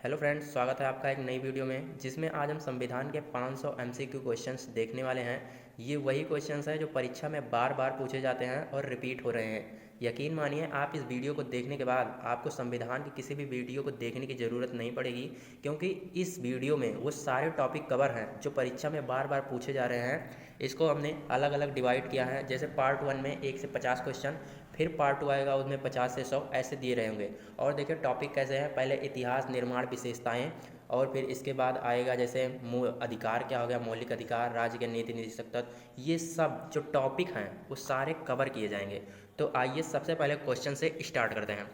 Hello friends, स्वागत है आपका एक नई वीडियो में जिसमें आज हम संविधान के 500 एमसीक्यू क्वेश्चंस देखने वाले हैं। ये वही क्वेश्चंस हैं जो परीक्षा में बार बार पूछे जाते हैं और रिपीट हो रहे हैं। यकीन मानिए, आप इस वीडियो को देखने के बाद आपको संविधान की किसी भी वीडियो को देखने की ज़रूरत नहीं पड़ेगी, क्योंकि इस वीडियो में वो सारे टॉपिक कवर हैं जो परीक्षा में बार बार पूछे जा रहे हैं। इसको हमने अलग अलग डिवाइड किया है, जैसे पार्ट 1 में 1 से 50 क्वेश्चन, फिर पार्ट 2 आएगा उसमें 50 से 100 ऐसे दिए रहेंगे। और देखिए टॉपिक कैसे हैं, पहले इतिहास, निर्माण, विशेषताएं, और फिर इसके बाद आएगा जैसे अधिकार क्या हो गया, मौलिक अधिकार, राज्य के नीति निदेशक तत्व। ये सब जो टॉपिक हैं वो सारे कवर किए जाएंगे। तो आइए सबसे पहले क्वेश्चन से स्टार्ट करते हैं।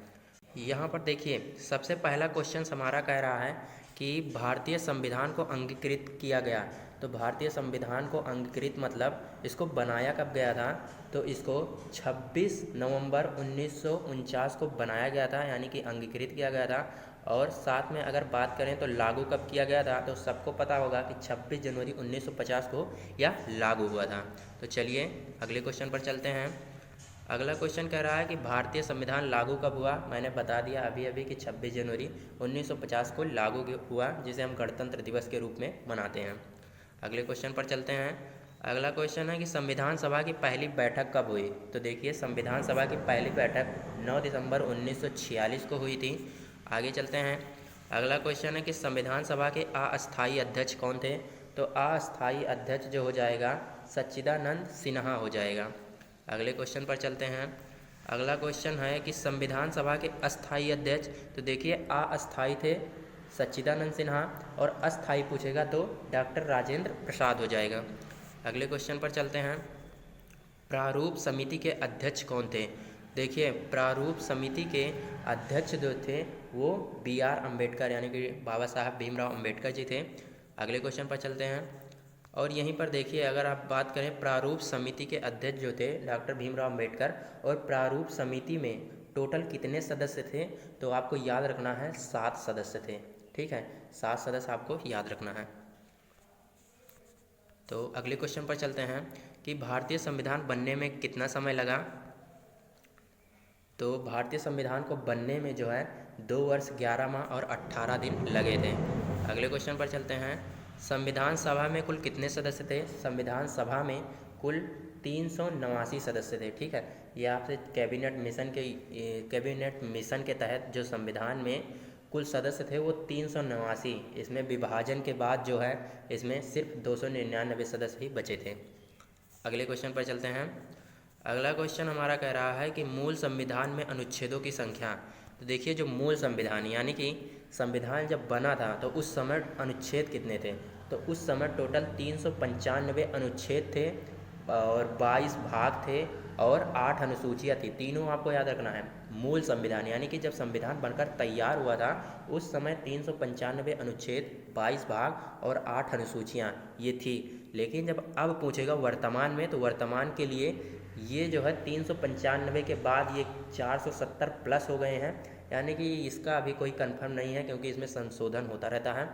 यहाँ पर देखिए सबसे पहला क्वेश्चन हमारा कह रहा है कि भारतीय संविधान को अंगीकृत किया गया। तो भारतीय संविधान को अंगीकृत मतलब इसको बनाया कब गया था? तो इसको 26 नवंबर 1949 को बनाया गया था, यानी कि अंगीकृत किया गया था। और साथ में अगर बात करें तो लागू कब किया गया था, तो सबको पता होगा कि 26 जनवरी 1950 को यह लागू हुआ था। तो चलिए अगले क्वेश्चन पर चलते हैं। अगला क्वेश्चन कह रहा है कि भारतीय संविधान लागू कब हुआ। मैंने बता दिया अभी अभी कि 26 जनवरी 1950 को लागू हुआ, जिसे हम गणतंत्र दिवस के रूप में मनाते हैं। अगले क्वेश्चन पर चलते हैं। अगला क्वेश्चन है कि संविधान सभा की पहली बैठक कब हुई। तो देखिए संविधान सभा की पहली बैठक 9 दिसंबर 1946 को हुई थी। आगे चलते हैं। अगला क्वेश्चन है कि संविधान सभा के अस्थायी अध्यक्ष कौन थे। तो अस्थायी अध्यक्ष जो हो जाएगा सच्चिदानंद सिन्हा हो जाएगा। अगले क्वेश्चन पर चलते हैं। अगला क्वेश्चन है कि संविधान सभा के अस्थायी अध्यक्ष, तो देखिए अस्थायी थे सच्चिदानंद सिन्हा, और अस्थायी पूछेगा तो डॉक्टर राजेंद्र प्रसाद हो जाएगा। अगले क्वेश्चन पर चलते हैं। प्रारूप समिति के अध्यक्ष कौन थे। देखिए प्रारूप समिति के अध्यक्ष जो थे वो BR अम्बेडकर, यानी कि बाबा साहब भीमराव अम्बेडकर जी थे। अगले क्वेश्चन पर चलते हैं। और यहीं पर देखिए अगर आप बात करें प्रारूप समिति के अध्यक्ष जो थे डॉक्टर भीमराव अम्बेडकर, और प्रारूप समिति में टोटल कितने सदस्य थे, तो आपको याद रखना है 7 सदस्य थे। ठीक है, 7 सदस्य आपको याद रखना है। तो अगले क्वेश्चन पर चलते हैं कि भारतीय संविधान बनने में कितना समय लगा। तो भारतीय संविधान को बनने में जो है 2 वर्ष 11 माह और 18 दिन लगे थे। अगले क्वेश्चन पर चलते हैं। संविधान सभा में कुल कितने सदस्य थे। संविधान सभा में कुल 389 सदस्य थे। ठीक है, ये आपसे कैबिनेट मिशन के तहत जो संविधान में कुल सदस्य थे वो 389। इसमें विभाजन के बाद जो है इसमें सिर्फ 299 सदस्य ही बचे थे। अगले क्वेश्चन पर चलते हैं। अगला क्वेश्चन हमारा कह रहा है कि मूल संविधान में अनुच्छेदों की संख्या। तो देखिए जो मूल संविधान यानी कि संविधान जब बना था तो उस समय अनुच्छेद कितने थे। तो उस समय टोटल 395 अनुच्छेद थे और 22 भाग थे और 8 अनुसूचियाँ थी। तीनों आपको याद रखना है। मूल संविधान यानी कि जब संविधान बनकर तैयार हुआ था उस समय 395 अनुच्छेद, 22 भाग और 8 अनुसूचियाँ ये थी। लेकिन जब अब पूछेगा वर्तमान में, तो वर्तमान के लिए ये जो है 395 के बाद ये 470 प्लस हो गए हैं, यानी कि इसका अभी कोई कंफर्म नहीं है क्योंकि इसमें संशोधन होता रहता है।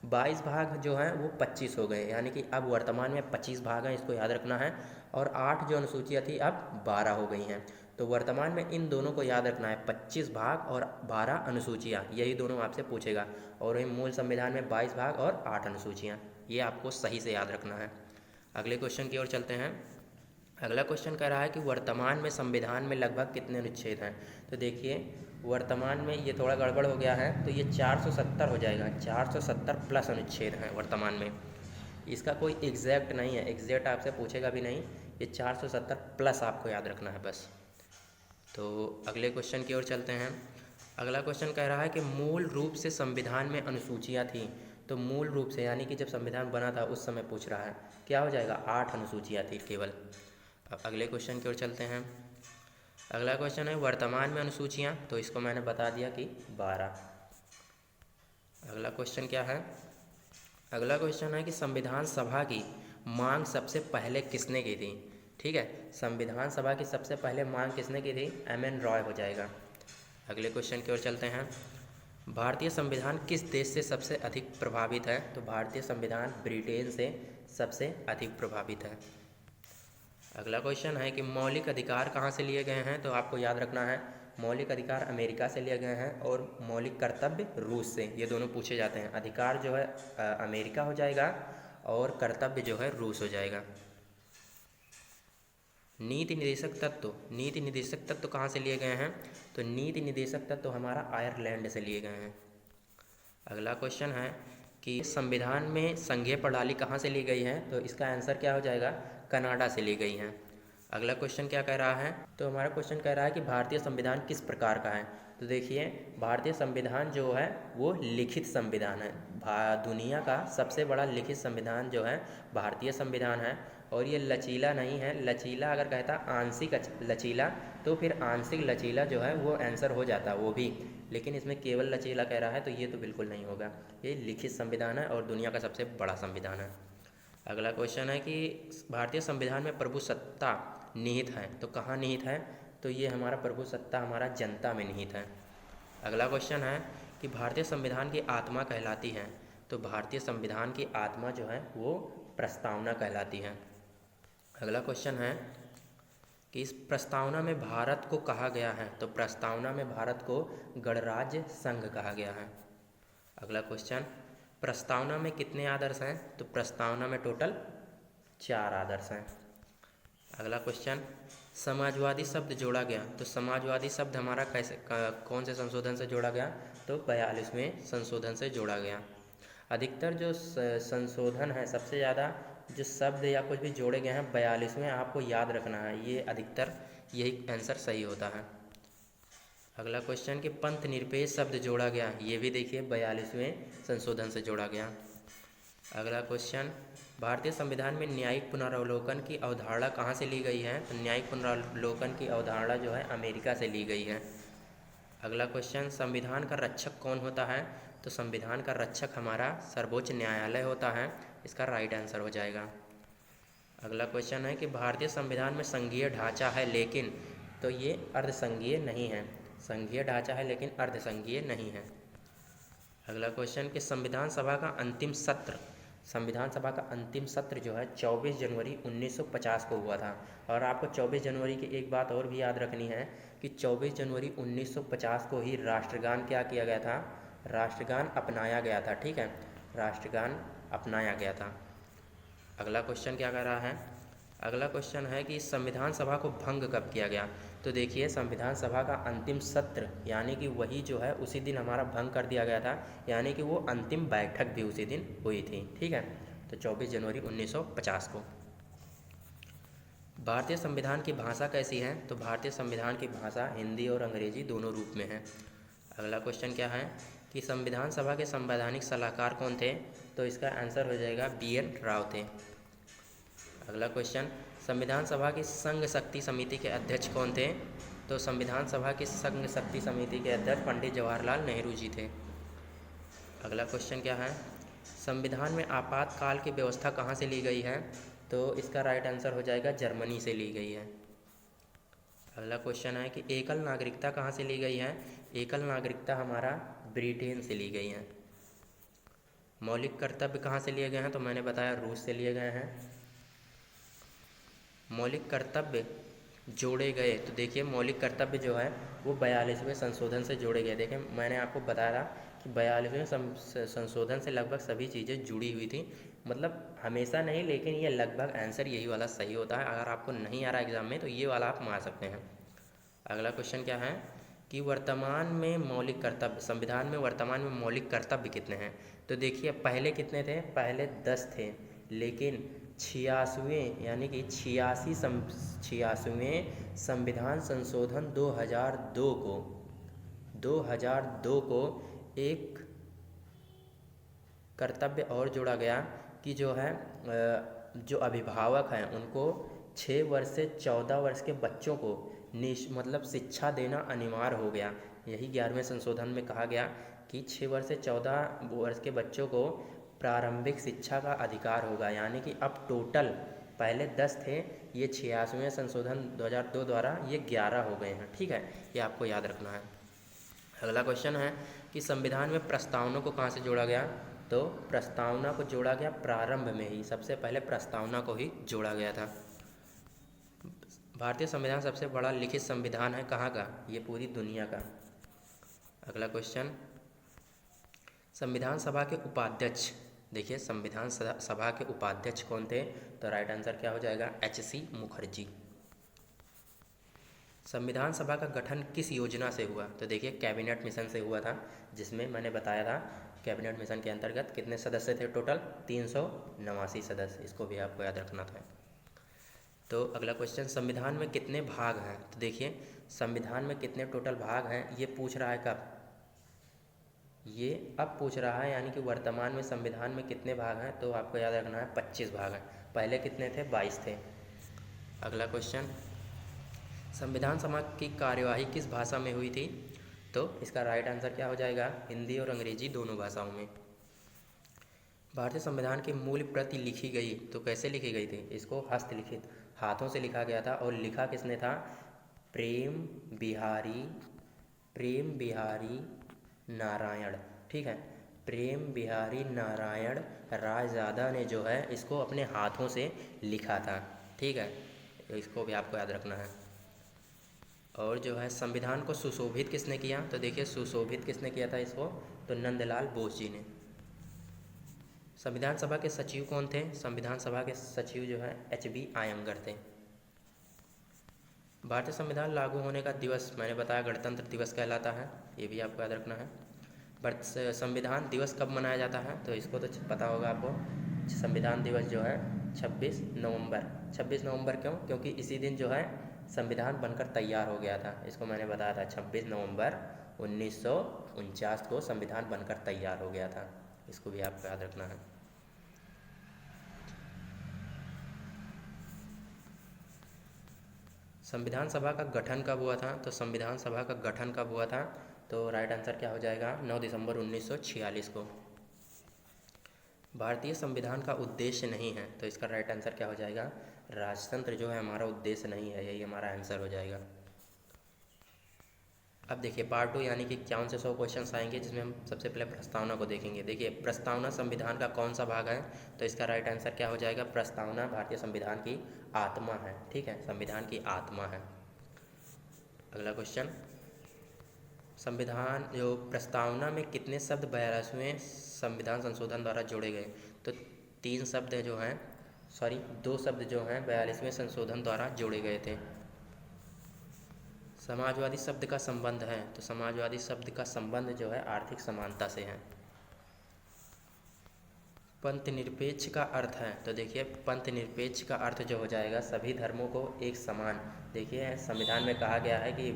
22 भाग जो हैं वो 25 हो गए, यानी कि अब वर्तमान में 25 भाग हैं, इसको याद रखना है। और 8 जो अनुसूचियाँ थी अब 12 हो गई हैं। तो वर्तमान में इन दोनों को याद रखना है, 25 भाग और 12 अनुसूचियाँ, यही दोनों आपसे पूछेगा। और वही मूल संविधान में 22 भाग और 8 अनुसूचियाँ, ये आपको सही से याद रखना है। अगले क्वेश्चन की ओर चलते हैं। अगला क्वेश्चन कह रहा है कि वर्तमान में संविधान में लगभग कितने अनुच्छेद हैं। तो देखिए वर्तमान में ये थोड़ा गड़बड़ हो गया है, तो ये 470 हो जाएगा। 470 प्लस अनुच्छेद हैं वर्तमान में। इसका कोई एग्जैक्ट नहीं है, एग्जैक्ट आपसे पूछेगा भी नहीं, ये 470 प्लस आपको याद रखना है बस। तो अगले क्वेश्चन की ओर चलते हैं। अगला क्वेश्चन कह रहा है कि मूल रूप से संविधान में अनुसूचियाँ थी। तो मूल रूप से यानी कि जब संविधान बना था उस समय पूछ रहा है, क्या हो जाएगा, 8 अनुसूचियाँ थी केवल। अब अगले क्वेश्चन की ओर चलते हैं। अगला क्वेश्चन है वर्तमान में अनुसूचियाँ, तो इसको मैंने बता दिया कि 12। अगला क्वेश्चन क्या है। अगला क्वेश्चन है कि संविधान सभा की मांग सबसे पहले किसने की थी। ठीक है, संविधान सभा की सबसे पहले मांग किसने की थी, MN रॉय हो जाएगा। अगले क्वेश्चन की ओर चलते हैं। भारतीय संविधान किस देश से सबसे अधिक प्रभावित है। तो भारतीय संविधान ब्रिटेन से सबसे अधिक प्रभावित है। अगला क्वेश्चन है कि मौलिक अधिकार कहाँ से लिए गए हैं। तो आपको याद रखना है मौलिक अधिकार अमेरिका से लिए गए हैं और मौलिक कर्तव्य रूस से, ये दोनों पूछे जाते हैं। अधिकार जो है अमेरिका हो जाएगा और कर्तव्य जो है रूस हो जाएगा। नीति निर्देशक तत्व कहाँ से लिए गए हैं? तो नीति निर्देशक तत्व हमारा आयरलैंड से लिए गए हैं। अगला क्वेश्चन है कि संविधान में संघीय प्रणाली कहाँ से ली गई है? तो इसका आंसर क्या हो जाएगा? कनाडा से ली गई है। अगला क्वेश्चन क्या कह रहा है? तो हमारा क्वेश्चन कह रहा है कि भारतीय संविधान किस प्रकार का है? तो देखिए, भारतीय संविधान जो है वो लिखित संविधान है। दुनिया का सबसे बड़ा लिखित संविधान जो है भारतीय संविधान है। और ये लचीला नहीं है। लचीला अगर कहता आंशिक लचीला तो फिर आंशिक लचीला जो है वो आंसर हो जाता वो भी, लेकिन इसमें केवल लचीला कह रहा है तो ये तो बिल्कुल नहीं होगा। ये लिखित संविधान है और दुनिया का सबसे बड़ा संविधान है। अगला क्वेश्चन है कि भारतीय संविधान में प्रभुसत्ता निहित है, तो कहाँ निहित है? तो ये हमारा प्रभुसत्ता हमारा जनता में निहित है। अगला क्वेश्चन है कि भारतीय संविधान की आत्मा कहलाती है, तो भारतीय संविधान की आत्मा जो है वो प्रस्तावना कहलाती है। अगला क्वेश्चन है कि इस प्रस्तावना में भारत को कहा गया है, तो प्रस्तावना में भारत को गणराज्य संघ कहा गया है। अगला क्वेश्चन, प्रस्तावना में कितने आदर्श हैं? तो प्रस्तावना में टोटल 4 आदर्श हैं। अगला क्वेश्चन, समाजवादी शब्द जोड़ा गया, तो समाजवादी शब्द हमारा कैसे कौन से संशोधन से जोड़ा गया? तो 42वें संशोधन से जोड़ा गया। अधिकतर जो संशोधन है, सबसे ज़्यादा जो शब्द या कुछ भी जोड़े गए हैं 42वें, आपको याद रखना है, ये अधिकतर यही आंसर सही होता है। अगला क्वेश्चन कि पंथ निरपेक्ष शब्द जोड़ा गया, ये भी देखिए 42वें संशोधन से जोड़ा गया। अगला क्वेश्चन, भारतीय संविधान में न्यायिक पुनरावलोकन की अवधारणा कहाँ से ली गई है? तो न्यायिक पुनरावलोकन की अवधारणा जो है अमेरिका से ली गई है। अगला क्वेश्चन, संविधान का रक्षक कौन होता है? तो संविधान का रक्षक हमारा सर्वोच्च न्यायालय होता है, इसका राइट आंसर हो जाएगा। अगला क्वेश्चन है कि भारतीय संविधान में संघीय ढांचा है लेकिन, तो ये अर्धसंघीय नहीं है। संघीय ढांचा है लेकिन अर्धसंघीय नहीं है। अगला क्वेश्चन कि संविधान सभा का अंतिम सत्र जो है 24 जनवरी 1950 को हुआ था। और आपको 24 जनवरी की एक बात और भी याद रखनी है कि 24 जनवरी 1950 को ही राष्ट्रगान क्या किया गया था? राष्ट्रगान अपनाया गया था। ठीक है, राष्ट्रगान अपनाया गया था। अगला क्वेश्चन क्या कह रहा है? अगला क्वेश्चन है कि संविधान सभा को भंग कब किया गया? तो देखिए, संविधान सभा का अंतिम सत्र यानी कि वही जो है उसी दिन हमारा भंग कर दिया गया था, यानी कि वो अंतिम बैठक भी उसी दिन हुई थी। ठीक है, तो 24 जनवरी 1950 को। भारतीय संविधान की भाषा कैसी है? तो भारतीय संविधान की भाषा हिंदी और अंग्रेजी दोनों रूप में है। अगला क्वेश्चन क्या है कि संविधान सभा के संवैधानिक सलाहकार कौन थे? तो इसका आंसर हो जाएगा BN राव थे। अगला क्वेश्चन, संविधान सभा की संघ शक्ति समिति के अध्यक्ष कौन थे? तो संविधान सभा की संघ शक्ति समिति के अध्यक्ष पंडित जवाहरलाल नेहरू जी थे। अगला क्वेश्चन क्या है, संविधान में आपातकाल की व्यवस्था कहाँ से ली गई है? तो इसका राइट आंसर हो जाएगा जर्मनी से ली गई है। अगला क्वेश्चन है कि एकल नागरिकता कहाँ से ली गई है? एकल नागरिकता हमारा ब्रिटेन से ली गई है। मौलिक कर्तव्य कहाँ से लिए गए हैं? तो मैंने बताया रूस से लिए गए हैं। मौलिक कर्तव्य जोड़े गए, तो देखिए मौलिक कर्तव्य जो है वो 42वें संशोधन से जोड़े गए। देखिए, मैंने आपको बताया कि 42वें संशोधन से लगभग सभी चीज़ें जुड़ी हुई थी, मतलब हमेशा नहीं, लेकिन ये लगभग आंसर यही वाला सही होता है। अगर आपको नहीं आ रहा एग्जाम में तो ये वाला आप मार सकते हैं। अगला क्वेश्चन क्या है कि वर्तमान में मौलिक कर्तव्य, संविधान में वर्तमान में मौलिक कर्तव्य कितने हैं? तो देखिए, पहले कितने थे? पहले 10 थे, लेकिन 86वें यानी कि 86वें संविधान संशोधन 2002 को एक कर्तव्य और जोड़ा गया कि जो है जो अभिभावक हैं उनको 6 वर्ष से 14 वर्ष के बच्चों को मतलब शिक्षा देना अनिवार्य हो गया। यही 11वें संशोधन में कहा गया कि 6 वर्ष से 14 वर्ष के बच्चों को प्रारंभिक शिक्षा का अधिकार होगा, यानी कि अब टोटल पहले 10 थे, ये 86वें संशोधन 2002 द्वारा ये 11 हो गए हैं। ठीक है, ये आपको याद रखना है। अगला क्वेश्चन है कि संविधान में प्रस्तावना को कहाँ से जोड़ा गया? तो प्रस्तावना को जोड़ा गया प्रारंभ में ही, सबसे पहले प्रस्तावना को ही जोड़ा गया था। भारतीय संविधान सबसे बड़ा लिखित संविधान है कहाँ का? ये पूरी दुनिया का। अगला क्वेश्चन, संविधान सभा के उपाध्यक्ष, देखिए संविधान सभा के उपाध्यक्ष कौन थे? तो राइट आंसर क्या हो जाएगा? H.C. मुखर्जी। संविधान सभा का गठन किस योजना से हुआ? तो देखिए कैबिनेट मिशन से हुआ था, जिसमें मैंने बताया था कैबिनेट मिशन के अंतर्गत कितने सदस्य थे टोटल? 389 सदस्य। इसको भी आपको याद रखना था। तो अगला क्वेश्चन, संविधान में कितने भाग हैं? तो देखिए संविधान में कितने टोटल भाग हैं ये पूछ रहा है कब? ये अब पूछ रहा है, यानी कि वर्तमान में संविधान में कितने भाग हैं? तो आपको याद रखना है 25 भाग हैं। पहले कितने थे? 22 थे। अगला क्वेश्चन, संविधान सभा की कार्यवाही किस भाषा में हुई थी? तो इसका राइट आंसर क्या हो जाएगा? हिंदी और अंग्रेजी दोनों भाषाओं में। भारतीय संविधान की मूल प्रति लिखी गई, तो कैसे लिखी गई थी? इसको हस्तलिखित, हाथों से लिखा गया था। और लिखा किसने था? प्रेम बिहारी नारायण, ठीक है, प्रेम बिहारी नारायण रायजादा ने जो है इसको अपने हाथों से लिखा था, ठीक है, इसको भी आपको याद रखना है। और जो है संविधान को सुशोभित किसने किया? तो देखिए सुशोभित किसने किया था इसको? तो नंदलाल बोस जी ने। संविधान सभा के सचिव कौन थे? संविधान सभा के सचिव जो है H.B. आयंगर थे। भारतीय संविधान लागू होने का दिवस मैंने बताया गणतंत्र दिवस कहलाता है, ये भी आपको याद रखना है। संविधान दिवस कब मनाया जाता है? तो इसको तो पता होगा आपको। संविधान दिवस जो है 26 नवंबर। 26 नवंबर क्यों? क्योंकि इसी दिन जो है संविधान बनकर तैयार हो गया था। इसको मैंने बताया था 26 नवंबर 1949 को संविधान बनकर तैयार हो गया था। इसको भी आपको याद रखना है। संविधान सभा का गठन कब हुआ था? तो संविधान सभा का गठन कब हुआ था? तो राइट आंसर क्या हो जाएगा? 9 दिसंबर 1946 को। भारतीय संविधान का उद्देश्य नहीं है, तो इसका राइट आंसर क्या हो जाएगा? राजतंत्र जो है हमारा उद्देश्य नहीं है, यही हमारा आंसर हो जाएगा। अब देखिए पार्ट 2 यानी कि 51 से 100 क्वेश्चंस आएंगे, जिसमें हम सबसे पहले प्रस्तावना को देखेंगे। देखिए प्रस्तावना संविधान का कौन सा भाग है? तो इसका राइट आंसर क्या हो जाएगा? प्रस्तावना भारतीय संविधान की आत्मा है, ठीक है, संविधान की आत्मा है। अगला क्वेश्चन, संविधान जो प्रस्तावना में कितने शब्द 42वें संविधान संशोधन द्वारा जोड़े गए? तो 3 शब्द जो हैं, 2 शब्द जो हैं 42वें संशोधन द्वारा जोड़े गए थे। समाजवादी शब्द का संबंध है, तो समाजवादी शब्द का संबंध जो है आर्थिक समानता से है। पंथ निरपेक्ष का अर्थ है, तो देखिए पंथ निरपेक्ष का अर्थ जो हो जाएगा सभी धर्मों को एक समान। देखिए संविधान में कहा गया है कि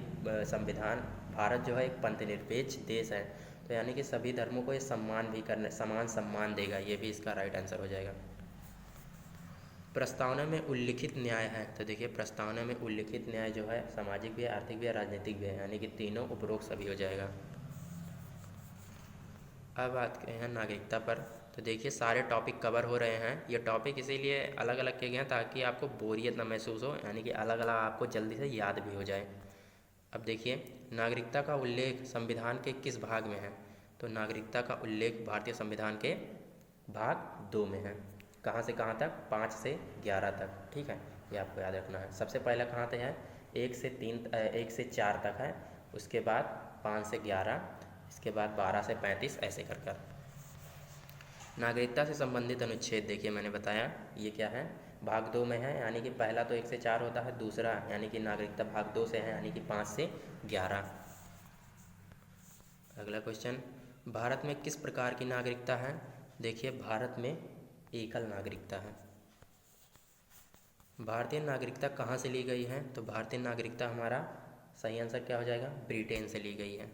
संविधान भारत जो है एक पंथ निरपेक्ष देश है, तो यानी कि सभी धर्मों को ये सम्मान भी करने, समान सम्मान देगा, ये भी इसका राइट आंसर हो जाएगा। प्रस्तावना में उल्लिखित न्याय है, तो देखिए प्रस्तावना में उल्लिखित न्याय जो है सामाजिक भी है, आर्थिक भी है, राजनीतिक भी है, यानी कि तीनों उपरोक्त सभी हो जाएगा। अब आते हैं नागरिकता पर। तो देखिए सारे टॉपिक कवर हो रहे हैं। ये टॉपिक इसीलिए अलग अलग किए गए हैं ताकि आपको बोरियत ना महसूस हो, यानी कि अलग अलग आपको जल्दी से याद भी हो जाए। अब देखिए नागरिकता का उल्लेख संविधान के किस भाग में है? तो नागरिकता का उल्लेख भारतीय संविधान के भाग 2 में है। कहाँ से कहाँ तक? 5 से 11 तक, ठीक है, ये आपको याद रखना है। सबसे पहला कहाँ तक है? 1 से 4 तक है, उसके बाद 5 से 11, इसके बाद 12 से 35, ऐसे कर कर। नागरिकता से संबंधित अनुच्छेद देखिए मैंने बताया ये क्या है, भाग 2 में है, यानी कि पहला तो 1 से 4 होता है, दूसरा यानी कि नागरिकता भाग 2 से है, यानी कि 5 से 11। अगला क्वेश्चन, भारत में किस प्रकार की नागरिकता है? देखिए भारत में एकल नागरिकता है। भारतीय नागरिकता कहाँ से ली गई है? तो भारतीय नागरिकता हमारा सही आंसर क्या हो जाएगा? ब्रिटेन से ली गई है।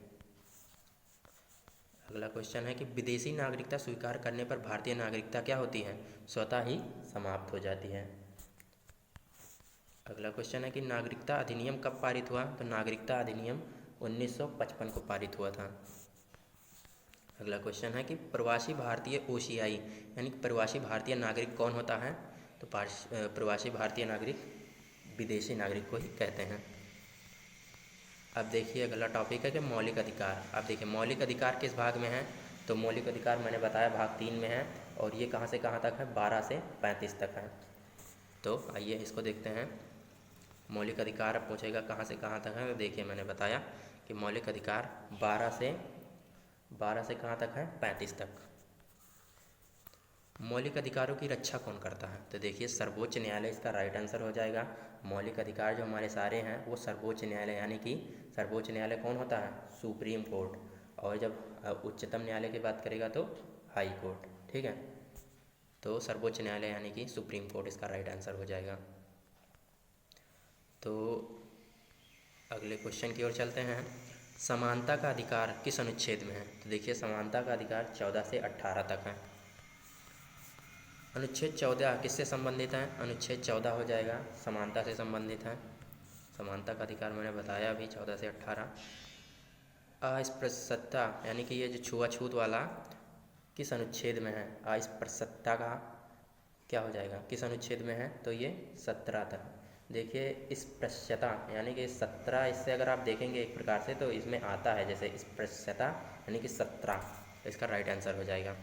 अगला क्वेश्चन है कि विदेशी नागरिकता स्वीकार करने पर भारतीय नागरिकता क्या होती है? स्वतः ही समाप्त हो जाती है। अगला क्वेश्चन है कि नागरिकता अधिनियम कब पारित हुआ? तो नागरिकता अधिनियम 1955 को पारित हुआ था। अगला क्वेश्चन है कि प्रवासी भारतीय OCI यानी कि प्रवासी भारतीय नागरिक कौन होता है? तो प्रवासी भारतीय नागरिक विदेशी नागरिक को ही कहते हैं। अब देखिए अगला टॉपिक है कि मौलिक अधिकार। अब देखिए मौलिक अधिकार किस भाग में है? तो मौलिक अधिकार मैंने बताया भाग 3 में है, और ये कहाँ से कहाँ तक है? 12 से 35 तक है। तो आइए इसको देखते हैं। मौलिक अधिकार अब पूछेगा कहाँ से कहाँ तक है, तो देखिए मैंने बताया कि मौलिक अधिकार 12 से कहाँ तक है, 35 तक। मौलिक अधिकारों की रक्षा कौन करता है, तो देखिए सर्वोच्च न्यायालय इसका राइट आंसर हो जाएगा। मौलिक अधिकार जो हमारे सारे हैं वो सर्वोच्च न्यायालय, यानी कि सर्वोच्च न्यायालय कौन होता है, सुप्रीम कोर्ट। और जब उच्चतम न्यायालय की बात करेगा तो हाई कोर्ट, ठीक है। तो सर्वोच्च न्यायालय यानी कि सुप्रीम कोर्ट इसका राइट आंसर हो जाएगा। तो अगले क्वेश्चन की ओर चलते हैं। समानता का अधिकार किस अनुच्छेद में है, तो देखिए समानता का अधिकार 14 से 18 तक है। अनुच्छेद 14 किससे संबंधित है, अनुच्छेद 14 हो जाएगा समानता से संबंधित है। समानता का अधिकार मैंने बताया अभी 14 से 18। अस्पृश्यता यानी कि ये जो छुआछूत वाला किस अनुच्छेद में है, अस्पृश्यता का क्या हो जाएगा, किस अनुच्छेद में है, तो ये 17 तक। देखिए स्पृश्यता यानी कि 17, इससे अगर आप देखेंगे एक प्रकार से तो इसमें आता है जैसे स्पृश्यता यानी कि 17, तो इसका राइट आंसर हो जाएगा।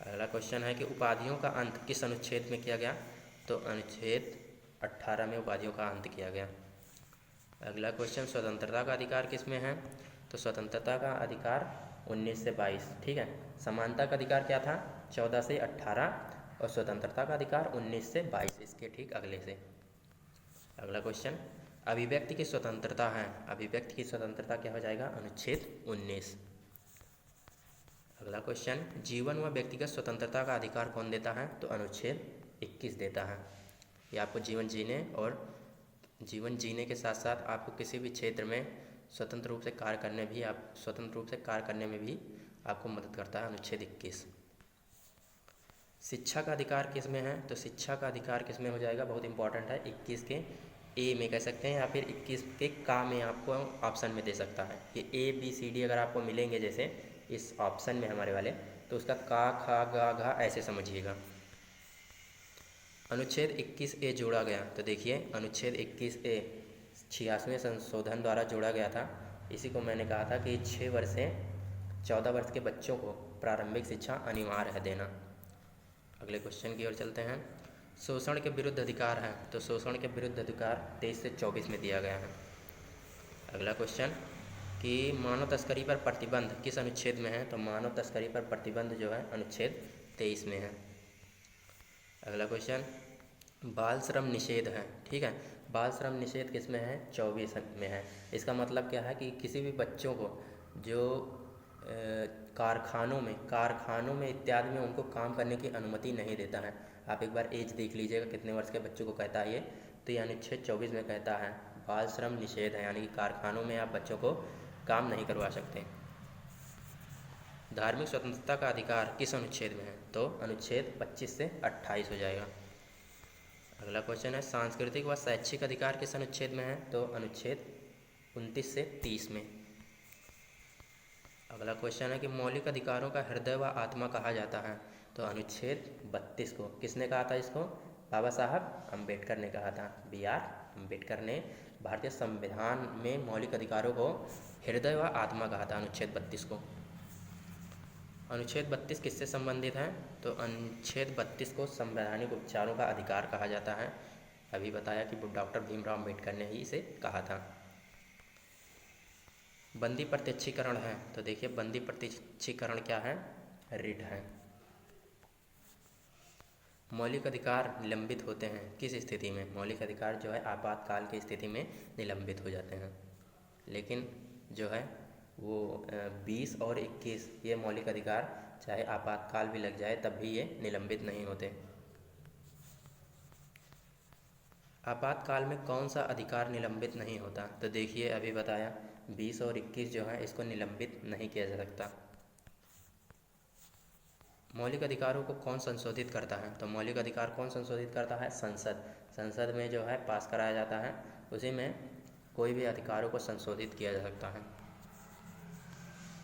अगला क्वेश्चन है कि उपाधियों का अंत किस अनुच्छेद में किया गया, तो अनुच्छेद 18 में उपाधियों का अंत किया गया। अगला क्वेश्चन स्वतंत्रता का अधिकार किस में है, तो स्वतंत्रता का अधिकार 19 से 22, ठीक है। समानता का अधिकार क्या था, 14 से 18 और स्वतंत्रता का अधिकार 19 से 22, इसके ठीक अगले से। अगला क्वेश्चन अभिव्यक्ति की स्वतंत्रता है, अभिव्यक्ति की स्वतंत्रता क्या हो जाएगा, अनुच्छेद 19। अगला क्वेश्चन जीवन व व्यक्तिगत स्वतंत्रता का अधिकार कौन देता है, तो अनुच्छेद 21 देता है। ये आपको जीवन जीने के साथ साथ आपको किसी भी क्षेत्र में स्वतंत्र रूप से कार्य करने में भी आपको मदद करता है, अनुच्छेद 21। शिक्षा का अधिकार किस में है, तो शिक्षा का अधिकार किस में हो जाएगा, बहुत इंपॉर्टेंट है, 21 के ए में कह सकते हैं या फिर 21 के का में आपको ऑप्शन में दे सकता है। ये ABCD अगर आपको मिलेंगे जैसे इस ऑप्शन में हमारे वाले, तो उसका का खा गा घा ऐसे समझिएगा। अनुच्छेद 21A जोड़ा गया, तो देखिए अनुच्छेद 21A 86वें संशोधन द्वारा जोड़ा गया था। इसी को मैंने कहा था कि 6 वर्ष से 14 वर्ष के बच्चों को प्रारंभिक शिक्षा अनिवार्य है देना। अगले क्वेश्चन की ओर चलते हैं। शोषण के विरुद्ध अधिकार है, तो शोषण के विरुद्ध अधिकार 23 से 24 में दिया गया है। अगला क्वेश्चन कि मानव तस्करी पर प्रतिबंध किस अनुच्छेद में है, तो मानव तस्करी पर प्रतिबंध जो है अनुच्छेद 23 में है। अगला क्वेश्चन बाल श्रम निषेध है, ठीक है। बाल श्रम निषेध किस में है, 24 में है। इसका मतलब क्या है कि किसी भी बच्चों को जो कारखानों में इत्यादि में उनको काम करने की अनुमति नहीं देता है। आप एक बार एज देख लीजिएगा कितने वर्ष के बच्चों को कहता है ये, तो ये अनुच्छेद 24 में कहता है बाल श्रम निषेध है, यानी कि कारखानों में आप बच्चों को काम नहीं करवा सकते। धार्मिक स्वतंत्रता का अधिकार किस अनुच्छेद में है, तो अनुच्छेद 25 से 28 हो जाएगा। अगला क्वेश्चन है सांस्कृतिक व शैक्षिक अधिकार किस अनुच्छेद में है, तो अनुच्छेद 29 से 30 में। अगला क्वेश्चन है कि मौलिक अधिकारों का हृदय व आत्मा कहा जाता है, तो अनुच्छेद 32 को किसने कहा था, इसको बाबा साहब अम्बेडकर ने कहा था। BR अम्बेडकर ने भारतीय संविधान में मौलिक अधिकारों को हृदय व आत्मा कहा था, अनुच्छेद 32 को। अनुच्छेद 32 किससे संबंधित है, तो अनुच्छेद 32 को संवैधानिक उपचारों का अधिकार कहा जाता है। अभी बताया कि डॉक्टर भीमराव अम्बेडकर ने ही इसे कहा था। बंदी प्रत्यक्षीकरण है, तो देखिए बंदी प्रत्यक्षीकरण क्या है, रिट है। मौलिक अधिकार निलंबित होते हैं किस स्थिति में, मौलिक अधिकार जो है आपातकाल की स्थिति में निलंबित हो जाते हैं। लेकिन जो है वो 20 और 21 ये मौलिक अधिकार चाहे आपातकाल भी लग जाए तब भी ये निलंबित नहीं होते। आपातकाल में कौन सा अधिकार निलंबित नहीं होता, तो देखिए अभी बताया 20 और 21 जो है इसको निलंबित नहीं किया जा सकता। मौलिक अधिकारों को कौन संशोधित करता है, तो मौलिक अधिकार कौन संशोधित करता है, संसद में जो है पास कराया जाता है, उसी में कोई भी अधिकारों को संशोधित किया जा सकता है।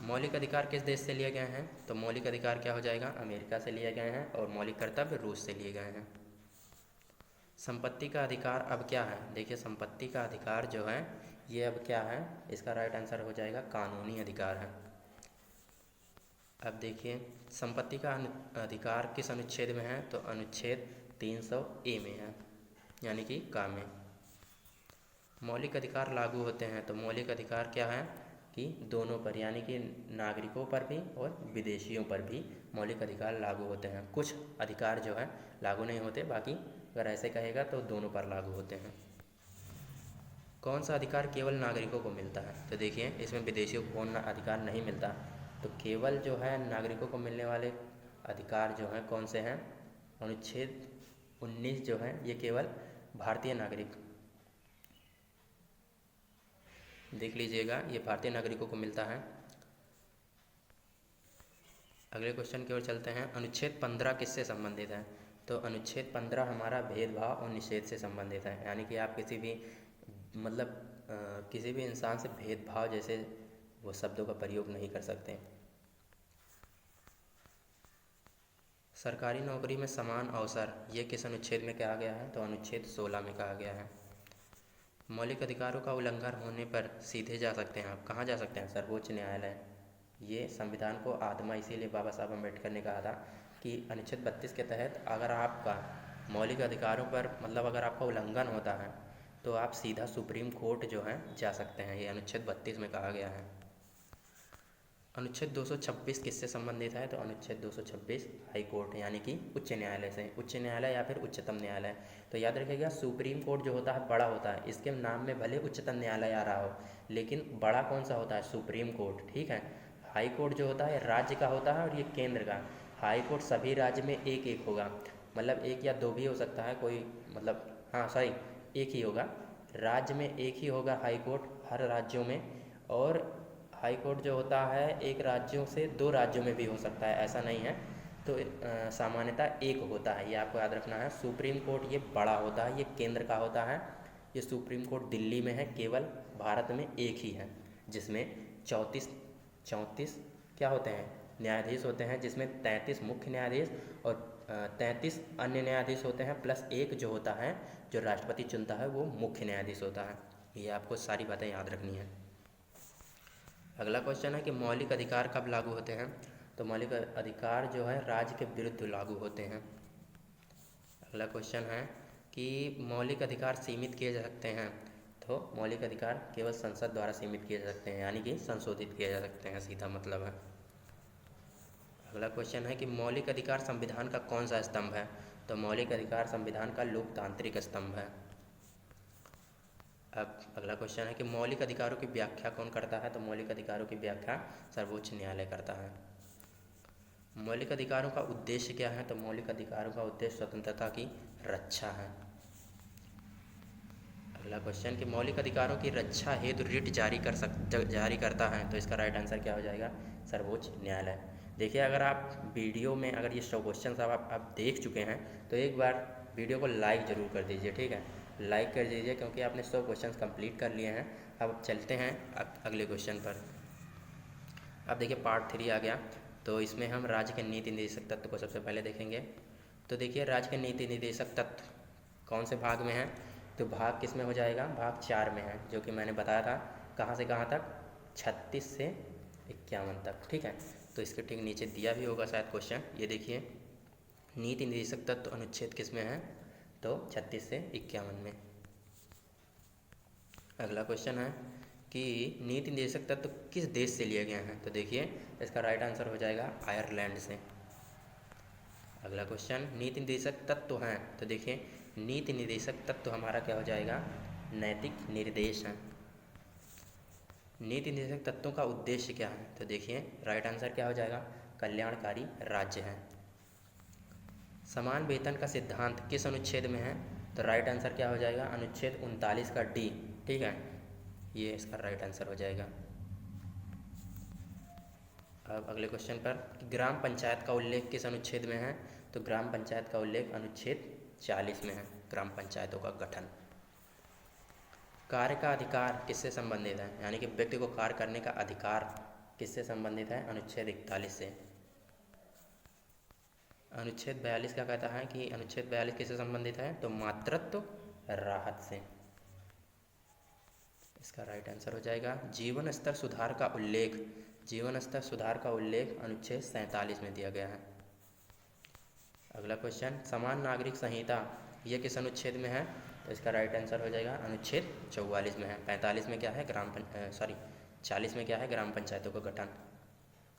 मौलिक अधिकार किस देश से लिए गए हैं, तो मौलिक अधिकार क्या हो जाएगा, अमेरिका से लिए गए हैं और मौलिक कर्तव्य रूस से लिए गए हैं। संपत्ति का अधिकार अब क्या है, देखिए संपत्ति का अधिकार जो है ये अब क्या है, इसका राइट आंसर हो जाएगा कानूनी अधिकार है। अब देखिए संपत्ति का अधिकार किस अनुच्छेद में है, तो अनुच्छेद 300A में है, यानी कि का में। मौलिक अधिकार लागू होते हैं तो मौलिक अधिकार क्या है कि दोनों पर, यानी कि नागरिकों पर भी और विदेशियों पर भी मौलिक अधिकार लागू होते हैं। कुछ अधिकार जो है लागू नहीं होते, बाकी अगर ऐसे कहेगा तो दोनों पर लागू होते हैं। कौन सा अधिकार केवल नागरिकों को मिलता है? तो देखिए इसमें विदेशियों को कौन अधिकार नहीं मिलता, तो केवल जो है नागरिकों को मिलने वाले अधिकार जो हैं कौन से हैं? अनुच्छेद 19 जो है ये केवल भारतीय नागरिक, देख लीजिएगा, ये भारतीय नागरिकों को मिलता है। अगले क्वेश्चन की ओर चलते हैं। अनुच्छेद 15 किससे संबंधित है? तो अनुच्छेद 15 हमारा भेदभाव और निषेध से संबंधित है, यानी कि आप किसी भी मतलब किसी भी इंसान से भेदभाव जैसे वो शब्दों का प्रयोग नहीं कर सकते। सरकारी नौकरी में समान अवसर, ये किस अनुच्छेद में कहा गया है? तो अनुच्छेद 16 में कहा गया है। मौलिक अधिकारों का उल्लंघन होने पर सीधे जा सकते हैं आप, कहाँ जा सकते हैं? सर्वोच्च न्यायालय। ये संविधान को आत्मा इसीलिए बाबा साहब अम्बेडकर ने कहा था कि अनुच्छेद 32 के तहत अगर आपका मौलिक अधिकारों पर मतलब अगर आपका उल्लंघन होता है तो आप सीधा सुप्रीम कोर्ट जो है जा सकते हैं, ये अनुच्छेद 32 में कहा गया है। अनुच्छेद 226 किससे संबंधित है? तो अनुच्छेद 226 हाई कोर्ट यानी कि उच्च न्यायालय से, उच्च न्यायालय या फिर उच्चतम न्यायालय। तो याद रखिएगा सुप्रीम कोर्ट जो होता है बड़ा होता है, इसके नाम में भले उच्चतम न्यायालय आ रहा हो लेकिन बड़ा कौन सा होता है? सुप्रीम कोर्ट, ठीक है। हाई कोर्ट जो होता है राज्य का होता है और ये केंद्र का। हाई कोर्ट सभी राज्य में एक एक होगा, मतलब एक या दो भी हो सकता है कोई, मतलब हाँ सॉरी एक ही होगा, राज्य में एक ही होगा हाई कोर्ट हर राज्यों में। और हाई कोर्ट जो होता है एक राज्यों से दो राज्यों में भी हो सकता है, ऐसा नहीं है। तो सामान्यतः एक होता है, ये आपको याद रखना है। सुप्रीम कोर्ट ये बड़ा होता है, ये केंद्र का होता है। ये सुप्रीम कोर्ट दिल्ली में है, केवल भारत में एक ही है, जिसमें 34 क्या होते हैं? न्यायाधीश होते हैं, जिसमें 33 मुख्य न्यायाधीश और 33 अन्य न्यायाधीश होते हैं, प्लस एक जो होता है जो राष्ट्रपति चुनता है वो मुख्य न्यायाधीश होता है। ये आपको सारी बातें याद रखनी है। अगला क्वेश्चन है कि मौलिक अधिकार कब लागू होते हैं? तो मौलिक अधिकार जो है राज्य के विरुद्ध लागू होते हैं। अगला क्वेश्चन है कि मौलिक अधिकार सीमित किए जा सकते हैं? तो मौलिक अधिकार केवल संसद द्वारा सीमित किए जा सकते हैं, यानी कि संशोधित किए जा सकते हैं, सीधा मतलब है। अगला क्वेश्चन है कि मौलिक अधिकार संविधान का कौन सा स्तंभ है? तो मौलिक अधिकार संविधान का लोकतांत्रिक स्तंभ है। अब अगला क्वेश्चन है कि मौलिक अधिकारों की व्याख्या कौन करता है? तो मौलिक अधिकारों की व्याख्या सर्वोच्च न्यायालय करता है। मौलिक अधिकारों का उद्देश्य क्या है? तो मौलिक अधिकारों का उद्देश्य स्वतंत्रता की रक्षा है। अगला क्वेश्चन कि मौलिक अधिकारों की रक्षा हेतु रिट जारी करता है? तो इसका राइट आंसर क्या हो जाएगा? सर्वोच्च न्यायालय। देखिए अगर आप वीडियो में अगर ये 100 क्वेश्चन आप देख चुके हैं तो एक बार वीडियो को लाइक ज़रूर कर दीजिए, ठीक है, लाइक कर दीजिए, क्योंकि आपने 100 क्वेश्चन कंप्लीट कर लिए हैं। अब चलते हैं अगले क्वेश्चन पर। अब देखिए पार्ट 3 आ गया, तो इसमें हम राज्य के नीति निर्देशक तत्व को सबसे पहले देखेंगे। तो देखिए राज्य के नीति निर्देशक तत्व कौन से भाग में है? तो भाग किस में हो जाएगा? भाग 4 में है, जो कि मैंने बताया था। कहाँ से कहाँ तक? 36 से 51 तक, ठीक है। तो इसके ठीक नीचे दिया भी होगा शायद क्वेश्चन, ये देखिए नीति निर्देशक तत्व अनुच्छेद किस में है? तो 36 से 51 में। अगला क्वेश्चन है कि नीति निर्देशक तत्व किस देश से लिए गए हैं? तो देखिए इसका राइट आंसर हो जाएगा आयरलैंड से। अगला क्वेश्चन नीति निर्देशक तत्व हैं? तो देखिए नीति निर्देशक तत्व हमारा क्या हो जाएगा? नैतिक निर्देश है। नीति निर्देशक तत्वों का उद्देश्य क्या है? तो देखिए राइट आंसर क्या हो जाएगा? कल्याणकारी राज्य है। समान वेतन का सिद्धांत किस अनुच्छेद में है? तो राइट आंसर क्या हो जाएगा? अनुच्छेद 39 का डी, ठीक है, ये इसका राइट आंसर हो जाएगा। अब अगले क्वेश्चन पर ग्राम पंचायत का उल्लेख किस अनुच्छेद में है? तो ग्राम पंचायत का उल्लेख अनुच्छेद 40 में है, ग्राम पंचायतों का गठन। कार्य का अधिकार किससे संबंधित है? यानी कि व्यक्ति को कार्य करने का अधिकार किससे संबंधित है? अनुच्छेद 41 से। अनुच्छेद 42 क्या कहता है कि अनुच्छेद 42 किससे संबंधित है? तो मातृत्व राहत से। इसका राइट आंसर हो जाएगा जीवन स्तर सुधार का उल्लेख। जीवन स्तर सुधार का उल्लेख अनुच्छेद 47 में दिया गया है। अगला क्वेश्चन समान नागरिक संहिता ये किस अनुच्छेद में है? तो इसका राइट आंसर हो जाएगा अनुच्छेद 44 में है। 45 में क्या है, 40 में क्या है, ग्राम पंचायतों का गठन।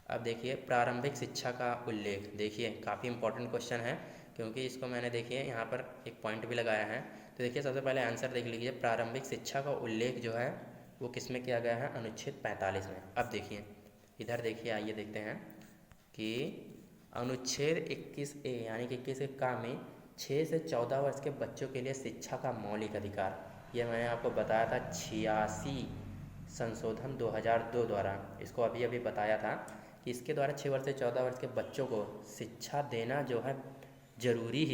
अब देखिए प्रारंभिक शिक्षा का उल्लेख, देखिए काफ़ी इंपॉर्टेंट क्वेश्चन है क्योंकि इसको मैंने देखिए यहाँ पर एक पॉइंट भी लगाया है। तो देखिए सबसे पहले आंसर देख लीजिए, प्रारंभिक शिक्षा का उल्लेख जो है वो किस में किया गया है, अनुच्छेद 45 में। अब देखिए इधर देखिए, आइए देखते हैं कि अनुच्छेद 21A यानी कि 21 का में 6 से 14 वर्ष के बच्चों के लिए शिक्षा का मौलिक अधिकार, ये मैंने आपको बताया था 86 संशोधन 2002 द्वारा, इसको अभी अभी बताया था कि इसके द्वारा 6 वर्ष से 14 वर्ष के बच्चों को शिक्षा देना जो है ज़रूरी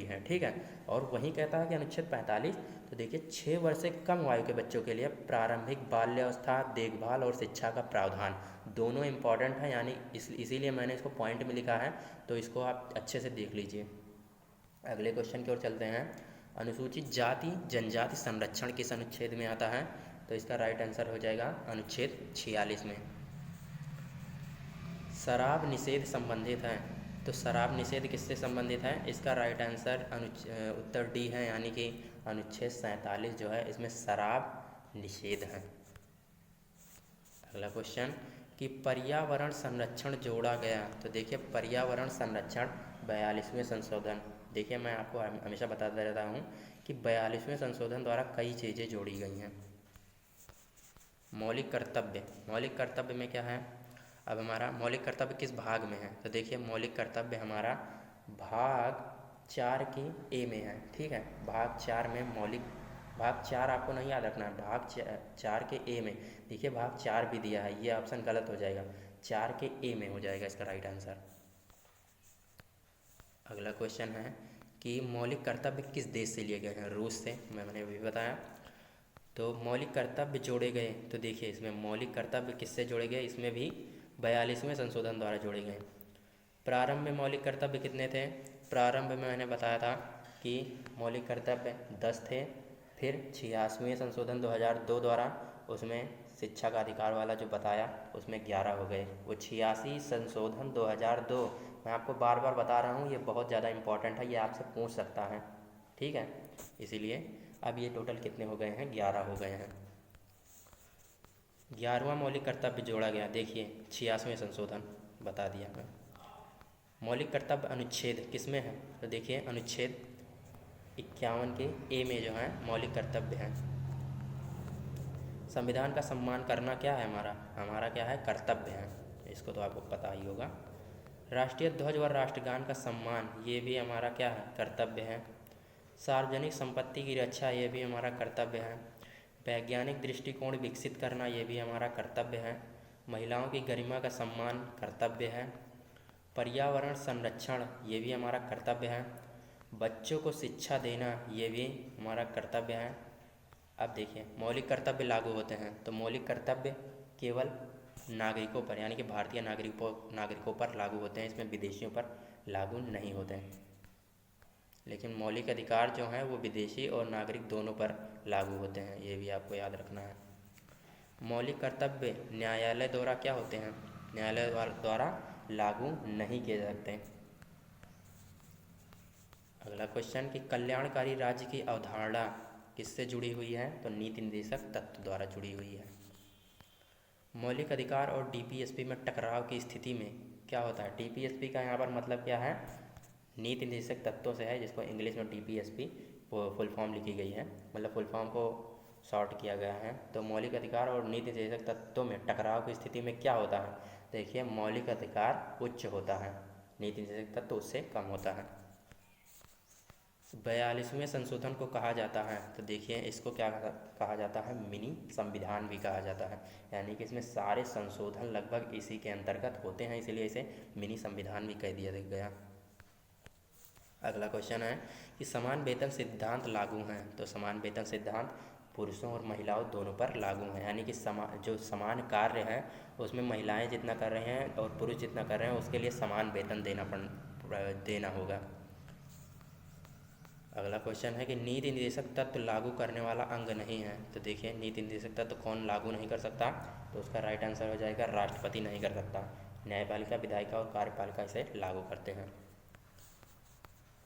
है, ठीक है। और वहीं कहता है कि अनुच्छेद 45, तो देखिए 6 वर्ष से कम आयु के बच्चों के लिए प्रारंभिक बाल्यावस्था, देखभाल और शिक्षा का प्रावधान दोनों इम्पॉर्टेंट है, यानी इसीलिए मैंने इसको पॉइंट में लिखा है, तो इसको आप अच्छे से देख लीजिए। अगले क्वेश्चन की ओर चलते हैं। अनुसूचित जाति जनजाति संरक्षण किस अनुच्छेद में आता है, तो इसका राइट आंसर हो जाएगा अनुच्छेद 46 में। शराब निषेध संबंधित है, तो शराब निषेध किससे संबंधित है, इसका राइट आंसर उत्तर डी है, यानी कि अनुच्छेद 47 जो है इसमें शराब निषेध है। अगला क्वेश्चन कि पर्यावरण संरक्षण जोड़ा गया, तो देखिए पर्यावरण संरक्षण 42वें संशोधन, देखिए मैं आपको हमेशा बताता रहता हूँ कि 42वें संशोधन द्वारा कई चीज़ें जोड़ी गई हैं। मौलिक कर्तव्य में क्या है, अब हमारा मौलिक कर्तव्य किस भाग में है, तो देखिए मौलिक कर्तव्य हमारा भाग 4 के ए में है, ठीक है। भाग 4 में भाग 4 आपको नहीं याद रखना है, भाग 4 के ए में, देखिए भाग 4 भी दिया है, ये ऑप्शन गलत हो जाएगा, 4 के ए में हो जाएगा इसका राइट आंसर। अगला क्वेश्चन है कि मौलिक कर्तव्य किस देश से लिए गए हैं, रूस से, मैंने अभी बताया। तो मौलिक कर्तव्य जोड़े गए, तो देखिए इसमें मौलिक कर्तव्य किससे जोड़े गए, इसमें भी 42वें संशोधन द्वारा जोड़े गए। प्रारंभ में मौलिक कर्तव्य कितने थे, प्रारंभ में मैंने बताया था कि मौलिक कर्तव्य 10 थे, फिर 86वें संशोधन 2002 द्वारा उसमें शिक्षा का अधिकार वाला जो बताया उसमें 11 हो गए। वो 86 संशोधन 2002 मैं आपको बार बार बता रहा हूँ, ये बहुत ज़्यादा इम्पॉर्टेंट है, ये आपसे पूछ सकता है, ठीक है। इसीलिए अब ये टोटल कितने हो गए हैं, 11 हो गए हैं। 11वां मौलिक कर्तव्य जोड़ा गया, देखिए 86वें संशोधन बता दिया मैं। मौलिक कर्तव्य अनुच्छेद किस में है, तो देखिए अनुच्छेद 51 के ए में जो है मौलिक कर्तव्य है। संविधान का सम्मान करना क्या है, हमारा क्या है, कर्तव्य है, इसको तो आपको पता ही होगा। राष्ट्रीय ध्वज व राष्ट्रगान का सम्मान, ये भी हमारा क्या है, कर्तव्य है। सार्वजनिक संपत्ति की रक्षा, ये भी हमारा कर्तव्य है। वैज्ञानिक दृष्टिकोण विकसित करना, ये भी हमारा कर्तव्य है। महिलाओं की गरिमा का सम्मान कर्तव्य है। पर्यावरण संरक्षण, ये भी हमारा कर्तव्य है। बच्चों को शिक्षा देना, ये भी हमारा कर्तव्य है। अब देखिए मौलिक कर्तव्य लागू होते हैं, तो मौलिक कर्तव्य केवल नागरिकों पर यानी कि भारतीय नागरिकों पर लागू होते हैं, इसमें विदेशियों पर लागू नहीं होते हैं। लेकिन मौलिक अधिकार जो हैं वो विदेशी और नागरिक दोनों पर लागू होते हैं, ये भी आपको याद रखना है। मौलिक कर्तव्य न्यायालय द्वारा क्या होते हैं, न्यायालय द्वारा लागू नहीं किए जा सकते। अगला क्वेश्चन कि कल्याणकारी राज्य की अवधारणा किससे जुड़ी हुई है, तो नीति निर्देशक तत्व द्वारा जुड़ी हुई है। मौलिक अधिकार और डीपीएसपी में टकराव की स्थिति में क्या होता है, डीपीएसपी का यहाँ पर मतलब क्या है, नीति निर्देशक तत्वों से है, जिसको इंग्लिश में डीपीएसपी फुल फॉर्म लिखी गई है, मतलब फुल फॉर्म को शॉर्ट किया गया है। तो मौलिक अधिकार और नीति निर्देशक तत्वों में टकराव की स्थिति में क्या होता है, देखिए मौलिक अधिकार उच्च होता है, नीति निर्देशक तत्व उससे कम होता है। 42वें संशोधन को कहा जाता है, तो देखिए इसको क्या कहा जाता है, मिनी संविधान भी कहा जाता है, यानी कि इसमें सारे संशोधन लगभग इसी के अंतर्गत होते हैं, इसलिए इसे मिनी संविधान भी कह दिया गया। अगला क्वेश्चन है कि समान वेतन सिद्धांत लागू हैं, तो समान वेतन सिद्धांत पुरुषों और महिलाओं दोनों पर लागू हैं, यानी कि जो समान कार्य है उसमें महिलाएं जितना कर रहे हैं और पुरुष जितना कर रहे हैं उसके लिए समान वेतन देना होगा। अगला क्वेश्चन है कि नीति निर्देशक तत्व लागू करने वाला अंग नहीं है, तो देखिए नीति निर्देशक तत्व कौन लागू नहीं कर सकता, तो उसका राइट आंसर हो जाएगा राष्ट्रपति नहीं कर सकता, न्यायपालिका, विधायिका और कार्यपालिका इसे लागू करते हैं।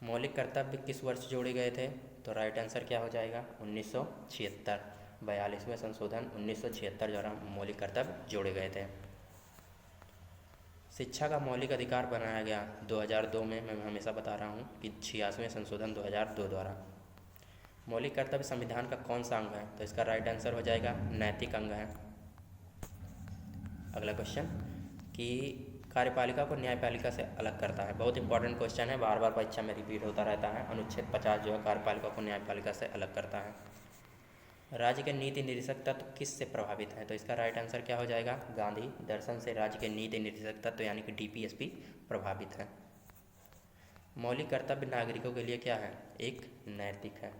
मौलिक कर्तव्य किस वर्ष जोड़े गए थे? तो राइट आंसर क्या हो जाएगा? 1976। 42वें संशोधन 1976 द्वारा मौलिक कर्तव्य जोड़े गए थे। शिक्षा का मौलिक अधिकार बनाया गया 2002 में। मैं हमेशा बता रहा हूँ कि 86वें संशोधन 2002 द्वारा। मौलिक कर्तव्य संविधान का कौन सा अंग है? तो इसका राइट आंसर हो जाएगा नैतिक अंग है। अगला क्वेश्चन कि कार्यपालिका को न्यायपालिका से अलग करता है। बहुत इंपॉर्टेंट क्वेश्चन है, बार बार परीक्षा में रिपीट होता रहता है। अनुच्छेद 50 जो है कार्यपालिका को न्यायपालिका से अलग करता है। राज्य के नीति निर्देशक तत्व किससे प्रभावित हैं? तो इसका राइट आंसर क्या हो जाएगा? गांधी दर्शन से राज्य के नीति निर्देशक तत्व यानी कि डीपीएसपी प्रभावित है। मौलिक कर्तव्य नागरिकों के लिए क्या है? एक नैतिक है।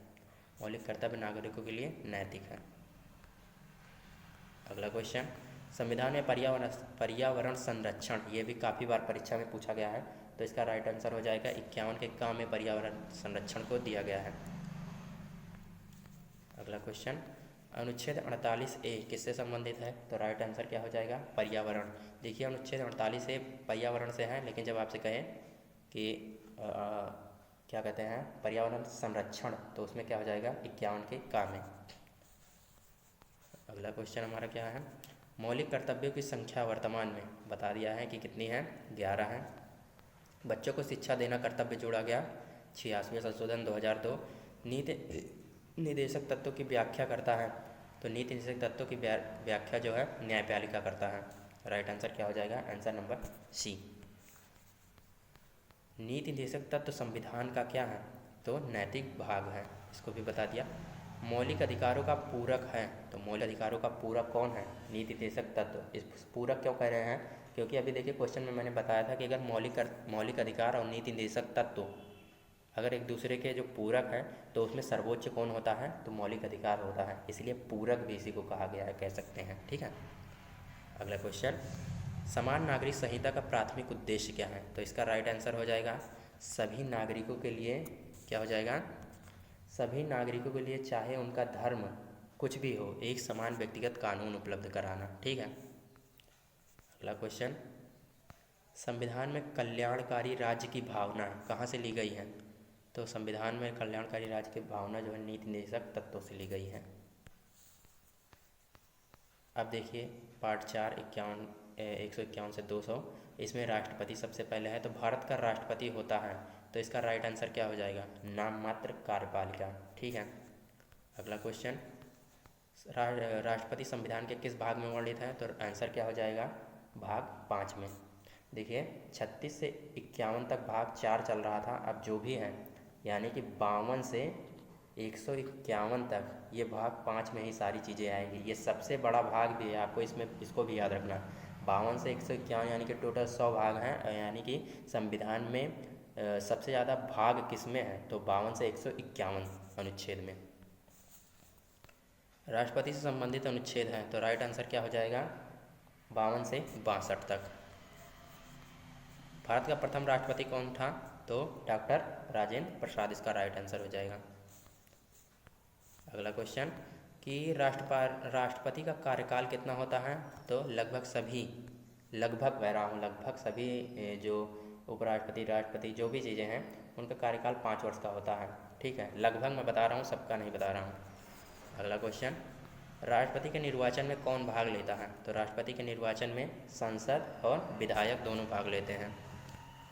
मौलिक कर्तव्य नागरिकों के लिए नैतिक है। अगला क्वेश्चन, संविधान में पर्यावरण संरक्षण, ये भी काफ़ी बार परीक्षा में पूछा गया है। तो इसका राइट आंसर हो जाएगा 51 के काम में पर्यावरण संरक्षण को दिया गया है। अगला क्वेश्चन, अनुच्छेद 48A किससे संबंधित है? तो राइट आंसर क्या हो जाएगा? पर्यावरण। देखिए अनुच्छेद 48A पर्यावरण से है, लेकिन जब आपसे कहें कि क्या कहते हैं पर्यावरण संरक्षण, तो उसमें क्या हो जाएगा? 51 के काम में। अगला क्वेश्चन हमारा क्या है? मौलिक कर्तव्यों की संख्या वर्तमान में बता दिया है कि कितनी है? 11 है। बच्चों को शिक्षा देना कर्तव्य जोड़ा गया 86वें संशोधन 2002। नीति निर्देशक तत्वों की व्याख्या करता है, तो नीति निर्देशक तत्वों की व्याख्या जो है न्यायपालिका करता है। राइट आंसर क्या हो जाएगा? Answer number C. नीति निर्देशक तत्व संविधान का क्या है? तो नैतिक भाग है, इसको भी बता दिया। मौलिक अधिकारों का पूरक है, तो मौलिक अधिकारों का पूरक कौन है? नीति निर्देशक तत्व। इस पूरक क्यों कह रहे हैं? क्योंकि अभी देखिए क्वेश्चन में मैंने बताया था कि अगर मौलिक अधिकार और नीति निर्देशक तत्व अगर एक दूसरे के जो पूरक है तो उसमें सर्वोच्च कौन होता है? तो मौलिक अधिकार होता है, इसलिए पूरक भी इसी को कहा गया है, कह सकते हैं। ठीक है। अगला क्वेश्चन, समान नागरिक संहिता का प्राथमिक उद्देश्य क्या है? तो इसका राइट आंसर हो जाएगा सभी नागरिकों के लिए क्या हो जाएगा? सभी नागरिकों के लिए चाहे उनका धर्म कुछ भी हो, एक समान व्यक्तिगत कानून उपलब्ध कराना। ठीक है। अगला क्वेश्चन, संविधान में कल्याणकारी राज्य की भावना कहाँ से ली गई है? तो संविधान में कल्याणकारी राज्य की भावना जो है नीति निर्देशक तत्वों से ली गई है। अब देखिए पार्ट 4 151 से 200, इसमें राष्ट्रपति सबसे पहले है। तो भारत का राष्ट्रपति होता है, तो इसका राइट आंसर क्या हो जाएगा? नाम मात्र कार्यपालिका। ठीक है। अगला क्वेश्चन, राष्ट्रपति संविधान के किस भाग में वर्णित है? तो आंसर क्या हो जाएगा? भाग 5 में। देखिए 36 से 51 तक भाग 4 चल रहा था, अब जो भी है यानी कि 52 से 151 तक ये भाग 5 में ही सारी चीज़ें आएंगी। ये सबसे बड़ा भाग भी है, आपको इसको भी याद रखना। 52 से 151 यानी कि टोटल 100 भाग हैं, यानी कि संविधान में सबसे ज़्यादा भाग किस में है? तो 52 से 151 अनुच्छेद में। राष्ट्रपति से संबंधित अनुच्छेद है, तो राइट आंसर क्या हो जाएगा? 52 से 62 तक। भारत का प्रथम राष्ट्रपति कौन था? तो डॉक्टर राजेंद्र प्रसाद, इसका राइट आंसर हो जाएगा। अगला क्वेश्चन कि राष्ट्रपति का कार्यकाल कितना होता है? तो लगभग सभी जो उपराष्ट्रपति राष्ट्रपति जो भी चीज़ें हैं उनका कार्यकाल 5 वर्ष का होता है। ठीक है, लगभग मैं बता रहा हूँ, सबका नहीं बता रहा हूँ। अगला क्वेश्चन, राष्ट्रपति के निर्वाचन में कौन भाग लेता है? तो राष्ट्रपति के निर्वाचन में सांसद और विधायक दोनों भाग लेते हैं।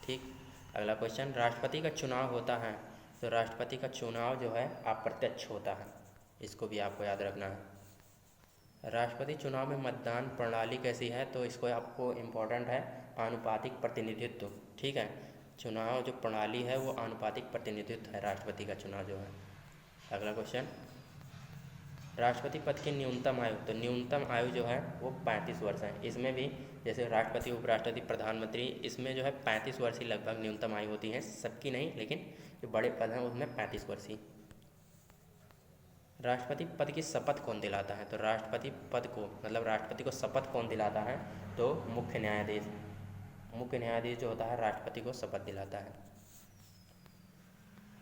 ठीक। अगला क्वेश्चन, राष्ट्रपति का चुनाव होता है, तो राष्ट्रपति का चुनाव जो है अप्रत्यक्ष होता है, इसको भी आपको याद रखना है। राष्ट्रपति चुनाव में मतदान प्रणाली कैसी है? तो इसको आपको इम्पोर्टेंट है, आनुपातिक प्रतिनिधित्व। ठीक है, चुनाव जो प्रणाली है वो आनुपातिक प्रतिनिधित्व है राष्ट्रपति का चुनाव जो है। अगला क्वेश्चन, राष्ट्रपति पद की न्यूनतम आयु, तो न्यूनतम आयु जो है वो 35 वर्ष है। इसमें भी जैसे राष्ट्रपति उपराष्ट्रपति प्रधानमंत्री, इसमें जो है 35 वर्ष ही लगभग न्यूनतम आयु होती है, सबकी नहीं, लेकिन जो बड़े पद हैं उसमें 35 वर्ष ही। राष्ट्रपति पद की शपथ कौन दिलाता है? तो राष्ट्रपति पद को मतलब राष्ट्रपति को शपथ कौन दिलाता है? तो मुख्य न्यायाधीश जो होता है राष्ट्रपति को शपथ दिलाता है।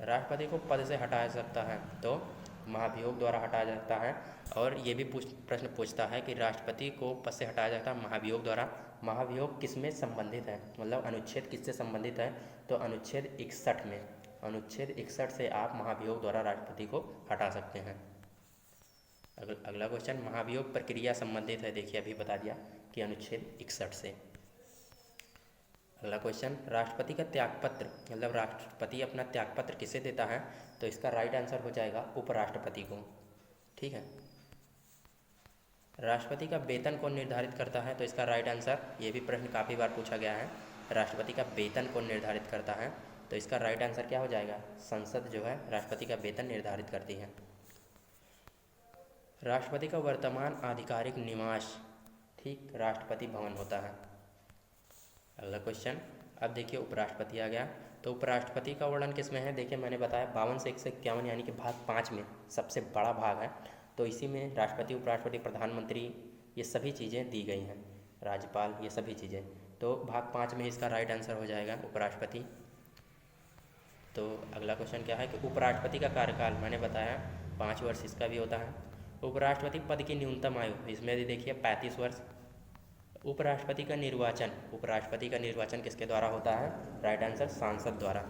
राष्ट्रपति को पद से हटाया जा सकता है, तो महाभियोग द्वारा हटाया जा सकता है। और ये भी प्रश्न पूछता है कि राष्ट्रपति को पद से हटाया जाता है महाभियोग द्वारा। महाभियोग किस में संबंधित है, मतलब अनुच्छेद किससे संबंधित है? तो अनुच्छेद 61 में। अनुच्छेद 61 से आप महाभियोग द्वारा राष्ट्रपति को हटा सकते हैं। अगला क्वेश्चन महाभियोग प्रक्रिया संबंधित है, देखिए अभी बता दिया कि अनुच्छेद 61 से। अगला क्वेश्चन राष्ट्रपति का त्यागपत्र, मतलब राष्ट्रपति अपना त्यागपत्र किसे देता है, तो इसका राइट आंसर हो जाएगा उपराष्ट्रपति को। ठीक है। राष्ट्रपति का वेतन कौन निर्धारित करता है, तो इसका राइट आंसर, ये भी प्रश्न काफ़ी बार पूछा गया है, राष्ट्रपति का वेतन कौन निर्धारित करता है, तो इसका राइट आंसर क्या हो जाएगा, संसद जो है राष्ट्रपति का वेतन निर्धारित करती है। राष्ट्रपति का वर्तमान आधिकारिक निवास, ठीक, राष्ट्रपति भवन होता है। अगला क्वेश्चन, अब देखिए उपराष्ट्रपति आ गया, तो उपराष्ट्रपति का वर्णन किसमें है, देखिए मैंने बताया 52 से 151 यानी कि भाग 5 में सबसे बड़ा भाग है, तो इसी में राष्ट्रपति, उपराष्ट्रपति, प्रधानमंत्री, ये सभी चीज़ें दी गई हैं, राज्यपाल, ये सभी चीज़ें, तो भाग 5 में इसका राइट आंसर हो जाएगा उपराष्ट्रपति। तो अगला क्वेश्चन क्या है कि उपराष्ट्रपति का कार्यकाल मैंने बताया 5 वर्ष इसका भी होता है। उपराष्ट्रपति पद की न्यूनतम आयु, इसमें भी देखिए 35 वर्ष। उपराष्ट्रपति का निर्वाचन, उपराष्ट्रपति का निर्वाचन किसके द्वारा होता है, राइट आंसर सांसद द्वारा।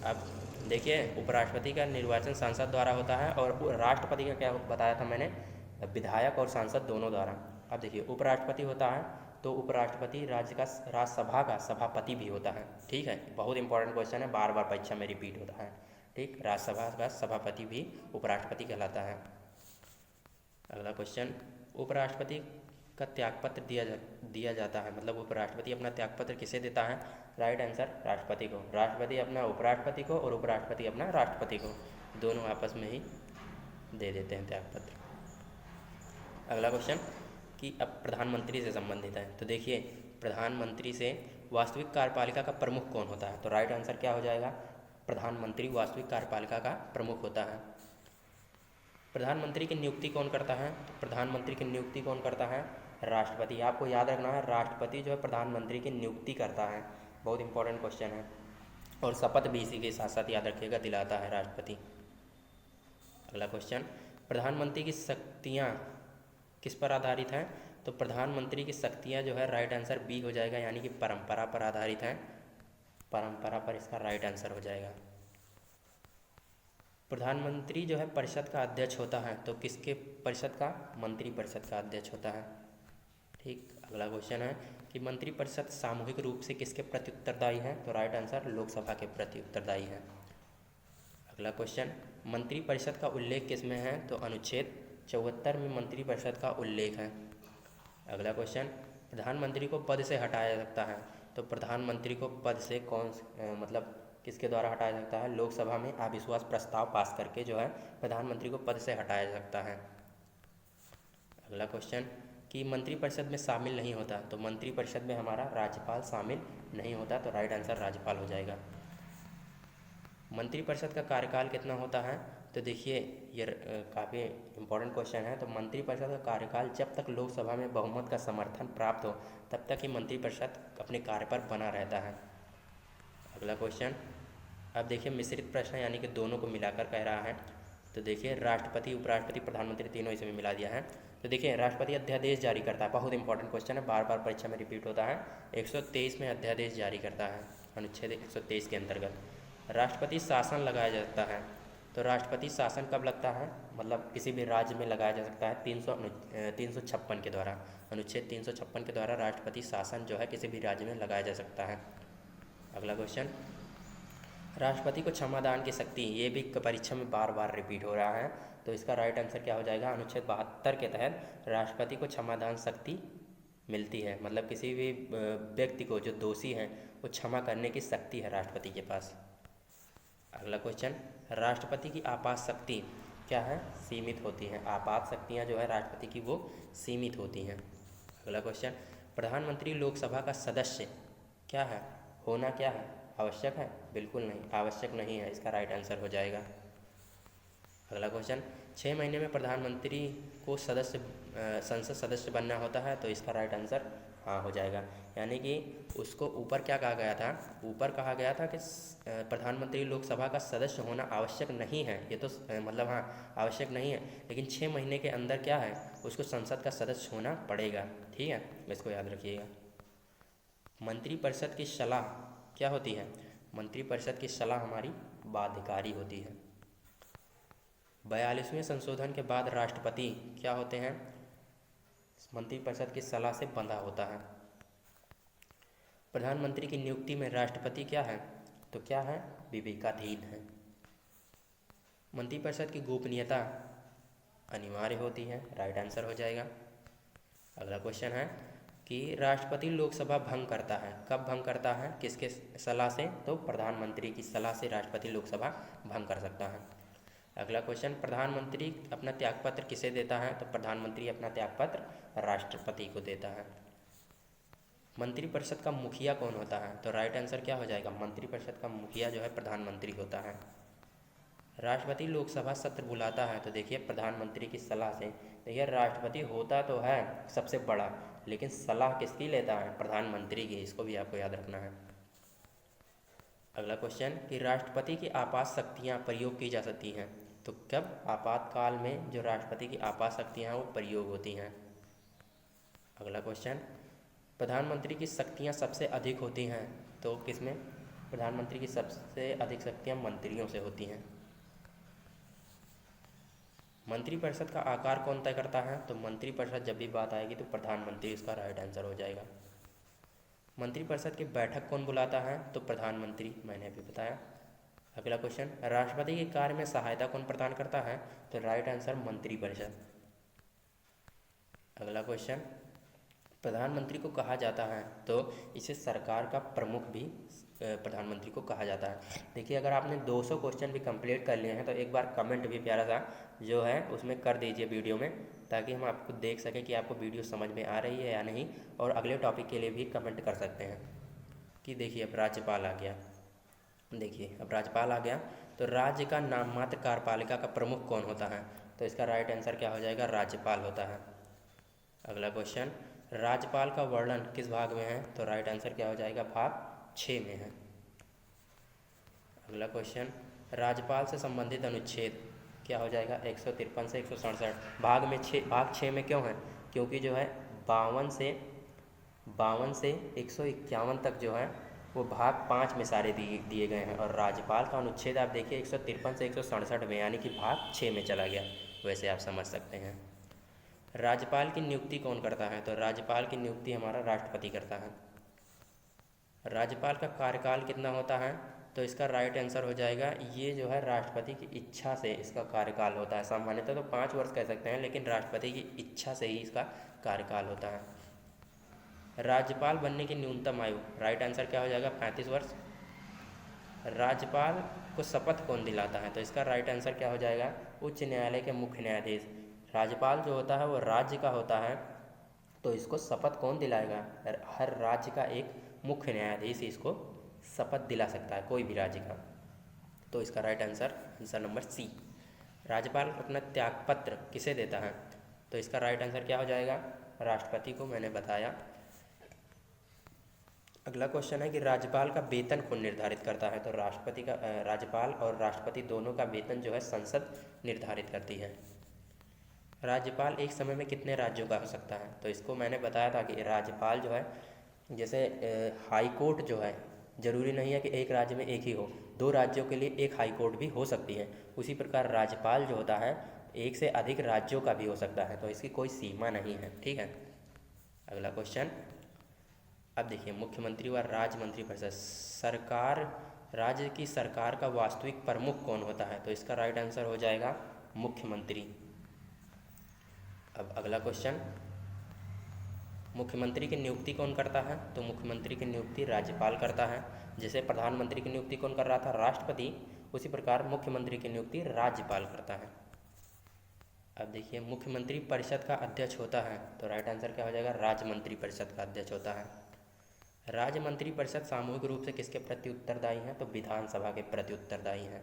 अब देखिए उपराष्ट्रपति का निर्वाचन सांसद द्वारा होता है, और राष्ट्रपति का क्या बताया था मैंने, विधायक और सांसद दोनों द्वारा। अब देखिए उपराष्ट्रपति होता है तो उपराष्ट्रपति राज्यसभा का सभापति भी होता है। ठीक है, बहुत इंपॉर्टेंट क्वेश्चन है, बार बार परीक्षा में रिपीट होता है। ठीक, राज्यसभा का सभापति भी उपराष्ट्रपति कहलाता है। अगला क्वेश्चन, उपराष्ट्रपति का त्यागपत्र दिया जाता है, मतलब उपराष्ट्रपति अपना त्यागपत्र किसे देता है, राइट आंसर राष्ट्रपति को। राष्ट्रपति अपना उपराष्ट्रपति को और उपराष्ट्रपति अपना राष्ट्रपति को, दोनों आपस में ही दे देते हैं त्यागपत्र। अगला क्वेश्चन कि अब प्रधानमंत्री से संबंधित है, तो देखिए प्रधानमंत्री से वास्तविक कार्यपालिका का प्रमुख कौन होता है, तो राइट आंसर क्या हो जाएगा, प्रधानमंत्री वास्तविक कार्यपालिका का प्रमुख होता है। प्रधानमंत्री की नियुक्ति कौन करता है, तो प्रधानमंत्री की नियुक्ति कौन करता है, राष्ट्रपति। आपको याद रखना है, राष्ट्रपति जो है प्रधानमंत्री की नियुक्ति करता है, बहुत इंपॉर्टेंट क्वेश्चन है, और शपथ भी इसी के साथ साथ याद रखिएगा, दिलाता है राष्ट्रपति। अगला क्वेश्चन, प्रधानमंत्री की शक्तियाँ किस पर आधारित हैं, तो प्रधानमंत्री की शक्तियाँ जो है राइट आंसर बी हो जाएगा, यानी कि परंपरा पर आधारित हैं, परंपरा पर इसका राइट आंसर हो जाएगा। प्रधानमंत्री जो है परिषद का अध्यक्ष होता है, तो किसके परिषद का, मंत्री परिषद का अध्यक्ष होता है। ठीक, अगला क्वेश्चन है कि मंत्री परिषद सामूहिक रूप से किसके प्रति उत्तरदायी है, तो राइट आंसर लोकसभा के प्रति उत्तरदायी है। अगला क्वेश्चन, मंत्री परिषद का उल्लेख किसमें है, तो अनुच्छेद 74 में मंत्री परिषद का उल्लेख है। अगला क्वेश्चन, प्रधानमंत्री को पद से हटाया जा सकता है, तो प्रधानमंत्री को पद से मतलब किसके द्वारा हटाया जा सकता है, लोकसभा में अविश्वास प्रस्ताव पास करके जो है प्रधानमंत्री को पद से हटाया जा सकता है। अगला क्वेश्चन कि मंत्रिपरिषद में शामिल नहीं होता, तो मंत्रिपरिषद में हमारा राज्यपाल शामिल नहीं होता, तो राइट आंसर राज्यपाल हो जाएगा। मंत्रिपरिषद का कार्यकाल कितना होता है, तो देखिए ये काफ़ी इंपॉर्टेंट क्वेश्चन है। तो मंत्रिपरिषद का कार्यकाल जब तक लोकसभा में बहुमत का समर्थन प्राप्त हो तब तक ही मंत्रिपरिषद अपने कार्य पर बना रहता है। अगला क्वेश्चन, अब देखिए मिश्रित प्रश्न यानी कि दोनों को मिलाकर कह रहा है। तो देखिए राष्ट्रपति, उपराष्ट्रपति, प्रधानमंत्री तीनों इसमें मिला दिया है। तो देखिए राष्ट्रपति अध्यादेश जारी करता है, बहुत इंपॉर्टेंट क्वेश्चन है, बार बार परीक्षा में रिपीट होता है। 123 में अध्यादेश जारी करता है, अनुच्छेद 123 के अंतर्गत। राष्ट्रपति शासन लगाया जाता है, तो राष्ट्रपति शासन कब लगता है, मतलब किसी भी राज्य में लगाया जा सकता है 356 के द्वारा, अनुच्छेद 356 के द्वारा राष्ट्रपति शासन जो है किसी भी राज्य में लगाया जा सकता है। अगला क्वेश्चन, राष्ट्रपति को क्षमादान की शक्ति, ये भी परीक्षा में बार बार रिपीट हो रहा है, तो इसका राइट आंसर क्या हो जाएगा, अनुच्छेद 72 के तहत राष्ट्रपति को क्षमादान शक्ति मिलती है, मतलब किसी भी व्यक्ति को जो दोषी है वो क्षमा करने की शक्ति है राष्ट्रपति के पास। अगला क्वेश्चन, राष्ट्रपति की आपात शक्ति क्या है, सीमित होती हैं, आपात शक्तियाँ जो है राष्ट्रपति की वो सीमित होती हैं। अगला क्वेश्चन, प्रधानमंत्री लोकसभा का सदस्य क्या है, होना क्या है, आवश्यक है, बिल्कुल नहीं, आवश्यक नहीं है, इसका राइट आंसर हो जाएगा। अगला क्वेश्चन, 6 महीने में प्रधानमंत्री को संसद सदस्य बनना होता है, तो इसका राइट आंसर हाँ हो जाएगा, यानी कि उसको ऊपर क्या कहा गया था, ऊपर कहा गया था कि प्रधानमंत्री लोकसभा का सदस्य होना आवश्यक नहीं है, ये तो मतलब हाँ आवश्यक नहीं है, लेकिन 6 महीने के अंदर क्या है उसको संसद का सदस्य होना पड़ेगा। ठीक है, इसको याद रखिएगा। मंत्रिपरिषद की सलाह क्या होती है, मंत्रिपरिषद की सलाह हमारी बाध्यकारी होती है। 42वें संशोधन के बाद राष्ट्रपति क्या होते हैं? मंत्रिपरिषद की सलाह से बंधा होता है। प्रधानमंत्री की नियुक्ति में राष्ट्रपति क्या है? तो क्या है? विवेकाधीन है। मंत्रिपरिषद की गोपनीयता अनिवार्य होती है, राइट आंसर हो जाएगा। अगला क्वेश्चन है कि राष्ट्रपति लोकसभा भंग करता है, कब भंग करता है, किसके सलाह से? तो प्रधानमंत्री की सलाह से राष्ट्रपति लोकसभा भंग कर सकता है। अगला क्वेश्चन, प्रधानमंत्री अपना त्यागपत्र किसे देता है? तो प्रधानमंत्री अपना त्यागपत्र राष्ट्रपति को देता है। मंत्रिपरिषद का मुखिया कौन होता है? तो राइट आंसर क्या हो जाएगा? मंत्रिपरिषद का मुखिया जो है प्रधानमंत्री होता है। राष्ट्रपति लोकसभा सत्र बुलाता है, तो देखिए प्रधानमंत्री की सलाह से। देखिए राष्ट्रपति होता तो है सबसे बड़ा, लेकिन सलाह किसकी लेता है? प्रधानमंत्री की। इसको भी आपको याद रखना है। अगला क्वेश्चन कि राष्ट्रपति की आपात शक्तियाँ प्रयोग की जा सकती हैं, तो कब? आपातकाल में जो राष्ट्रपति की आपात शक्तियाँ हैं वो प्रयोग होती हैं। अगला क्वेश्चन, प्रधानमंत्री की शक्तियाँ सबसे अधिक होती हैं, तो किसमें? प्रधानमंत्री की सबसे अधिक शक्तियाँ मंत्रियों से होती हैं। मंत्रिपरिषद का आकार कौन तय करता है? तो मंत्रिपरिषद जब भी बात आएगी तो प्रधानमंत्री इसका राइट आंसर हो जाएगा। मंत्रिपरिषद की बैठक कौन बुलाता है? तो प्रधानमंत्री, मैंने अभी बताया। अगला क्वेश्चन, राष्ट्रपति के कार्य में सहायता कौन प्रदान करता है? तो राइट आंसर मंत्रिपरिषद। अगला क्वेश्चन, प्रधानमंत्री को कहा जाता है, तो इसे सरकार का प्रमुख भी प्रधानमंत्री को कहा जाता है। देखिए अगर आपने 200 क्वेश्चन भी कंप्लीट कर लिए हैं तो एक बार कमेंट भी प्यारा सा जो है उसमें कर दीजिए वीडियो में, ताकि हम आपको देख सकें कि आपको वीडियो समझ में आ रही है या नहीं। और अगले टॉपिक के लिए भी कमेंट कर सकते हैं। कि देखिए अब राज्यपाल आ गया। देखिए अब राज्यपाल आ गया, तो राज्य का नाम मात्र कार्यपालिका का प्रमुख कौन होता है? तो इसका राइट आंसर क्या हो जाएगा? राज्यपाल होता है। अगला क्वेश्चन, राज्यपाल का वर्णन किस भाग में है? तो राइट आंसर क्या हो जाएगा? भाग 6 में है। अगला क्वेश्चन, राज्यपाल से संबंधित अनुच्छेद क्या हो जाएगा? 153 से 167। भाग 6 में क्यों है? क्योंकि जो है 52 से 151 तक जो है वो भाग 5 में सारे दिए गए हैं। और राज्यपाल का अनुच्छेद आप देखिए 153 से 167 में, यानी कि भाग 6 में चला गया। वैसे आप समझ सकते हैं। राज्यपाल की नियुक्ति कौन करता है? तो राज्यपाल की नियुक्ति हमारा राष्ट्रपति करता है। राज्यपाल का कार्यकाल कितना होता है? तो इसका राइट आंसर हो जाएगा, ये जो है राष्ट्रपति की इच्छा से इसका कार्यकाल होता है। सामान्यतः तो 5 वर्ष कह सकते हैं, लेकिन राष्ट्रपति की इच्छा से ही इसका कार्यकाल होता है। राज्यपाल बनने की न्यूनतम आयु, राइट आंसर क्या हो जाएगा? 35 वर्ष। राज्यपाल को शपथ कौन दिलाता है? तो इसका राइट आंसर क्या हो जाएगा? उच्च न्यायालय के मुख्य न्यायाधीश। राज्यपाल जो होता है वो राज्य का होता है, तो इसको शपथ कौन दिलाएगा? हर राज्य का एक मुख्य न्यायाधीश इसको शपथ दिला सकता है, कोई भी राज्य का। तो इसका राइट आंसर नंबर सी। राज्यपाल अपना त्यागपत्र किसे देता है? तो इसका राइट आंसर क्या हो जाएगा? राष्ट्रपति को, मैंने बताया। अगला क्वेश्चन है कि राज्यपाल का वेतन कौन निर्धारित करता है? तो राज्यपाल और राष्ट्रपति दोनों का वेतन जो है संसद निर्धारित करती है। राज्यपाल एक समय में कितने राज्यों का हो सकता है? तो इसको मैंने बताया था कि राज्यपाल जो है, जैसे हाई कोर्ट जो है जरूरी नहीं है कि एक राज्य में एक ही हो, 2 राज्यों के लिए एक हाई कोर्ट भी हो सकती है। उसी प्रकार राज्यपाल जो होता है 1 से अधिक राज्यों का भी हो सकता है, तो इसकी कोई सीमा नहीं है। ठीक है। अगला क्वेश्चन, अब देखिए मुख्यमंत्री व राज्य मंत्रिपरिषद, राज्य की सरकार का वास्तविक प्रमुख कौन होता है? तो इसका राइट आंसर हो जाएगा मुख्यमंत्री। अब अगला क्वेश्चन, मुख्यमंत्री की नियुक्ति कौन करता है? तो मुख्यमंत्री की नियुक्ति राज्यपाल करता है। जैसे प्रधानमंत्री की नियुक्ति कौन कर रहा था? राष्ट्रपति। उसी प्रकार मुख्यमंत्री की नियुक्ति राज्यपाल करता है। अब देखिए मुख्यमंत्री परिषद का अध्यक्ष होता है, तो राइट आंसर क्या हो जाएगा? राज्य मंत्री परिषद का अध्यक्ष होता है। राज्य मंत्री परिषद सामूहिक रूप से किसके प्रति उत्तरदायी है? तो विधानसभा के प्रति उत्तरदायी है।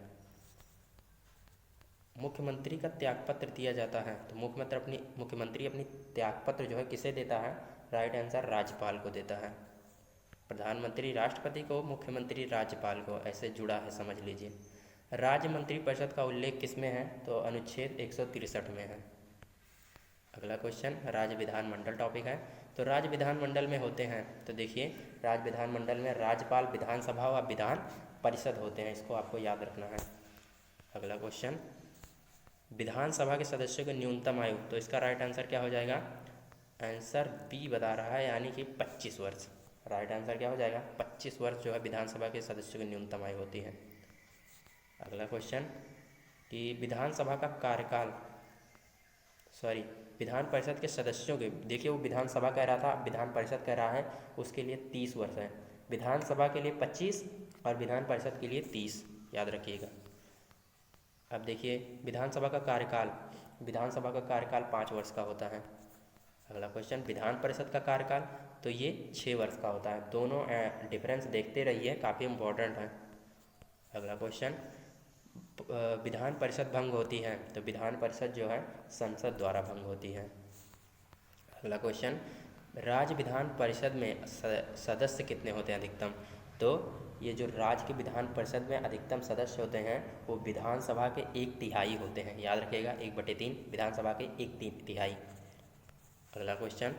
मुख्यमंत्री का त्यागपत्र दिया जाता है, तो मुख्यमंत्री अपनी त्यागपत्र जो है किसे देता है? राइट आंसर राज्यपाल को देता है। प्रधानमंत्री राष्ट्रपति को, मुख्यमंत्री राज्यपाल को, ऐसे जुड़ा है, समझ लीजिए। राज्य मंत्रिपरिषद का उल्लेख किस में है? तो अनुच्छेद 163 में है। अगला क्वेश्चन राज्य विधानमंडल टॉपिक है। तो राज्य विधानमंडल में होते हैं, तो देखिए राज्य विधानमंडल में राज्यपाल, विधानसभा व विधान परिषद होते हैं, इसको आपको याद रखना है। अगला क्वेश्चन विधानसभा के सदस्यों की न्यूनतम आयु, तो इसका राइट आंसर क्या हो जाएगा? आंसर बी बता रहा है, यानी कि 25 वर्ष। राइट आंसर क्या हो जाएगा? 25 वर्ष जो है विधानसभा के सदस्यों की न्यूनतम आयु होती है। अगला क्वेश्चन कि विधानसभा का कार्यकाल, विधान परिषद के सदस्यों के, देखिए वो विधानसभा कह रहा था, विधान परिषद कह रहा है, उसके लिए 30 वर्ष है। विधानसभा के लिए 25 और विधान परिषद के लिए 30, याद रखिएगा। अब देखिए विधानसभा का कार्यकाल, विधानसभा का कार्यकाल 5 वर्ष का होता है। अगला क्वेश्चन विधान परिषद का कार्यकाल, तो ये 6 वर्ष का होता है। दोनों डिफरेंस देखते रहिए, काफ़ी इम्पोर्टेंट है। अगला क्वेश्चन विधान परिषद भंग होती है, तो विधान परिषद जो है संसद द्वारा भंग होती है। अगला क्वेश्चन राज्य विधान परिषद में सदस्य कितने होते हैं अधिकतम? तो ये जो राज्य के विधान परिषद में अधिकतम सदस्य होते हैं वो विधानसभा के 1/3 होते हैं, याद रखिएगा, 1/3 विधानसभा के 1/3। अगला क्वेश्चन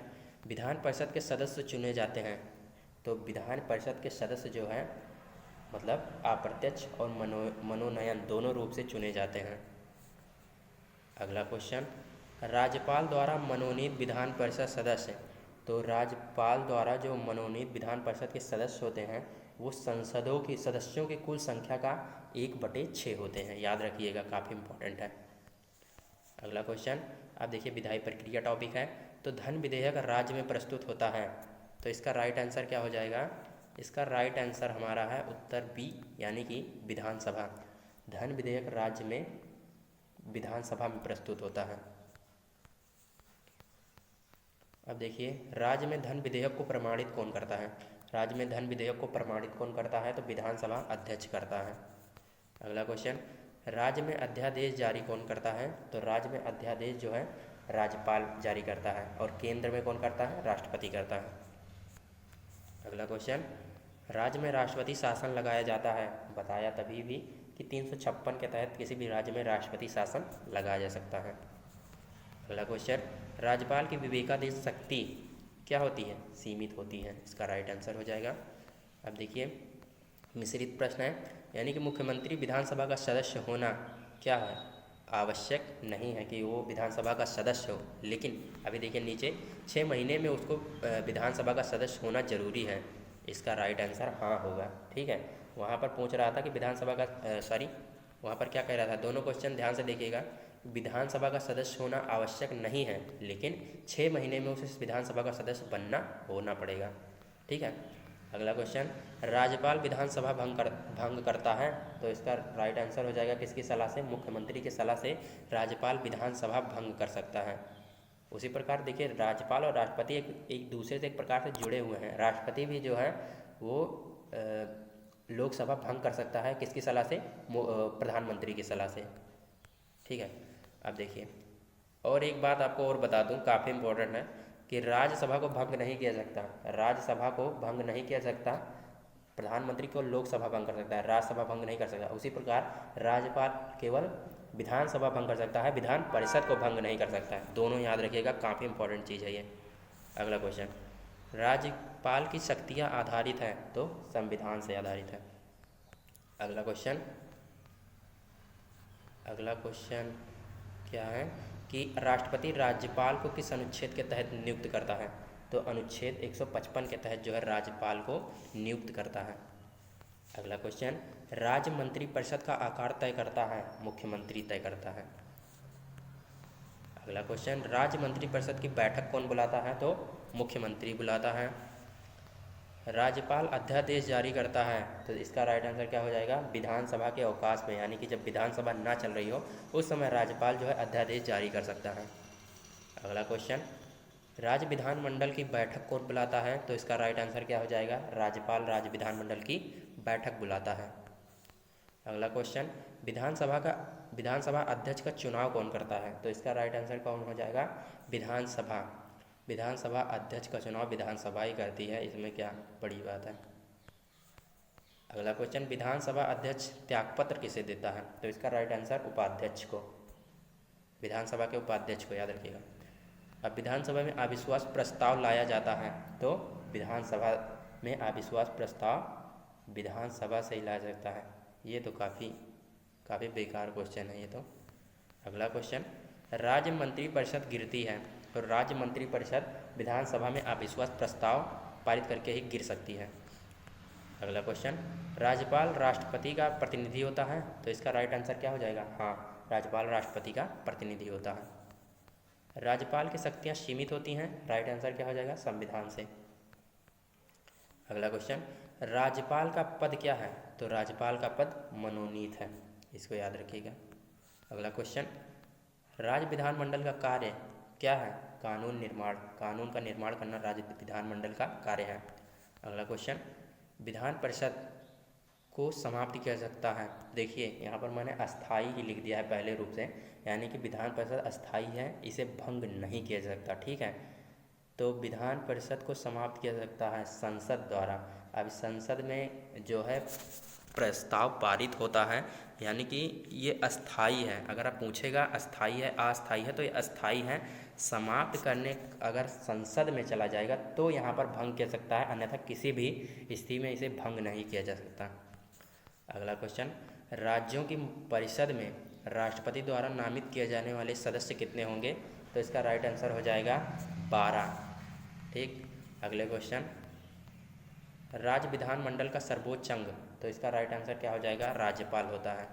विधान परिषद के सदस्य चुने जाते हैं, तो विधान परिषद के सदस्य जो हैं मतलब अप्रत्यक्ष और मनोनयन दोनों रूप से चुने जाते हैं। अगला क्वेश्चन राज्यपाल द्वारा मनोनीत विधान परिषद सदस्य, तो राज्यपाल द्वारा जो मनोनीत विधान परिषद के सदस्य होते हैं वो संसदों की सदस्यों की कुल संख्या का 1/6 होते हैं, याद रखिएगा, काफ़ी इंपॉर्टेंट है। अगला क्वेश्चन अब देखिए विधायी प्रक्रिया टॉपिक है। तो धन विधेयक राज्य में प्रस्तुत होता है, तो इसका राइट आंसर क्या हो जाएगा? इसका राइट आंसर हमारा है उत्तर बी, यानी कि विधानसभा। धन विधेयक राज्य में विधानसभा में प्रस्तुत होता है। अब देखिए राज्य में धन विधेयक को प्रमाणित कौन करता है? राज्य में धन विधेयक को प्रमाणित कौन करता है? तो विधानसभा अध्यक्ष करता है। अगला क्वेश्चन राज्य में अध्यादेश जारी कौन करता है? तो राज्य में अध्यादेश जो है राज्यपाल जारी करता है, और केंद्र में कौन करता है? राष्ट्रपति करता है। अगला क्वेश्चन राज्य में राष्ट्रपति शासन लगाया जाता है, बताया तभी भी कि 356 के तहत किसी भी राज्य में राष्ट्रपति शासन लगाया जा सकता है। अगला क्वेश्चन राज्यपाल की विवेकाधीन शक्ति क्या होती है? सीमित होती है, इसका राइट आंसर हो जाएगा। अब देखिए मिश्रित प्रश्न है, यानी कि मुख्यमंत्री विधानसभा का सदस्य होना क्या है? आवश्यक नहीं है कि वो विधानसभा का सदस्य हो, लेकिन अभी देखिए नीचे 6 महीने में उसको विधानसभा का सदस्य होना जरूरी है, इसका राइट आंसर हाँ होगा। ठीक है, वहाँ पर पूछ रहा था कि विधानसभा का वहाँ पर क्या कह रहा था, दोनों क्वेश्चन ध्यान से देखिएगा। विधानसभा का सदस्य होना आवश्यक नहीं है, लेकिन 6 महीने में उसे विधानसभा का सदस्य बनना होना पड़ेगा। ठीक है, अगला क्वेश्चन राज्यपाल विधानसभा भंग करता है, तो इसका राइट आंसर हो जाएगा किसकी सलाह से? मुख्यमंत्री की सलाह से राज्यपाल विधानसभा भंग कर सकता है। उसी प्रकार देखिए राज्यपाल और राष्ट्रपति एक दूसरे से एक प्रकार से जुड़े हुए हैं। राष्ट्रपति भी जो है वो लोकसभा भंग कर सकता है, किसकी सलाह से? प्रधानमंत्री की सलाह से। ठीक है, अब देखिए और एक बात आपको और बता दूं, काफ़ी इम्पोर्टेंट है कि राज्यसभा को भंग नहीं किया सकता, राज्यसभा को भंग नहीं किया सकता, प्रधानमंत्री को लोकसभा भंग कर सकता है, राज्यसभा भंग नहीं कर सकता। उसी प्रकार राज्यपाल केवल विधानसभा भंग कर सकता है, विधान परिषद को भंग नहीं कर सकता है। दोनों याद रखिएगा, काफ़ी इंपॉर्टेंट चीज़ है ये। अगला क्वेश्चन राज्यपाल की शक्तियाँ आधारित हैं, तो संविधान से आधारित है। अगला क्वेश्चन क्या है कि राष्ट्रपति राज्यपाल को किस अनुच्छेद के तहत नियुक्त करता है? तो अनुच्छेद 155 के तहत जो है राज्यपाल को नियुक्त करता है। अगला क्वेश्चन राज्य मंत्री परिषद का आकार तय करता है, मुख्यमंत्री तय करता है। अगला क्वेश्चन राज्य मंत्री परिषद की बैठक कौन बुलाता है? तो मुख्यमंत्री बुलाता है। राज्यपाल अध्यादेश जारी करता है, तो इसका राइट आंसर क्या हो जाएगा? विधानसभा के अवकाश में, यानी कि जब विधानसभा ना चल रही हो उस समय राज्यपाल जो है अध्यादेश जारी कर सकता है। अगला क्वेश्चन राज्य विधानमंडल की बैठक कौन बुलाता है? तो इसका राइट आंसर क्या हो जाएगा? राज्यपाल राज्य विधानमंडल की बैठक बुलाता है। अगला क्वेश्चन विधानसभा अध्यक्ष का चुनाव कौन करता है? तो इसका राइट आंसर कौन हो जाएगा? विधानसभा अध्यक्ष का चुनाव विधानसभा ही करती है, इसमें क्या बड़ी बात है। अगला क्वेश्चन विधानसभा अध्यक्ष त्यागपत्र किसे देता है? तो इसका राइट आंसर उपाध्यक्ष को, विधानसभा के उपाध्यक्ष को, याद रखिएगा। अब विधानसभा में अविश्वास प्रस्ताव लाया जाता है तो विधानसभा में अविश्वास प्रस्ताव विधानसभा से ही लाया जाता है। ये तो काफ़ी बेकार क्वेश्चन है ये तो। अगला क्वेश्चन, राज्य मंत्रिपरिषद गिरती है तो राज्य मंत्रिपरिषद विधानसभा में अविश्वास प्रस्ताव पारित करके ही गिर सकती है। अगला क्वेश्चन, राज्यपाल राष्ट्रपति का प्रतिनिधि होता है तो इसका राइट आंसर क्या हो जाएगा? हाँ, राज्यपाल राष्ट्रपति का प्रतिनिधि होता है। राज्यपाल की शक्तियाँ सीमित होती हैं, राइट आंसर क्या हो जाएगा? संविधान से। अगला क्वेश्चन, राज्यपाल का पद क्या है? तो राज्यपाल का पद मनोनीत है, इसको याद रखिएगा। अगला क्वेश्चन, राज्य विधानमंडल का कार्य क्या है? कानून निर्माण, कानून का निर्माण करना राज्य विधानमंडल का कार्य है। अगला क्वेश्चन, विधान परिषद को समाप्त किया जा सकता है। देखिए यहाँ पर मैंने अस्थाई ही लिख दिया है पहले रूप से, यानी कि विधान परिषद अस्थाई है, इसे भंग नहीं किया जा सकता, ठीक है। तो विधान परिषद को समाप्त किया जा सकता है संसद द्वारा। अब संसद में जो है प्रस्ताव पारित होता है, यानी कि ये अस्थाई है। अगर आप पूछेगा अस्थाई है अस्थाई है तो ये अस्थाई है। समाप्त करने अगर संसद में चला जाएगा तो यहाँ पर भंग किया सकता है, अन्यथा किसी भी स्थिति में इसे भंग नहीं किया जा सकता। अगला क्वेश्चन, राज्यों की परिषद में राष्ट्रपति द्वारा नामित किए जाने वाले सदस्य कितने होंगे? तो इसका राइट आंसर हो जाएगा 12, ठीक। अगले क्वेश्चन, राज्य विधानमंडल का सर्वोच्च अंग, तो इसका राइट आंसर क्या हो जाएगा? राज्यपाल होता है।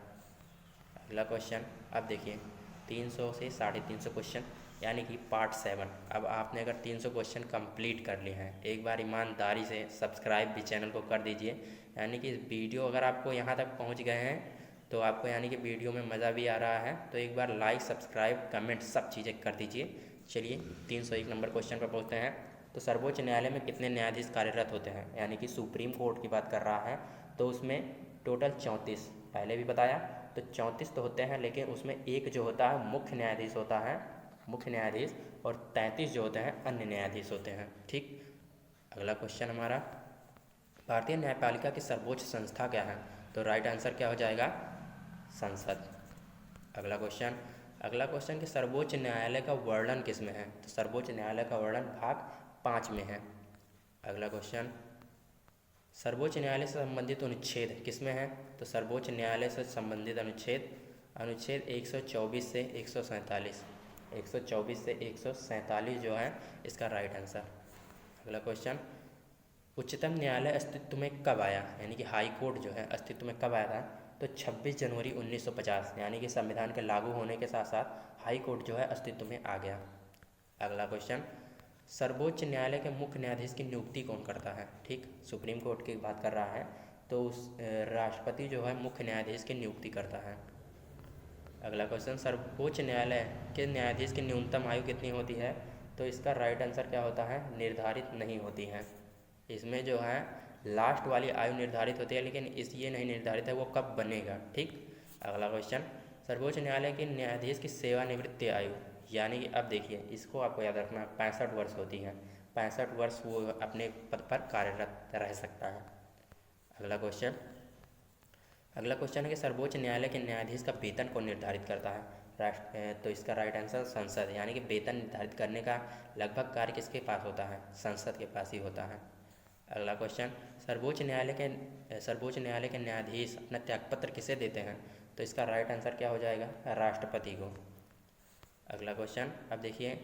अगला क्वेश्चन, अब देखिए 300 से 350 क्वेश्चन, यानी कि पार्ट 7। अब आपने अगर 300 क्वेश्चन कंप्लीट कर लिए हैं, एक बार ईमानदारी से सब्सक्राइब भी चैनल को कर दीजिए। यानी कि वीडियो अगर आपको यहाँ तक पहुँच गए हैं तो आपको यानी कि वीडियो में मज़ा भी आ रहा है, तो एक बार लाइक सब्सक्राइब कमेंट सब चीज़ें कर दीजिए। चलिए 301 नंबर क्वेश्चन पर पहुँचते हैं। तो सर्वोच्च न्यायालय में कितने न्यायाधीश कार्यरत होते हैं? यानी कि सुप्रीम कोर्ट की बात कर रहा है, तो उसमें टोटल 34, पहले भी बताया, तो 34 तो होते हैं, लेकिन उसमें एक जो होता है मुख्य न्यायाधीश होता है, मुख्य न्यायाधीश, और 33 जो होते हैं अन्य न्यायाधीश होते हैं, ठीक। अगला क्वेश्चन हमारा, भारतीय न्यायपालिका की सर्वोच्च संस्था क्या है? तो राइट आंसर क्या हो जाएगा? संसद। अगला क्वेश्चन कि सर्वोच्च न्यायालय का वर्णन किस में है? तो सर्वोच्च न्यायालय का वर्णन भाग 5 में है। अगला क्वेश्चन, सर्वोच्च न्यायालय से संबंधित अनुच्छेद किस में है? तो सर्वोच्च न्यायालय से संबंधित अनुच्छेद 124 से 147, 124 से 147 जो है इसका राइट आंसर। अगला क्वेश्चन, उच्चतम न्यायालय अस्तित्व में कब आया? यानी कि हाई कोर्ट जो है अस्तित्व में कब आया था? तो 26 जनवरी 1950, यानी कि संविधान के लागू होने के साथ साथ हाई कोर्ट जो है अस्तित्व में आ गया। अगला क्वेश्चन, सर्वोच्च न्यायालय के मुख्य न्यायाधीश की नियुक्ति कौन करता है? ठीक, सुप्रीम कोर्ट की बात कर रहा है, तो उस राष्ट्रपति जो है मुख्य न्यायाधीश की नियुक्ति करता है। अगला क्वेश्चन, सर्वोच्च न्यायालय के न्यायाधीश की न्यूनतम आयु कितनी होती है? तो इसका राइट आंसर क्या होता है? निर्धारित नहीं होती है। इसमें जो है लास्ट वाली आयु निर्धारित होती है, लेकिन ये नहीं निर्धारित है वो कब बनेगा, ठीक। अगला क्वेश्चन, सर्वोच्च न्यायालय के न्यायाधीश की सेवानिवृत्ति आयु, यानी कि अब देखिए इसको आपको याद रखना, 65 वर्ष होती है। 65 वर्ष वो अपने पद पर कार्यरत रह सकता है। अगला क्वेश्चन है कि सर्वोच्च न्यायालय के न्यायाधीश का वेतन कौन निर्धारित करता है? तो इसका राइट आंसर संसद, यानी कि वेतन निर्धारित करने का लगभग कार्य किसके पास होता है? संसद के पास ही होता है। अगला क्वेश्चन, सर्वोच्च न्यायालय के न्यायाधीश अपना त्यागपत्र किसे देते हैं? तो इसका राइट आंसर क्या हो जाएगा? राष्ट्रपति को। अगला क्वेश्चन, अब देखिए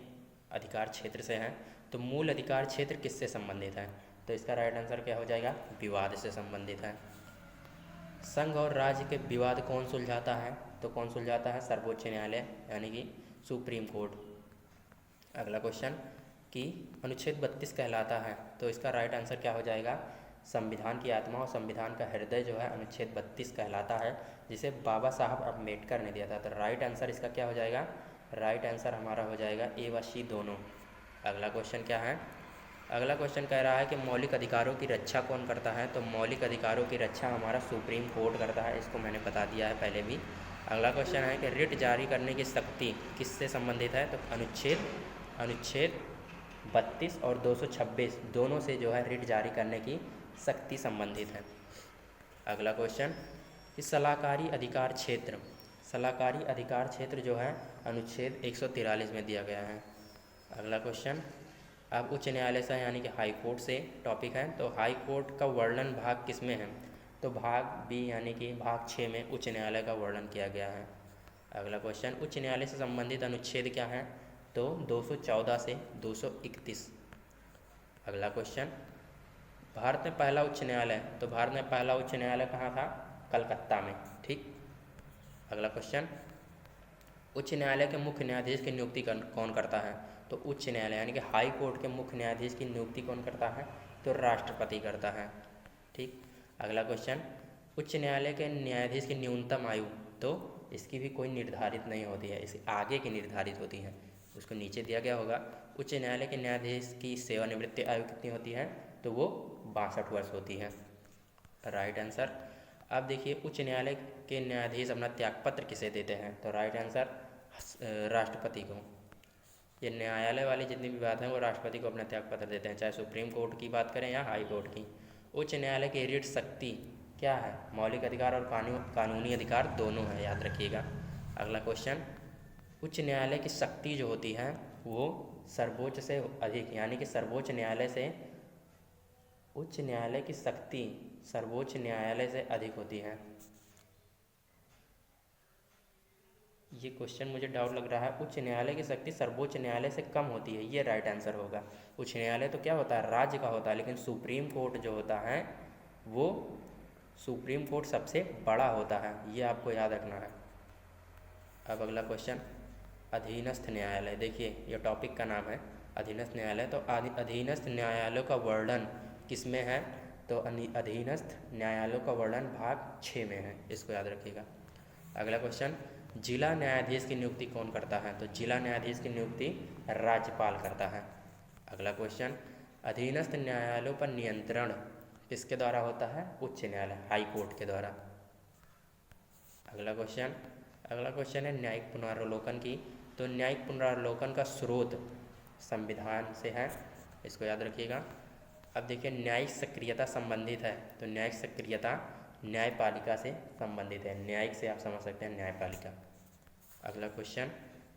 अधिकार क्षेत्र से है, तो मूल अधिकार क्षेत्र किससे संबंधित है? तो इसका राइट आंसर क्या हो जाएगा? विवाद से संबंधित है। संघ और राज्य के विवाद कौन सुलझाता है? तो कौन सुलझाता है? सर्वोच्च न्यायालय, यानी कि सुप्रीम कोर्ट। अगला क्वेश्चन कि अनुच्छेद 32 कहलाता है, तो इसका राइट आंसर क्या हो जाएगा? संविधान की आत्मा और संविधान का हृदय जो है अनुच्छेद 32 कहलाता है, जिसे बाबा साहब अम्बेडकर ने दिया था। तो राइट आंसर इसका क्या हो जाएगा? राइट आंसर हमारा हो जाएगा ए व सी दोनों। अगला क्वेश्चन क्या है? अगला क्वेश्चन कह रहा है कि मौलिक अधिकारों की रक्षा कौन करता है? तो मौलिक अधिकारों की रक्षा हमारा सुप्रीम कोर्ट करता है, इसको मैंने बता दिया है पहले भी। अगला क्वेश्चन है कि रिट जारी करने की शक्ति किससे संबंधित है? तो अनुच्छेद 32 और 226 दोनों से जो है रिट जारी करने की शक्ति संबंधित है। अगला क्वेश्चन, इस सलाहकारी अधिकार क्षेत्र जो है अनुच्छेद 143 में दिया गया है। अगला क्वेश्चन, अब उच्च न्यायालय से यानी कि हाई कोर्ट से टॉपिक है, तो हाई कोर्ट का वर्णन भाग किस में है? तो भाग बी यानी कि भाग 6 में उच्च न्यायालय का वर्णन किया गया है। अगला क्वेश्चन, उच्च न्यायालय से संबंधित अनुच्छेद क्या है? तो 214 से 231। अगला क्वेश्चन, भारत में पहला उच्च न्यायालय, तो भारत में पहला उच्च न्यायालय कहाँ था? कलकत्ता में। ठीक। अगला क्वेश्चन, उच्च न्यायालय के मुख्य न्यायाधीश की नियुक्ति कौन करता है? तो उच्च न्यायालय यानी कि हाई कोर्ट के मुख्य न्यायाधीश की नियुक्ति कौन करता है? तो राष्ट्रपति करता है। ठीक। अगला क्वेश्चन, उच्च न्यायालय के न्यायाधीश की न्यूनतम आयु, तो इसकी भी कोई निर्धारित नहीं होती है, इसके आगे की निर्धारित होती है, उसको नीचे दिया गया होगा। उच्च न्यायालय के न्यायाधीश की सेवानिवृत्ति आयु कितनी होती है? तो वो 62 वर्ष होती है। Right answer. अब देखिए, उच्च न्यायालय के न्यायाधीश अपना त्यागपत्र किसे देते हैं? तो राइट आंसर राष्ट्रपति को। ये न्यायालय वाली जितनी भी बात है वो राष्ट्रपति को अपना त्यागपत्र देते हैं, चाहे सुप्रीम कोर्ट की बात करें या हाई कोर्ट की। उच्च न्यायालय की रीट शक्ति क्या है? मौलिक अधिकार और कानूनी अधिकार दोनों है, याद रखिएगा। अगला क्वेश्चन, उच्च न्यायालय की शक्ति जो होती है वो सर्वोच्च से अधिक यानी कि सर्वोच्च न्यायालय से, उच्च न्यायालय की शक्ति सर्वोच्च न्यायालय से अधिक होती है। ये क्वेश्चन मुझे डाउट लग रहा है। उच्च न्यायालय की शक्ति सर्वोच्च न्यायालय से कम होती है, ये राइट आंसर होगा। उच्च न्यायालय तो क्या होता है? राज्य का होता है, लेकिन सुप्रीम कोर्ट जो होता है वो सुप्रीम कोर्ट सबसे बड़ा होता है, ये आपको याद रखना है। अब अगला क्वेश्चन, अधीनस्थ न्यायालय। देखिए, ये टॉपिक का नाम है अधीनस्थ न्यायालय। तो अधीनस्थ न्यायालयों का वर्णन किस में है? तो अधीनस्थ न्यायालयों का वर्णन भाग 6 में है, इसको याद रखिएगा। अगला क्वेश्चन, जिला न्यायाधीश की नियुक्ति कौन करता है? तो जिला न्यायाधीश की नियुक्ति राज्यपाल करता है। अगला क्वेश्चन, अधीनस्थ न्यायालयों पर नियंत्रण किसके द्वारा होता है? उच्च न्यायालय हाई कोर्ट के द्वारा। अगला क्वेश्चन है न्यायिक पुनरावलोकन की। तो न्यायिक पुनरावलोकन का स्रोत संविधान से है, इसको याद रखिएगा। अब देखिए, न्यायिक सक्रियता संबंधित है, तो न्यायिक सक्रियता न्यायपालिका से संबंधित है। न्यायिक से आप समझ सकते हैं न्यायपालिका। अगला क्वेश्चन,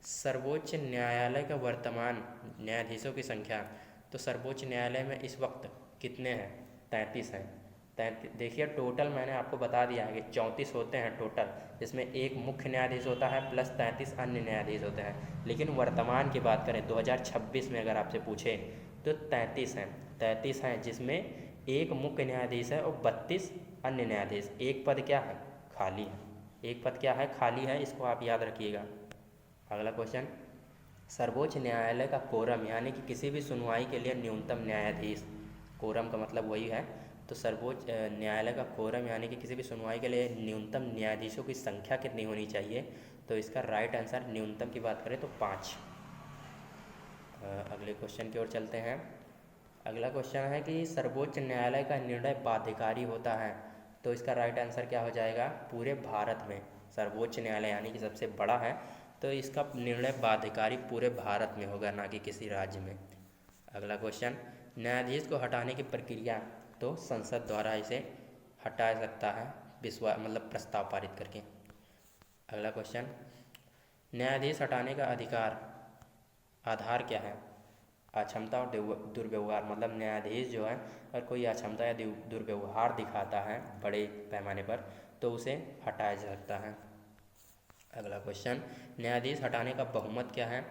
सर्वोच्च न्यायालय का वर्तमान न्यायाधीशों की संख्या। तो सर्वोच्च न्यायालय में इस वक्त कितने हैं? 33 हैं। 33। देखिए, टोटल मैंने आपको बता दिया है कि 34 होते हैं टोटल, जिसमें एक मुख्य न्यायाधीश होता है प्लस 33 अन्य न्यायाधीश होते हैं। लेकिन वर्तमान की बात करें 2026 में अगर आपसे पूछे तो 33 हैं। 33 हैं, जिसमें एक मुख्य न्यायाधीश है और 32 अन्य न्यायाधीश। एक पद क्या है? खाली है। एक पद क्या है? खाली है, इसको आप याद रखिएगा। अगला क्वेश्चन, सर्वोच्च न्यायालय का कोरम यानी कि किसी भी सुनवाई के लिए न्यूनतम न्यायाधीश, कोरम का मतलब वही है। तो सर्वोच्च न्यायालय का कोरम यानी कि किसी भी सुनवाई के लिए न्यूनतम न्यायाधीशों की संख्या कितनी होनी चाहिए? तो इसका राइट आंसर, न्यूनतम की बात करें तो 5। अगले क्वेश्चन की ओर चलते हैं। अगला क्वेश्चन है कि सर्वोच्च न्यायालय का निर्णय बाध्यकारी होता है, तो इसका राइट आंसर क्या हो जाएगा? पूरे भारत में सर्वोच्च न्यायालय यानी कि सबसे बड़ा है, तो इसका निर्णय बाध्यकारी पूरे भारत में होगा, ना कि किसी राज्य में। अगला क्वेश्चन, न्यायाधीश को हटाने की प्रक्रिया, तो संसद द्वारा इसे हटा सकता है मतलब प्रस्ताव पारित करके। अगला क्वेश्चन, न्यायाधीश हटाने का आधार क्या है? अक्षमता और दुर्व्यवहार, मतलब न्यायाधीश जो है अगर कोई अक्षमता या दुर्व्यवहार दिखाता है बड़े पैमाने पर तो उसे हटाया जा सकता है। अगला क्वेश्चन, न्यायाधीश हटाने का बहुमत क्या है?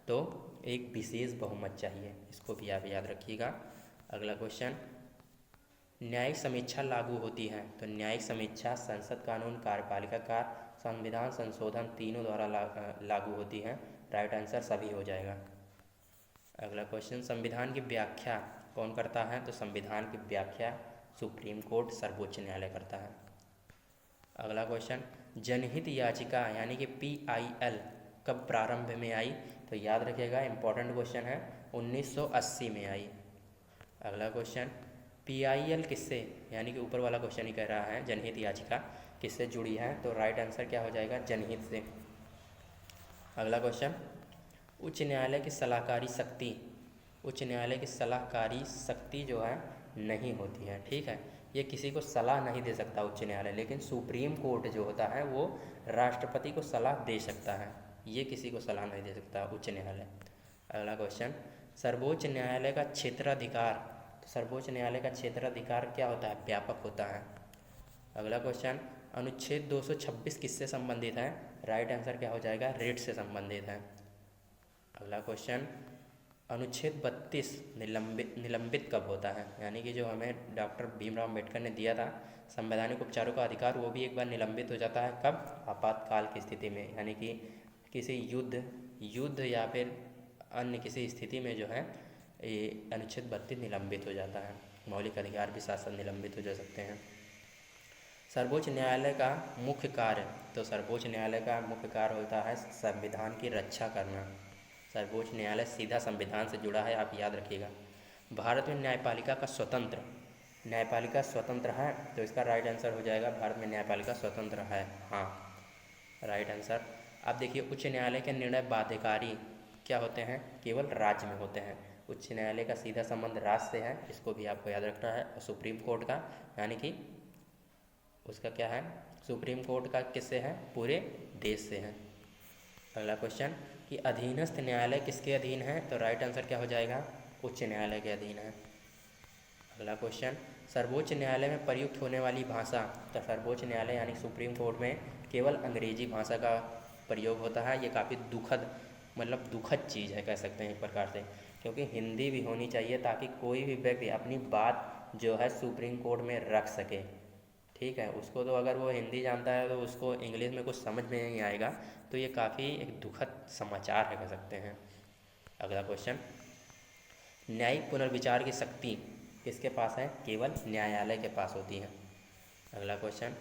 तो एक विशेष बहुमत चाहिए, इसको भी आप याद रखिएगा। अगला क्वेश्चन, न्यायिक समीक्षा लागू होती है, तो न्यायिक समीक्षा संसद, कानून, कार्यपालिका का संविधान संशोधन तीनों द्वारा लागू होती है। राइट आंसर सभी हो जाएगा। अगला क्वेश्चन, संविधान की व्याख्या कौन करता है? तो संविधान की व्याख्या सुप्रीम कोर्ट, सर्वोच्च न्यायालय करता है। अगला क्वेश्चन, जनहित याचिका यानी कि PIL कब प्रारंभ में आई? तो याद रखिएगा, इंपॉर्टेंट क्वेश्चन है, 1980 में आई। अगला क्वेश्चन, PIL किससे, यानी कि ऊपर वाला क्वेश्चन ही कह रहा है जनहित याचिका किससे जुड़ी है? तो राइट आंसर क्या हो जाएगा? जनहित से। अगला क्वेश्चन, उच्च न्यायालय की सलाहकारी शक्ति, उच्च न्यायालय की सलाहकारी शक्ति जो है नहीं होती है, ठीक है। ये किसी को सलाह नहीं दे सकता उच्च न्यायालय, लेकिन सुप्रीम कोर्ट जो होता है वो राष्ट्रपति को सलाह दे सकता है, ये किसी को सलाह नहीं दे सकता उच्च न्यायालय। अगला क्वेश्चन, सर्वोच्च न्यायालय का क्षेत्राधिकार। तो सर्वोच्च न्यायालय का क्षेत्राधिकार क्या होता है? व्यापक होता है। अगला क्वेश्चन, अनुच्छेद 226 किससे संबंधित है? राइट आंसर क्या हो जाएगा? रेट से संबंधित है। अगला क्वेश्चन, अनुच्छेद 32 निलंबित कब होता है? यानी कि जो हमें डॉक्टर भीमराव अम्बेडकर ने दिया था संवैधानिक उपचारों का अधिकार, वो भी एक बार निलंबित हो जाता है। कब? आपातकाल की स्थिति में, यानी कि किसी युद्ध या फिर अन्य किसी स्थिति में जो है ये अनुच्छेद 32 निलंबित हो जाता है। मौलिक अधिकार भी साथ साथ निलंबित हो जा सकते हैं। सर्वोच्च न्यायालय का मुख्य कार्य। तो सर्वोच्च न्यायालय का मुख्य कार्य होता है संविधान की रक्षा करना। सर्वोच्च न्यायालय सीधा संविधान से जुड़ा है, आप याद रखिएगा। भारत में न्यायपालिका स्वतंत्र है, तो इसका राइट आंसर हो जाएगा भारत में न्यायपालिका स्वतंत्र है। हाँ, राइट आंसर। अब देखिए, उच्च न्यायालय के निर्णय बाध्यकारी क्या होते हैं? केवल राज्य में होते हैं। उच्च न्यायालय का सीधा संबंध राज्य से है, इसको भी आपको याद रखना है। और सुप्रीम कोर्ट का, यानी कि उसका क्या है? सुप्रीम कोर्ट का किससे है? पूरे देश से है। अगला क्वेश्चन, कि अधीनस्थ न्यायालय किसके अधीन है? तो राइट आंसर क्या हो जाएगा? उच्च न्यायालय के अधीन है। अगला क्वेश्चन, सर्वोच्च न्यायालय में प्रयुक्त होने वाली भाषा। तो सर्वोच्च न्यायालय यानी सुप्रीम कोर्ट में केवल अंग्रेजी भाषा का प्रयोग होता है। ये काफ़ी दुखद चीज़ है, कह सकते हैं एक प्रकार से, क्योंकि हिंदी भी होनी चाहिए ताकि कोई भी व्यक्ति अपनी बात जो है सुप्रीम कोर्ट में रख सके। ठीक है, उसको तो अगर वो हिंदी जानता है तो उसको इंग्लिश में कुछ समझ में नहीं आएगा, तो ये काफ़ी एक दुखद समाचार है, कह सकते हैं। अगला क्वेश्चन, न्यायिक पुनर्विचार की शक्ति किसके पास है? केवल न्यायालय के पास होती है। अगला क्वेश्चन,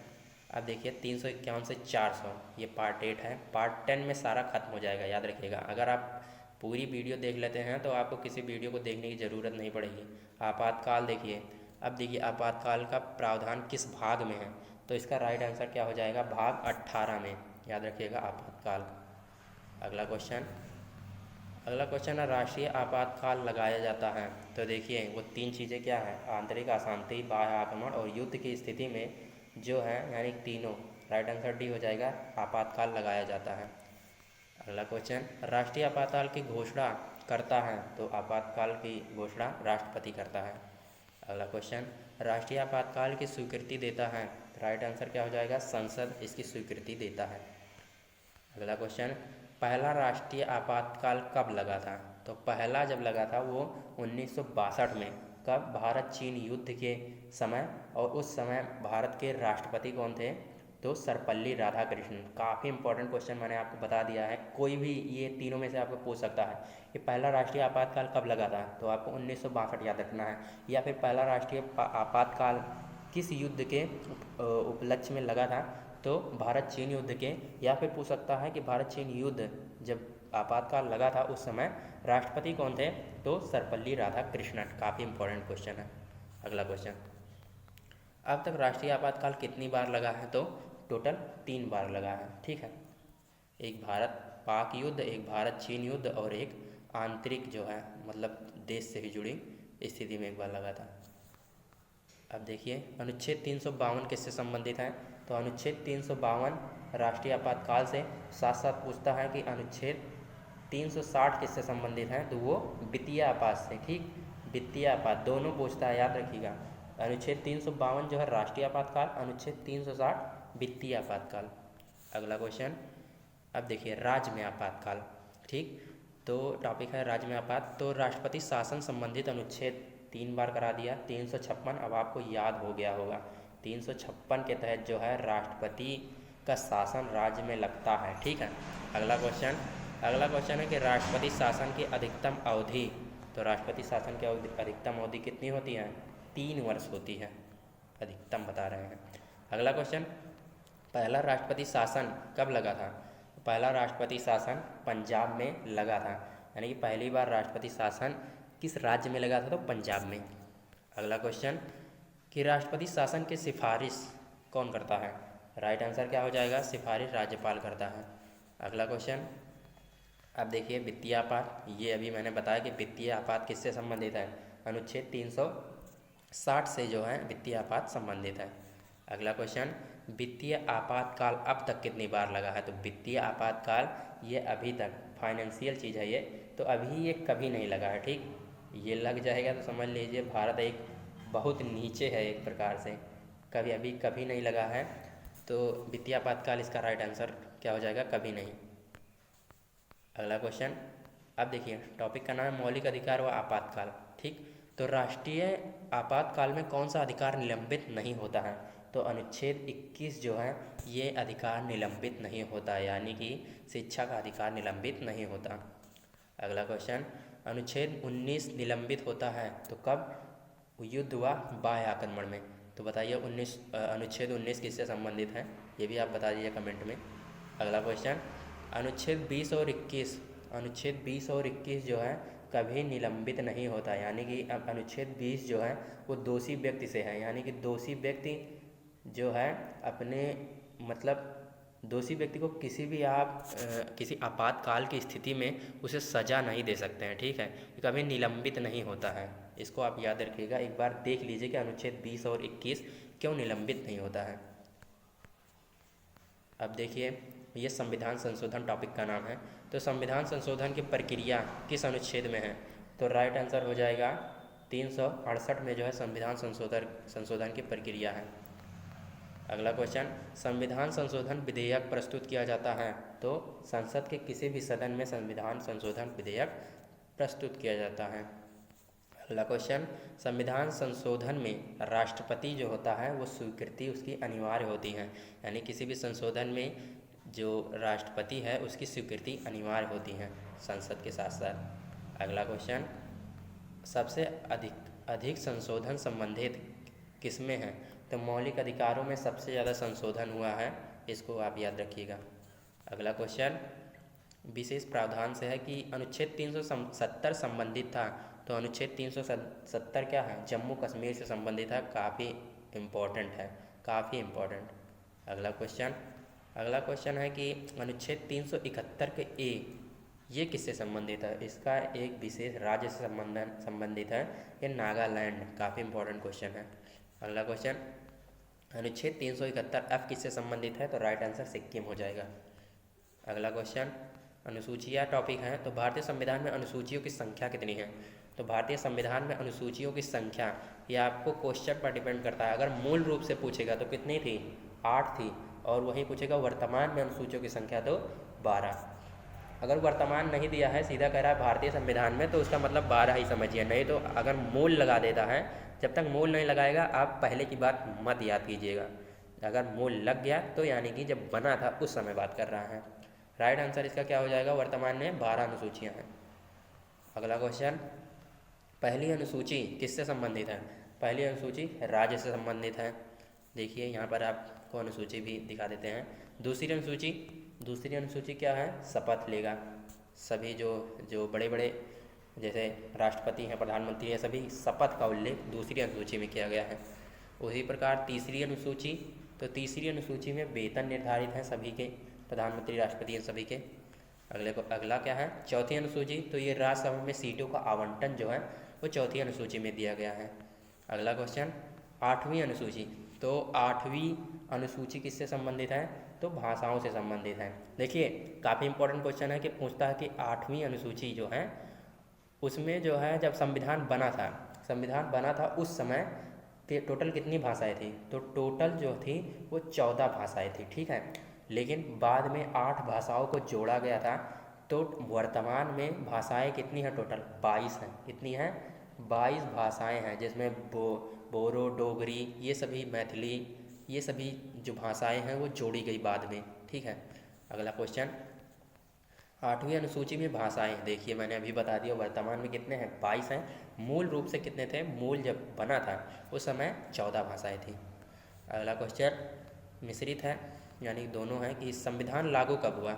अब देखिए 351 से 400, ये पार्ट 8 है। पार्ट 10 में सारा खत्म हो जाएगा, याद रखिएगा। अगर आप पूरी वीडियो देख लेते हैं तो आपको किसी वीडियो को देखने की ज़रूरत नहीं पड़ेगी। आपातकाल देखिए, अब देखिए आपातकाल का प्रावधान किस भाग में है? तो इसका राइट आंसर क्या हो जाएगा? भाग 18 में, याद रखिएगा आपातकाल। अगला क्वेश्चन है, राष्ट्रीय आपातकाल लगाया जाता है। तो देखिए वो 3 चीज़ें क्या है? आंतरिक अशांति, बाह्य आक्रमण और युद्ध की स्थिति में जो है, यानी तीनों। राइट आंसर डी हो जाएगा, आपातकाल लगाया जाता है। अगला क्वेश्चन, राष्ट्रीय आपातकाल की घोषणा करता है। तो आपातकाल की घोषणा राष्ट्रपति करता है। अगला क्वेश्चन, राष्ट्रीय आपातकाल की स्वीकृति देता है। राइट आंसर क्या हो जाएगा? संसद इसकी स्वीकृति देता है। अगला क्वेश्चन, पहला राष्ट्रीय आपातकाल कब लगा था? तो पहला जब लगा था वो 1962 में। कब? भारत चीन युद्ध के समय, और उस समय भारत के राष्ट्रपति कौन थे? तो सर्वपल्ली राधाकृष्णन। काफ़ी इंपॉर्टेंट क्वेश्चन मैंने आपको बता दिया है, कोई भी ये तीनों में से आपको पूछ सकता है कि पहला राष्ट्रीय आपातकाल कब लगा था, तो आपको 1962 याद रखना है। या फिर पहला राष्ट्रीय आपातकाल किस युद्ध के उपलक्ष्य में लगा था, तो भारत चीन युद्ध के। या फिर पूछ सकता है कि भारत चीन युद्ध जब आपातकाल लगा था उस समय राष्ट्रपति कौन थे, तो सर्वपल्ली राधाकृष्णन। काफ़ी इंपॉर्टेंट क्वेश्चन है। अगला क्वेश्चन, अब तक राष्ट्रीय आपातकाल कितनी बार लगा है? तो टोटल 3 बार लगा है। ठीक है, एक भारत पाक युद्ध, एक भारत चीन युद्ध, और एक आंतरिक जो है देश से ही जुड़ी स्थिति में एक बार लगा था। अब देखिए अनुच्छेद 352 किससे संबंधित है? तो अनुच्छेद 352 राष्ट्रीय आपातकाल से साथ साथ पूछता है कि अनुच्छेद 360 किससे संबंधित है? तो वो वित्तीय आपात से। ठीक, वित्तीय आपात दोनों पूछता है, याद रखिएगा। अनुच्छेद 352 जो है राष्ट्रीय आपातकाल, अनुच्छेद 360 वित्तीय आपातकाल। अगला क्वेश्चन, अब देखिए राज्य में आपातकाल। ठीक, तो टॉपिक है राज्य में आपात। तो राष्ट्रपति शासन संबंधित अनुच्छेद 3 बार करा दिया। 356 अब आपको याद हो गया होगा। 356 के तहत जो है राष्ट्रपति का शासन राज्य में लगता है। ठीक है, अगला क्वेश्चन है कि राष्ट्रपति शासन की अधिकतम अवधि। तो राष्ट्रपति शासन की अधिकतम अवधि कितनी होती है? 3 वर्ष होती है, अधिकतम बता रहे हैं। अगला क्वेश्चन, पहला राष्ट्रपति शासन कब लगा था? पहला राष्ट्रपति शासन पंजाब में लगा था, यानी कि पहली बार राष्ट्रपति शासन किस राज्य में लगा था? तो पंजाब में। अगला क्वेश्चन, कि राष्ट्रपति शासन की सिफारिश कौन करता है? राइट आंसर क्या हो जाएगा? सिफारिश राज्यपाल करता है। अगला क्वेश्चन, अब देखिए वित्तीय आपात। ये अभी मैंने बताया कि वित्तीय आपात किससे संबंधित है? अनुच्छेद 360 से जो है वित्तीय आपात संबंधित है। अगला क्वेश्चन, वित्तीय आपातकाल अब तक कितनी बार लगा है? तो वित्तीय आपातकाल ये अभी तक, फाइनेंशियल चीज़ है, ये तो अभी ये कभी नहीं लगा है, ठीक। ये लग जाएगा तो समझ लीजिए भारत एक बहुत नीचे है एक प्रकार से, कभी अभी कभी नहीं लगा है। तो वित्तीय आपातकाल इसका राइट आंसर क्या हो जाएगा, कभी नहीं। अगला क्वेश्चन, अब देखिए टॉपिक का नाम है मौलिक अधिकार व आपातकाल, ठीक। तो राष्ट्रीय आपातकाल में कौन सा अधिकार निलंबित नहीं होता है, तो अनुच्छेद 21 जो है ये अधिकार निलंबित नहीं होता, यानी कि शिक्षा का अधिकार निलंबित नहीं होता। अगला क्वेश्चन, अनुच्छेद 19 निलंबित होता है तो कब, युद्ध व बाह्य आक्रमण में। तो बताइए अनुच्छेद 19 किससे संबंधित है, ये भी आप बता दीजिए कमेंट में। अगला क्वेश्चन, अनुच्छेद 20 और 21, अनुच्छेद 20 और 21 जो है कभी निलंबित नहीं होता, यानी कि अब अनुच्छेद 20 जो है वो दोषी व्यक्ति से है, यानी कि दोषी व्यक्ति जो है अपने मतलब दोषी व्यक्ति को किसी भी आप किसी आपातकाल की स्थिति में उसे सज़ा नहीं दे सकते हैं, ठीक है। कभी निलंबित नहीं होता है, इसको आप याद रखिएगा। एक बार देख लीजिए कि अनुच्छेद 20 और 21 क्यों निलंबित नहीं होता है। अब देखिए ये संविधान संशोधन टॉपिक का नाम है, तो संविधान संशोधन की प्रक्रिया किस अनुच्छेद में है, तो राइट आंसर हो जाएगा 368 में जो है संविधान संशोधन की प्रक्रिया है। अगला क्वेश्चन, संविधान संशोधन विधेयक प्रस्तुत किया जाता है तो संसद के किसी भी सदन में संविधान संशोधन विधेयक प्रस्तुत किया जाता है। अगला क्वेश्चन, संविधान संशोधन में राष्ट्रपति जो होता है वो स्वीकृति उसकी अनिवार्य होती है, यानी किसी भी संशोधन में जो राष्ट्रपति है उसकी स्वीकृति अनिवार्य होती है संसद के साथ साथ। अगला क्वेश्चन, सबसे अधिक संशोधन संबंधित किसमें है, तो मौलिक अधिकारों में सबसे ज़्यादा संशोधन हुआ है, इसको आप याद रखिएगा। अगला क्वेश्चन विशेष प्रावधान से है कि अनुच्छेद 370 संबंधित था, तो अनुच्छेद 370 क्या है, जम्मू कश्मीर से संबंधित है, काफ़ी इम्पोर्टेंट है, काफ़ी इम्पोर्टेंट। अगला क्वेश्चन है कि अनुच्छेद 371 के ए ये किससे संबंधित है, इसका एक विशेष राज्य से संबंधित है, ये नागालैंड, काफ़ी इम्पोर्टेंट क्वेश्चन है। अगला क्वेश्चन, अनुच्छेद 371 एफ किससे संबंधित है, तो राइट आंसर सिक्किम हो जाएगा। अगला क्वेश्चन, अनुसूचियाँ टॉपिक है, तो भारतीय संविधान में अनुसूचियों की संख्या कितनी है, तो भारतीय संविधान में अनुसूचियों की संख्या ये आपको क्वेश्चन पर डिपेंड करता है। अगर मूल रूप से पूछेगा तो कितनी थी, 8 थी, और वहीं पूछेगा वर्तमान में अनुसूचियों की संख्या तो 12। अगर वर्तमान नहीं दिया है, सीधा कह रहा है भारतीय संविधान में, तो उसका मतलब 12 ही समझिए, नहीं तो अगर मूल लगा देता है, जब तक मूल नहीं लगाएगा आप पहले की बात मत याद कीजिएगा। अगर मूल लग गया तो यानी कि जब बना था उस समय बात कर रहा है। राइट आंसर इसका क्या हो जाएगा, वर्तमान में 12 अनुसूचियाँ हैं। अगला क्वेश्चन, पहली अनुसूची किससे संबंधित है, पहली अनुसूची राज्य से संबंधित है। देखिए यहाँ पर आपको अनुसूची भी दिखा देते हैं। दूसरी अनुसूची क्या है, शपथ लेगा, सभी जो बड़े बड़े जैसे राष्ट्रपति हैं, प्रधानमंत्री हैं, सभी शपथ का उल्लेख दूसरी अनुसूची में किया गया है। उसी प्रकार तीसरी अनुसूची, तो तीसरी अनुसूची में वेतन निर्धारित हैं सभी के, प्रधानमंत्री राष्ट्रपति हैं सभी के। अगला क्या है, चौथी अनुसूची, तो ये राज्यसभा में सीटों का आवंटन जो है वो चौथी अनुसूची में दिया गया है। अगला क्वेश्चन, आठवीं अनुसूची, तो आठवीं अनुसूची किससे संबंधित है, तो भाषाओं से संबंधित है। देखिए काफ़ी इंपॉर्टेंट क्वेश्चन है कि पूछता है कि आठवीं अनुसूची जो है उसमें जो है जब संविधान बना था उस समय टोटल कितनी भाषाएं थी, तो टोटल जो थी वो 14 भाषाएं थी, ठीक है। लेकिन बाद में 8 भाषाओं को जोड़ा गया था, तो वर्तमान में भाषाएं कितनी हैं, टोटल 22 हैं। कितनी हैं, 22 भाषाएं हैं, जिसमें बोरो, डोगरी, ये सभी, मैथिली, ये सभी जो भाषाएं हैं वो जोड़ी गई बाद में, ठीक है। अगला क्वेश्चन, आठवीं अनुसूची में भाषाएं, देखिए मैंने अभी बता दिया, वर्तमान में कितने हैं, 22 हैं। मूल रूप से कितने थे, मूल जब बना था उस समय 14 भाषाएं थी। अगला क्वेश्चन मिश्रित है, यानी दोनों हैं कि संविधान लागू कब हुआ,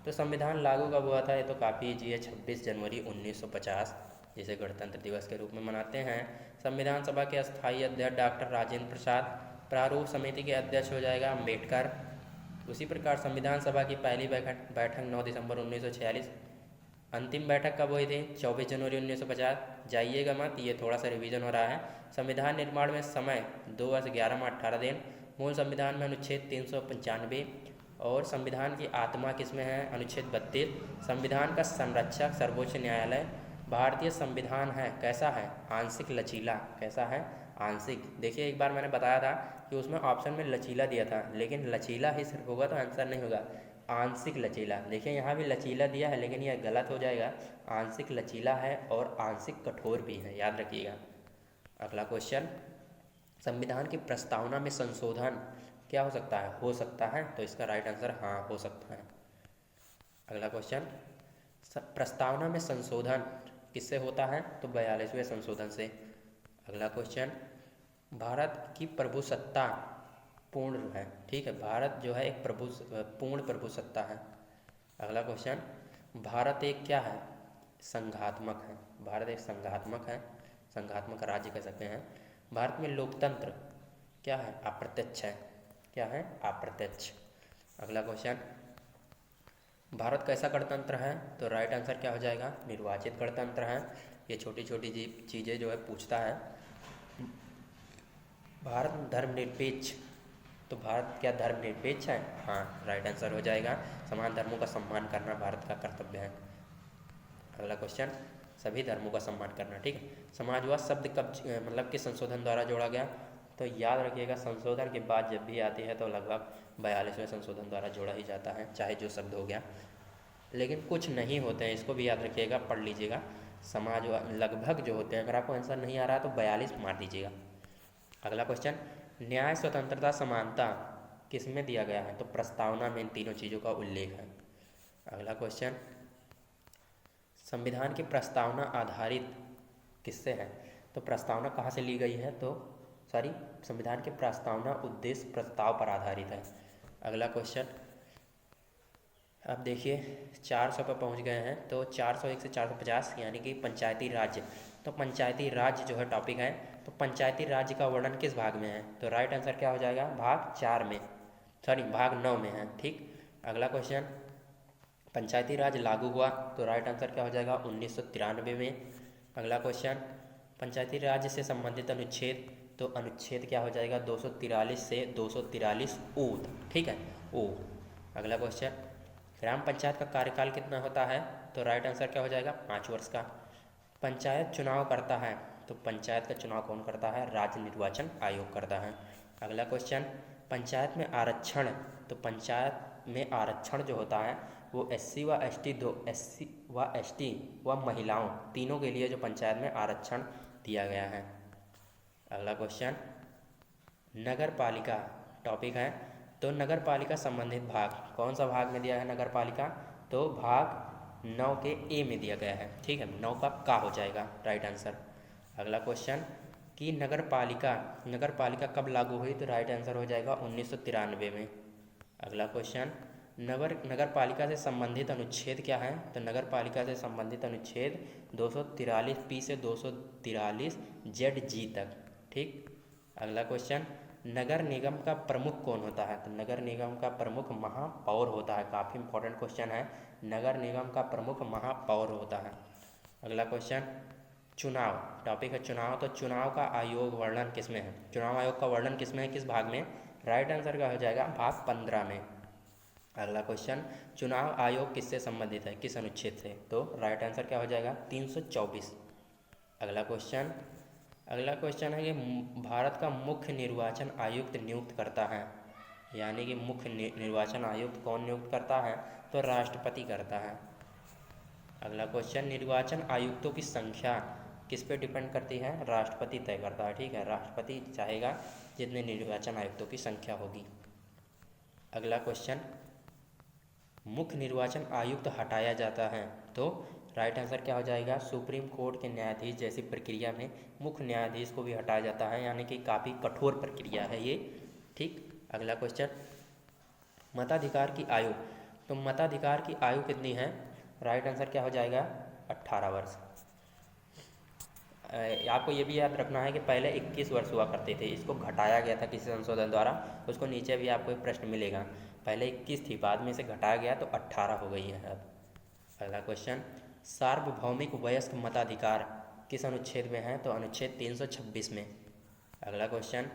तो संविधान लागू कब हुआ था, ये तो काफ़ी ईजी है, 26 जनवरी 1950, जिसे गणतंत्र दिवस के रूप में मनाते हैं। संविधान सभा के अस्थायी अध्यक्ष डॉक्टर राजेंद्र प्रसाद, प्रारूप समिति के अध्यक्ष हो जाएगा अम्बेडकर। उसी प्रकार संविधान सभा की पहली बैठक 9 दिसंबर 1946, अंतिम बैठक कब हुई थी, 24 जनवरी 1950। जाइएगा मत, ये थोड़ा सा रिवीजन हो रहा है। संविधान निर्माण में समय 2 वर्ष 11 माह 18 दिन। मूल संविधान में अनुच्छेद 395 और संविधान की आत्मा किसमें है? अनुच्छेद 32। संविधान का संरक्षक सर्वोच्च न्यायालय। भारतीय संविधान है कैसा है? आंशिक लचीला। कैसा है? आंशिक। देखिए एक बार मैंने बताया था कि उसमें ऑप्शन में लचीला दिया था, लेकिन लचीला ही सिर्फ होगा तो आंसर नहीं होगा, आंशिक लचीला। देखिए यहाँ भी लचीला दिया है लेकिन यह गलत हो जाएगा, आंशिक लचीला है और आंशिक कठोर भी है, याद रखिएगा। अगला क्वेश्चन, संविधान की प्रस्तावना में संशोधन क्या हो सकता है? हो सकता है, तो इसका राइट आंसर हाँ हो सकता है। अगला क्वेश्चन, प्रस्तावना में संशोधन किससे होता है? तो 42वें संशोधन से। अगला क्वेश्चन, भारत की प्रभुसत्ता पूर्ण है, ठीक है, भारत जो है एक पूर्ण प्रभुसत्ता है। अगला क्वेश्चन, भारत एक क्या है? संघात्मक है, भारत एक संघात्मक है, संघात्मक राज्य कह सकते हैं। भारत में लोकतंत्र क्या है? अप्रत्यक्ष है। क्या है? अप्रत्यक्ष। अगला क्वेश्चन, भारत कैसा गणतंत्र है? तो राइट आंसर क्या हो जाएगा? निर्वाचित गणतंत्र है। ये छोटी छोटी चीज़ें जो है पूछता है। भारत धर्मनिरपेक्ष, तो भारत क्या धर्मनिरपेक्ष है? हाँ, राइट आंसर हो जाएगा। समान धर्मों का सम्मान करना भारत का कर्तव्य है। अगला क्वेश्चन, सभी धर्मों का सम्मान करना, ठीक है। समाजवाद शब्द कब मतलब किस संशोधन द्वारा जोड़ा गया? तो याद रखिएगा, संशोधन की बात जब भी आती है तो लगभग 42वें संशोधन द्वारा जोड़ा ही जाता है, चाहे जो शब्द हो गया, लेकिन कुछ नहीं होते हैं, इसको भी याद रखिएगा, पढ़ लीजिएगा। समाजवाद लगभग जो होते हैं, अगर आपको आंसर नहीं आ रहा तो 42 मार दीजिएगा। अगला क्वेश्चन, न्याय, स्वतंत्रता, समानता किस में दिया गया है? तो प्रस्तावना में इन तीनों चीज़ों का उल्लेख है। अगला क्वेश्चन, संविधान की प्रस्तावना आधारित किससे है? तो प्रस्तावना कहाँ से ली गई है? तो संविधान की प्रस्तावना उद्देश्य प्रस्ताव पर आधारित है। अगला क्वेश्चन, अब देखिए 400 पर पहुँच गए हैं, तो 401 से 450 यानी कि पंचायती राज्य। तो पंचायती राज्य जो है टॉपिक है, तो पंचायती राज्य का वर्णन किस भाग में है? तो राइट आंसर क्या हो जाएगा? भाग 4 में, भाग 9 में है, ठीक। अगला क्वेश्चन, पंचायती राज लागू हुआ, तो राइट आंसर क्या हो जाएगा? 1993 में। अगला क्वेश्चन, पंचायती राज से संबंधित अनुच्छेद, तो अनुच्छेद क्या हो जाएगा? 243 से 243 ओ, ठीक है, ओ। अगला क्वेश्चन, ग्राम पंचायत का कार्यकाल कितना होता है? तो राइट आंसर क्या हो जाएगा? 5 वर्ष का। पंचायत चुनाव करता है, तो पंचायत का चुनाव कौन करता है? राज्य निर्वाचन आयोग करता है। अगला क्वेश्चन, पंचायत में आरक्षण, तो पंचायत में आरक्षण जो होता है वो SC व ST व महिलाओं तीनों के लिए जो पंचायत में आरक्षण दिया गया है। अगला क्वेश्चन, नगर पालिका टॉपिक है, तो नगर पालिका संबंधित भाग कौन सा भाग में दिया है नगर पालिका? तो भाग 9 के ए में दिया गया है, ठीक है, 9 का हो जाएगा राइट आंसर। अगला क्वेश्चन, कि नगर पालिका कब लागू हुई? तो राइट आंसर हो जाएगा 1993 में। अगला क्वेश्चन, नगर पालिका से संबंधित अनुच्छेद क्या है? तो नगर पालिका से संबंधित अनुच्छेद 243 पी से 243 ZG तक, ठीक। अगला क्वेश्चन, नगर निगम का प्रमुख कौन होता है? तो नगर निगम का प्रमुख महापौर होता है। काफ़ी इंपॉर्टेंट क्वेश्चन है, नगर निगम का प्रमुख महापौर होता है। अगला क्वेश्चन, चुनाव टॉपिक है, चुनाव, तो चुनाव का आयोग वर्णन किसमें है? चुनाव आयोग का वर्णन किसमें है, किस भाग में? राइट आंसर क्या हो जाएगा? भाग 15 में। अगला क्वेश्चन, चुनाव आयोग किससे संबंधित है, किस अनुच्छेद से? तो राइट आंसर क्या हो जाएगा? 324। अगला क्वेश्चन है कि भारत का मुख्य निर्वाचन आयुक्त नियुक्त करता है, यानी कि मुख्य निर्वाचन आयुक्त कौन नियुक्त करता है? तो राष्ट्रपति करता है। अगला क्वेश्चन, निर्वाचन आयुक्तों की संख्या किस पे डिपेंड करती है? राष्ट्रपति तय करता है, ठीक है, राष्ट्रपति चाहेगा जितने निर्वाचन आयुक्तों की संख्या होगी। अगला क्वेश्चन, मुख्य निर्वाचन आयुक्त हटाया जाता है, तो राइट आंसर क्या हो जाएगा? सुप्रीम कोर्ट के न्यायाधीश जैसी प्रक्रिया में मुख्य न्यायाधीश को भी हटाया जाता है, यानी कि काफ़ी कठोर प्रक्रिया है ये, ठीक। अगला क्वेश्चन, मताधिकार की आयु, तो मताधिकार की आयु कितनी है? राइट आंसर क्या हो जाएगा? 18 वर्ष। आपको ये भी याद रखना है कि पहले 21 वर्ष हुआ करते थे, इसको घटाया गया था किसी संशोधन द्वारा, उसको नीचे भी आपको एक प्रश्न मिलेगा। पहले 21 थी, बाद में इसे घटाया गया तो 18 हो गई है अब। अगला क्वेश्चन, सार्वभौमिक वयस्क मताधिकार किस अनुच्छेद में है? तो अनुच्छेद 326 में। अगला क्वेश्चन,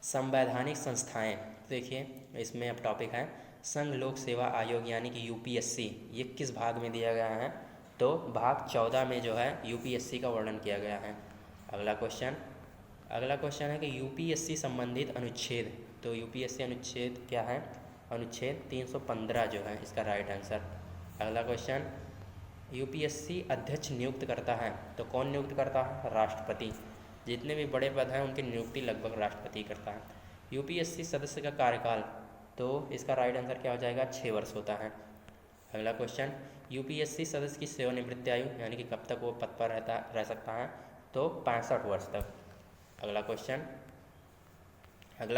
संवैधानिक संस्थाएं, देखिए इसमें अब टॉपिक है संघ लोक सेवा आयोग यानी कि यूपीएससी ये किस भाग में दिया गया है? तो भाग 14 में जो है यूपीएससी का वर्णन किया गया है। अगला क्वेश्चन है कि यूपीएससी संबंधित अनुच्छेद, तो यूपीएससी अनुच्छेद क्या है? अनुच्छेद 315 जो है इसका राइट आंसर। अगला क्वेश्चन, यूपीएससी अध्यक्ष नियुक्त करता है, तो कौन नियुक्त करता है? राष्ट्रपति। जितने भी बड़े पद हैं उनकी नियुक्ति लगभग राष्ट्रपति करता है। यूपीएससी सदस्य का कार्यकाल, तो इसका राइट आंसर क्या हो जाएगा? 6 वर्ष होता है। अगला क्वेश्चन, यूपीएससी सदस्य की सेवानिवृत्ति आयु यानी कि कब तक वो पद पर रह सकता है? तो 65 वर्ष तक। अगला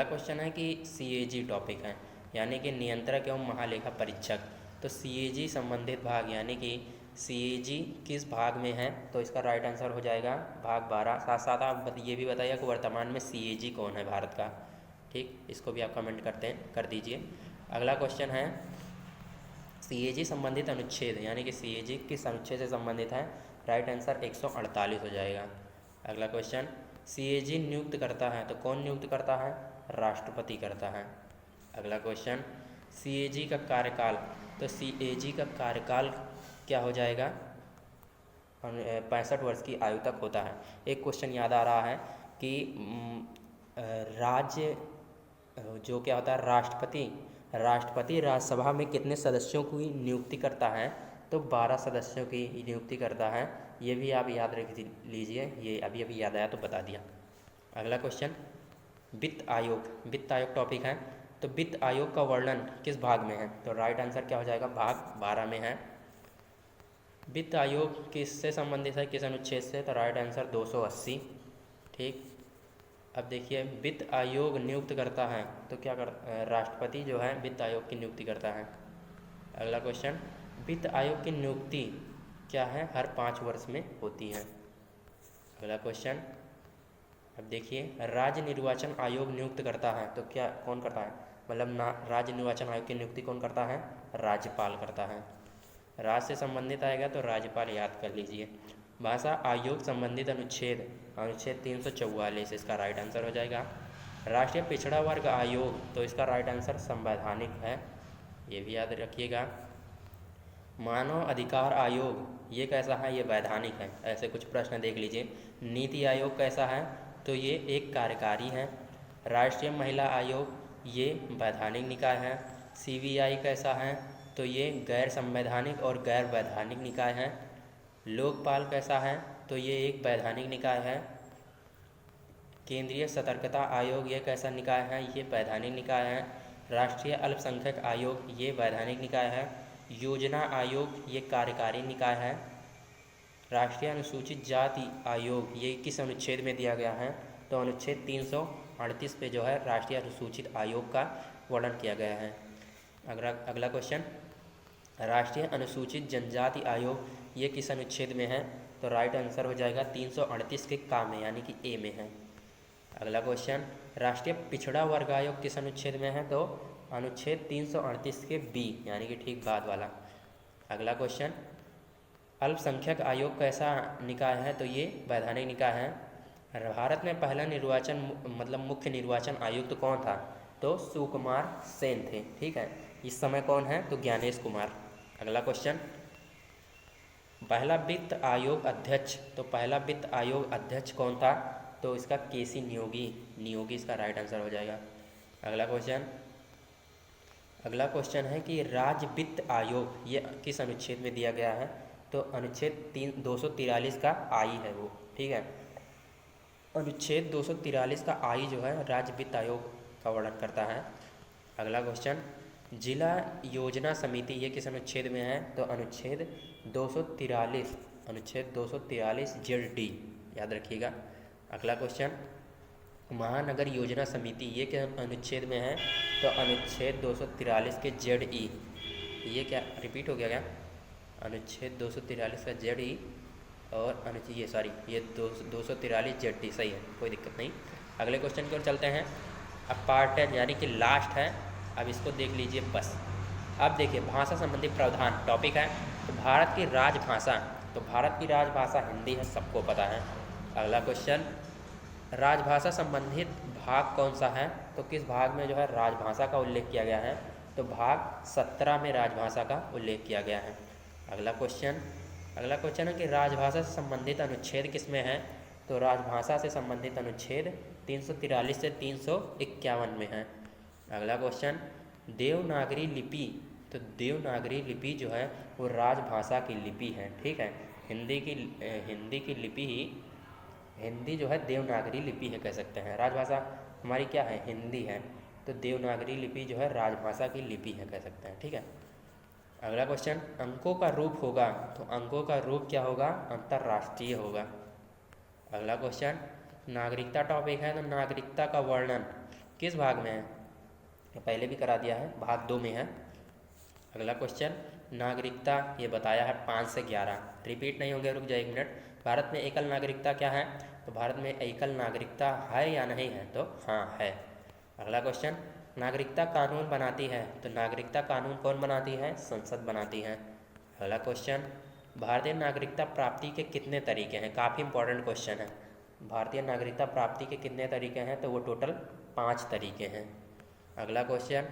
क्वेश्चन है कि सीएजी टॉपिक है यानी कि नियंत्रक एवं महालेखा परीक्षक, तो सीएजी संबंधित भाग यानी कि सीएजी किस भाग में है? तो इसका राइट आंसर हो जाएगा भाग 12। साथ साथ आप ये भी बताइए कि वर्तमान में सीएजी कौन है भारत का, ठीक, इसको भी आप कमेंट कर दीजिए। अगला क्वेश्चन है सीएजी संबंधित अनुच्छेद यानी कि सीएजी किस अनुच्छेद से संबंधित है? राइट आंसर 148 हो जाएगा। अगला क्वेश्चन, सीएजी नियुक्त करता है, तो कौन नियुक्त करता है? राष्ट्रपति करता है। अगला क्वेश्चन, सीएजी का कार्यकाल, तो सीएजी का कार्यकाल क्या हो जाएगा? 65 वर्ष की आयु तक होता है। एक क्वेश्चन याद आ रहा है कि राज्य जो क्या होता है, राष्ट्रपति राज्यसभा में कितने सदस्यों की नियुक्ति करता है? तो 12 सदस्यों की नियुक्ति करता है। ये भी आप याद रख लीजिए, ये अभी याद आया तो बता दिया। अगला क्वेश्चन, वित्त आयोग टॉपिक है, तो वित्त आयोग का वर्णन किस भाग में है? तो राइट आंसर क्या हो जाएगा? भाग 12 में है। वित्त आयोग किससे संबंधित है, किस अनुच्छेद से? तो राइट आंसर 280, ठीक। अब देखिए, वित्त आयोग नियुक्त करता है तो राष्ट्रपति जो है वित्त आयोग की नियुक्ति करता है। अगला क्वेश्चन, वित्त आयोग की नियुक्ति क्या है? हर 5 वर्ष में होती है। अगला क्वेश्चन, अब देखिए, राज्य निर्वाचन आयोग नियुक्त करता है, तो कौन करता है? मतलब राज्य निर्वाचन आयोग की नियुक्ति कौन करता है? राज्यपाल करता है। राज्य से संबंधित आएगा तो राज्यपाल याद कर लीजिए। भाषा आयोग संबंधित अनुच्छेद 344, इसका राइट आंसर हो जाएगा। राष्ट्रीय पिछड़ा वर्ग आयोग, तो इसका राइट आंसर संवैधानिक है, ये भी याद रखिएगा। मानव अधिकार आयोग ये कैसा है? ये वैधानिक है। ऐसे कुछ प्रश्न देख लीजिए। नीति आयोग कैसा है? तो ये एक कार्यकारी है। राष्ट्रीय महिला आयोग ये वैधानिक निकाय है। सीबीआई कैसा है? तो ये गैर संवैधानिक और गैर वैधानिक निकाय है। लोकपाल कैसा है? तो ये एक वैधानिक निकाय है। केंद्रीय सतर्कता आयोग ये कैसा निकाय है? ये वैधानिक निकाय है। राष्ट्रीय अल्पसंख्यक आयोग ये वैधानिक निकाय है। योजना आयोग ये कार्यकारी निकाय है। राष्ट्रीय अनुसूचित जाति आयोग ये किस अनुच्छेद में दिया गया है? तो अनुच्छेद 338 पे जो है राष्ट्रीय अनुसूचित आयोग का वर्णन किया गया है। अगला क्वेश्चन, राष्ट्रीय अनुसूचित जनजाति आयोग ये किस अनुच्छेद में है? तो राइट आंसर हो जाएगा 338 के का में यानी कि ए में है। अगला क्वेश्चन, राष्ट्रीय पिछड़ा वर्ग आयोग किस अनुच्छेद में है? तो अनुच्छेद 338 के बी यानी कि ठीक बाद वाला। अगला क्वेश्चन, अल्पसंख्यक आयोग कैसा निकाय है? तो ये वैधानिक निकाय है। भारत में पहला मुख्य निर्वाचन आयुक्त कौन था? तो सुकुमार सेन थे, ठीक है। इस समय कौन है? तो ज्ञानेश कुमार। अगला क्वेश्चन, पहला वित्त आयोग अध्यक्ष, तो पहला वित्त आयोग अध्यक्ष कौन था? तो इसका केसी नियोगी इसका राइट आंसर हो जाएगा। अगला क्वेश्चन है कि राज्य वित्त आयोग ये किस अनुच्छेद में दिया गया है? तो अनुच्छेद 243 का आई है वो, ठीक है। अनुच्छेद 243 का आई जो है राज्य वित्त आयोग का वर्णन करता है। अगला क्वेश्चन, जिला योजना समिति ये किस अनुच्छेद में है? तो अनुच्छेद 243 ZD याद रखिएगा। अगला क्वेश्चन, महानगर योजना समिति ये किस अनुच्छेद में है? तो अनुच्छेद 243 के ZE, ये क्या रिपीट हो गया क्या? अनुच्छेद 243 का ZE और ये 243 ZD सही है, कोई दिक्कत नहीं। अगले क्वेश्चन की ओर चलते हैं। अब पार्ट 10 यानी कि लास्ट है, अब इसको देख लीजिए बस। अब देखिए, भाषा संबंधी प्रावधान टॉपिक है। तो भारत की राजभाषा, तो भारत की राजभाषा हिंदी है, सबको पता है। अगला क्वेश्चन, राजभाषा संबंधित भाग कौन सा है? तो किस भाग में जो है राजभाषा का उल्लेख किया गया है? तो भाग 17 में राजभाषा का उल्लेख किया गया है। अगला क्वेश्चन है कि राजभाषा से संबंधित अनुच्छेद किसमें है? तो राजभाषा से संबंधित अनुच्छेद 343 से 351 में है। अगला क्वेश्चन, देवनागरी लिपि, तो देवनागरी लिपि जो है वो राजभाषा की लिपि है, ठीक है। हिंदी की लिपि ही, हिंदी जो है देवनागरी लिपि है कह सकते हैं। राजभाषा हमारी क्या है? हिंदी है। तो देवनागरी लिपि जो है राजभाषा की लिपि है कह सकते हैं, ठीक है। अगला क्वेश्चन, अंकों का रूप होगा, तो अंकों का रूप क्या होगा? अंतर्राष्ट्रीय होगा। अगला क्वेश्चन, नागरिकता टॉपिक है, तो नागरिकता का वर्णन किस भाग में है? पहले भी करा दिया है, भाग 2 में है। अगला क्वेश्चन, नागरिकता ये बताया है 5 से 11, रिपीट नहीं होंगे, रुक जाए 1 मिनट। भारत में एकल नागरिकता क्या है? तो भारत में एकल नागरिकता है या नहीं है? तो हाँ है। अगला क्वेश्चन, नागरिकता कानून बनाती है, तो नागरिकता कानून कौन बनाती है? संसद बनाती है। अगला क्वेश्चन, भारतीय नागरिकता प्राप्ति के कितने तरीके हैं? काफ़ी इंपॉर्टेंट क्वेश्चन है। भारतीय नागरिकता प्राप्ति के कितने तरीके हैं? तो वो टोटल 5 तरीके हैं। अगला क्वेश्चन,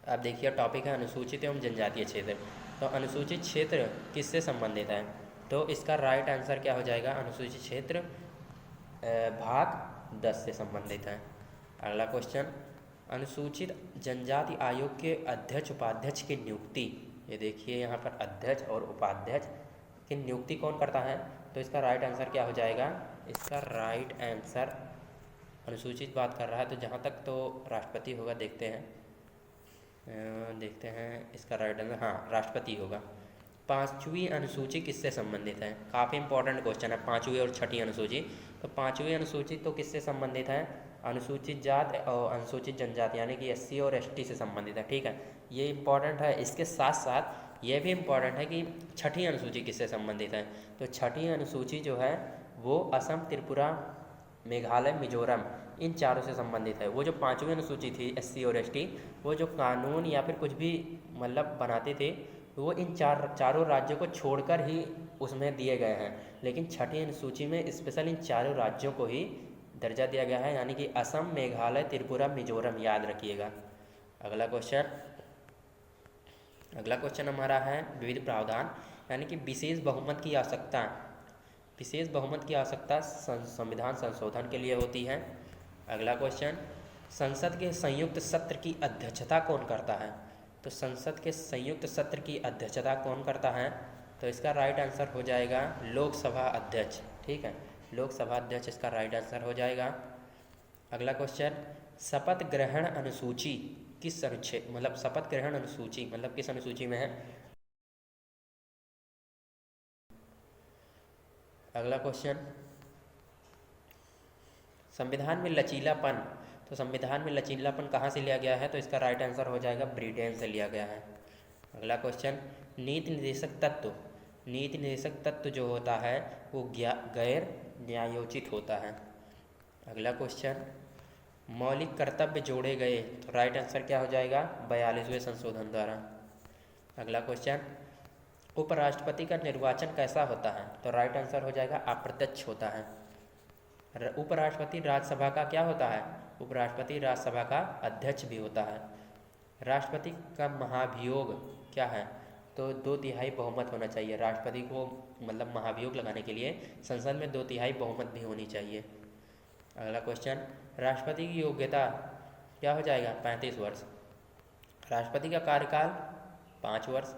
अब देखिए टॉपिक है अनुसूचित एवं जनजातीय क्षेत्र। तो अनुसूचित क्षेत्र किससे संबंधित है? तो इसका राइट आंसर क्या हो जाएगा? अनुसूचित क्षेत्र भाग 10 से संबंधित है। अगला क्वेश्चन, अनुसूचित जनजाति आयोग के अध्यक्ष उपाध्यक्ष की नियुक्ति, ये देखिए यहाँ पर अध्यक्ष और उपाध्यक्ष की नियुक्ति कौन करता है? तो इसका राइट आंसर क्या हो जाएगा? इसका राइट आंसर, अनुसूचित बात कर रहा है तो जहाँ तक तो राष्ट्रपति होगा, देखते हैं इसका राइट आंसर, हाँ राष्ट्रपति होगा। 5वीं अनुसूची किससे संबंधित है? काफ़ी इंपॉर्टेंट क्वेश्चन है, 5वीं और 6ठी अनुसूची। तो 5वीं अनुसूची तो किससे संबंधित है? अनुसूचित जात और अनुसूचित जनजाति यानी कि SC और ST से संबंधित है, ठीक है। ये इंपॉर्टेंट है। इसके साथ साथ ये भी इम्पॉर्टेंट है कि 6ठी अनुसूची किससे संबंधित है? तो 6ठी अनुसूची जो है वो असम, त्रिपुरा, मेघालय, मिजोरम, इन चारों से संबंधित है। वो जो 5वीं अनुसूची थी SC और ST, वो जो कानून या फिर कुछ भी मतलब बनाते थे, वो इन चारों राज्यों को छोड़कर ही उसमें दिए गए हैं। लेकिन 6ठी अनुसूची में स्पेशल इन चारों राज्यों को ही दर्जा दिया गया है, यानी कि असम, मेघालय, त्रिपुरा, मिजोरम, याद रखिएगा। अगला क्वेश्चन हमारा है विविध प्रावधान, यानी कि विशेष बहुमत की आवश्यकता। विशेष बहुमत की आवश्यकता संविधान संशोधन के लिए होती है। अगला क्वेश्चन, संसद के संयुक्त सत्र की अध्यक्षता कौन करता है? तो संसद के संयुक्त सत्र की अध्यक्षता कौन करता है? तो इसका राइट आंसर हो जाएगा लोकसभा अध्यक्ष, ठीक है। लोकसभा अध्यक्ष इसका राइट आंसर हो जाएगा। अगला क्वेश्चन, शपथ ग्रहण अनुसूची किस अनुच्छेद, मतलब शपथ ग्रहण अनुसूची मतलब किस अनुसूची में है? अगला क्वेश्चन, संविधान में लचीलापन, तो संविधान में लचीलापन कहाँ से लिया गया है? तो इसका राइट आंसर हो जाएगा ब्रिटेन से लिया गया है। अगला क्वेश्चन, नीति निर्देशक तत्व, नीति निर्देशक तत्व जो होता है वो गैर न्यायोचित होता है। अगला क्वेश्चन, मौलिक कर्तव्य जोड़े गए, तो राइट आंसर क्या हो जाएगा? 42वें संशोधन द्वारा। अगला क्वेश्चन, उपराष्ट्रपति का निर्वाचन कैसा होता है? तो राइट आंसर हो जाएगा अप्रत्यक्ष होता है। उपराष्ट्रपति राज्यसभा का क्या होता है? उपराष्ट्रपति राज्यसभा का अध्यक्ष भी होता है। राष्ट्रपति का महाभियोग क्या है? तो 2/3 बहुमत होना चाहिए। राष्ट्रपति को मतलब महाभियोग लगाने के लिए संसद में 2/3 बहुमत भी होनी चाहिए। अगला क्वेश्चन, राष्ट्रपति की योग्यता क्या हो जाएगा? 35 वर्ष। राष्ट्रपति का कार्यकाल 5 वर्ष।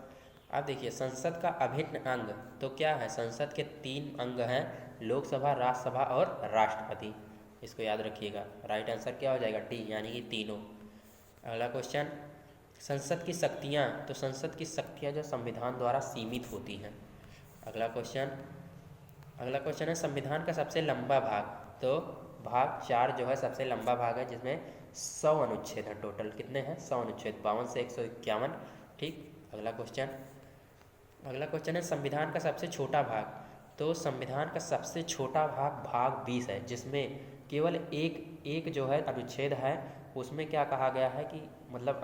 अब देखिए संसद का अभिन्न अंग तो क्या है? संसद के 3 अंग हैं, लोकसभा, राज्यसभा और राष्ट्रपति। इसको याद रखिएगा। राइट आंसर क्या हो जाएगा? डी, यानी कि तीनों। अगला क्वेश्चन, संसद की शक्तियाँ, तो संसद की शक्तियाँ जो संविधान द्वारा सीमित होती हैं। अगला क्वेश्चन है संविधान का सबसे लंबा भाग, तो भाग 4 जो है सबसे लंबा भाग है, जिसमें 100 अनुच्छेद हैं। टोटल कितने हैं? 100 अनुच्छेद, 52 से 151, ठीक। अगला क्वेश्चन है संविधान का सबसे छोटा भाग, तो संविधान का सबसे छोटा भाग भाग 20 है, जिसमें केवल एक जो है अनुच्छेद है, उसमें क्या कहा गया है कि मतलब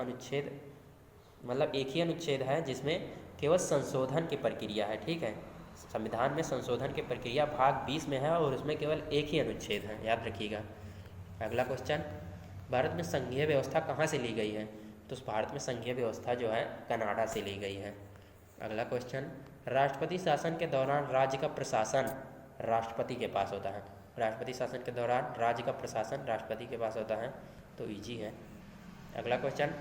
एक ही अनुच्छेद है जिसमें केवल संशोधन की प्रक्रिया है, ठीक है। संविधान में संशोधन की प्रक्रिया भाग 20 में है और उसमें केवल एक ही अनुच्छेद है, याद रखिएगा। अगला क्वेश्चन, भारत में संघीय व्यवस्था कहाँ से ली गई है? तो भारत में संघीय व्यवस्था जो है कनाडा से ली गई है। अगला क्वेश्चन, राष्ट्रपति शासन के दौरान राज्य का प्रशासन राष्ट्रपति के पास होता है। राष्ट्रपति शासन के दौरान राज्य का प्रशासन राष्ट्रपति के पास होता है, तो इजी है। अगला क्वेश्चन,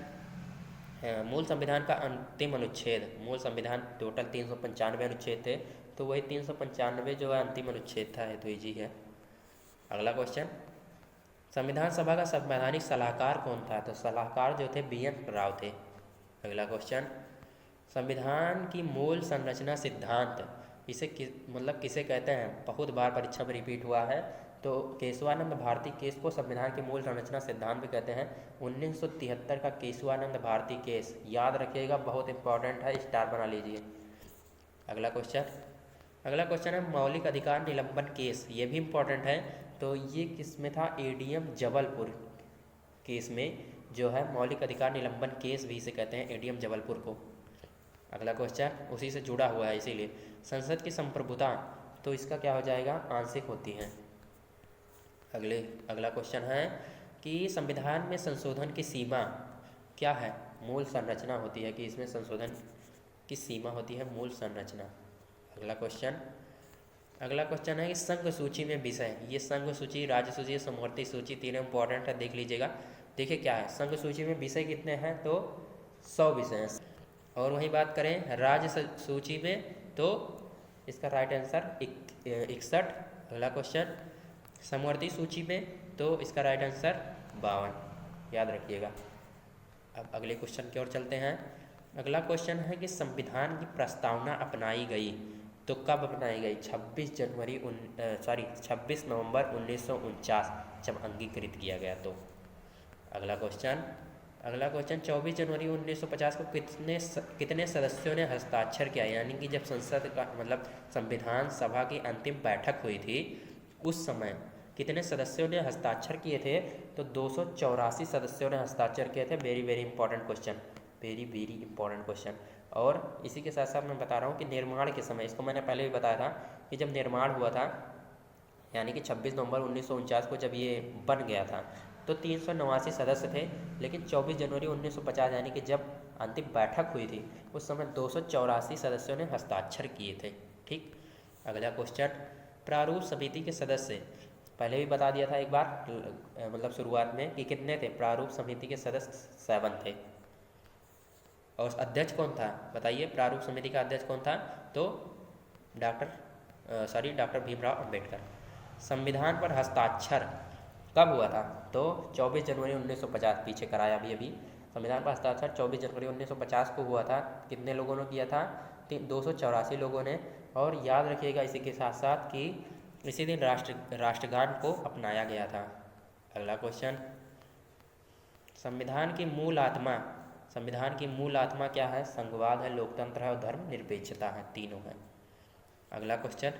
मूल संविधान का अंतिम अनुच्छेद, मूल संविधान टोटल 395 अनुच्छेद थे, तो वही 395 जो है अंतिम अनुच्छेद था, तो इजी है। अगला क्वेश्चन, संविधान सभा का संवैधानिक सलाहकार कौन था, तो सलाहकार जो थे BN राव थे। अगला क्वेश्चन, संविधान की मूल संरचना सिद्धांत इसे किसे कहते हैं, बहुत बार परीक्षा में रिपीट हुआ है, तो केशवानंद भारती केस को संविधान की मूल संरचना सिद्धांत भी कहते हैं। 1973 का केशवानंद भारती केस याद रखिएगा, बहुत इंपॉर्टेंट है, स्टार बना लीजिए। अगला क्वेश्चन है मौलिक अधिकार निलंबन केस, ये भी इम्पॉर्टेंट है, तो ये किस में था, ADM जबलपुर केस में जो है मौलिक अधिकार निलंबन केस भी इसे कहते हैं, ADM जबलपुर को। अगला क्वेश्चन उसी से जुड़ा हुआ है, इसीलिए संसद की संप्रभुता, तो इसका क्या हो जाएगा, आंशिक होती है। अगला क्वेश्चन है कि संविधान में संशोधन की सीमा क्या है, मूल संरचना होती है कि इसमें संशोधन की सीमा होती है मूल संरचना। अगला क्वेश्चन है कि संघ सूची में विषय, ये संघ सूची, राज्य सूची, समवर्ती सूची तीनों इंपॉर्टेंट है, देख लीजिएगा। देखिए क्या है, संघ सूची में विषय कितने हैं, तो 100 विषय हैं, और वही बात करें राज्य सूची में तो इसका राइट आंसर 61। अगला क्वेश्चन, समवर्ती सूची में तो इसका राइट आंसर 52, याद रखिएगा। अब अगले क्वेश्चन की ओर चलते हैं। अगला क्वेश्चन है कि संविधान की प्रस्तावना अपनाई गई, तो कब अपनाई गई, 26 नवंबर 1949 जब अंगीकृत किया गया तो। अगला क्वेश्चन 24 जनवरी 1950 को कितने सदस्यों ने हस्ताक्षर किया, यानी कि जब संसद का संविधान सभा की अंतिम बैठक हुई थी उस समय कितने सदस्यों ने हस्ताक्षर किए थे, तो 284 सदस्यों ने हस्ताक्षर किए थे। Very very important question, very very important question. और इसी के साथ साथ मैं बता रहा हूँ कि निर्माण के समय, इसको मैंने पहले भी बताया था कि जब निर्माण हुआ था, यानी कि 26 नवंबर 1949 को जब ये बन गया था, तो 389 सदस्य थे, लेकिन 24 जनवरी 1950 यानी कि जब अंतिम बैठक हुई थी उस समय 284 सदस्यों ने हस्ताक्षर किए थे। ठीक। अगला क्वेश्चन, प्रारूप समिति के सदस्य, पहले भी बता दिया था एक बार शुरुआत में कि कितने थे, प्रारूप समिति के सदस्य 7 थे। और अध्यक्ष कौन था, बताइए, प्रारूप समिति का अध्यक्ष कौन था, तो डॉक्टर भीमराव अंबेडकर। संविधान पर हस्ताक्षर कब हुआ था, तो 24 जनवरी 1950, पीछे कराया अभी। संविधान पर हस्ताक्षर 24 जनवरी 1950 को हुआ था। कितने लोगों ने किया था, 284 लोगों ने। और याद रखिएगा इसी के साथ साथ कि इसी दिन राष्ट्रगान को अपनाया गया था। अगला क्वेश्चन, संविधान की मूल आत्मा क्या है, संघवाद है, लोकतंत्र है और धर्मनिरपेक्षता है, तीनों है। अगला क्वेश्चन,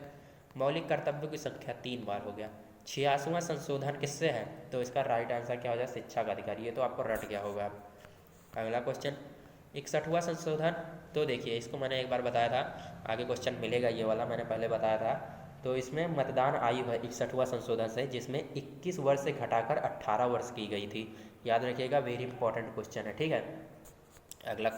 मौलिक कर्तव्यों की संख्या 3 बार हो गया। 86वां संशोधन किससे है, तो इसका राइट आंसर क्या हो जाए, शिक्षा का अधिकार, ये तो आपको रट गया होगा। अगला क्वेश्चन, 61वां संशोधन, तो देखिए इसको मैंने एक बार बताया था, आगे क्वेश्चन मिलेगा ये वाला, मैंने पहले बताया था। तो इसमें मतदान आयु है 61वां संशोधन से, जिसमें 21 वर्ष से घटाकर 18 वर्ष की गई थी, याद रखिएगा, वेरी इंपॉर्टेंट क्वेश्चन है। ठीक है। अगला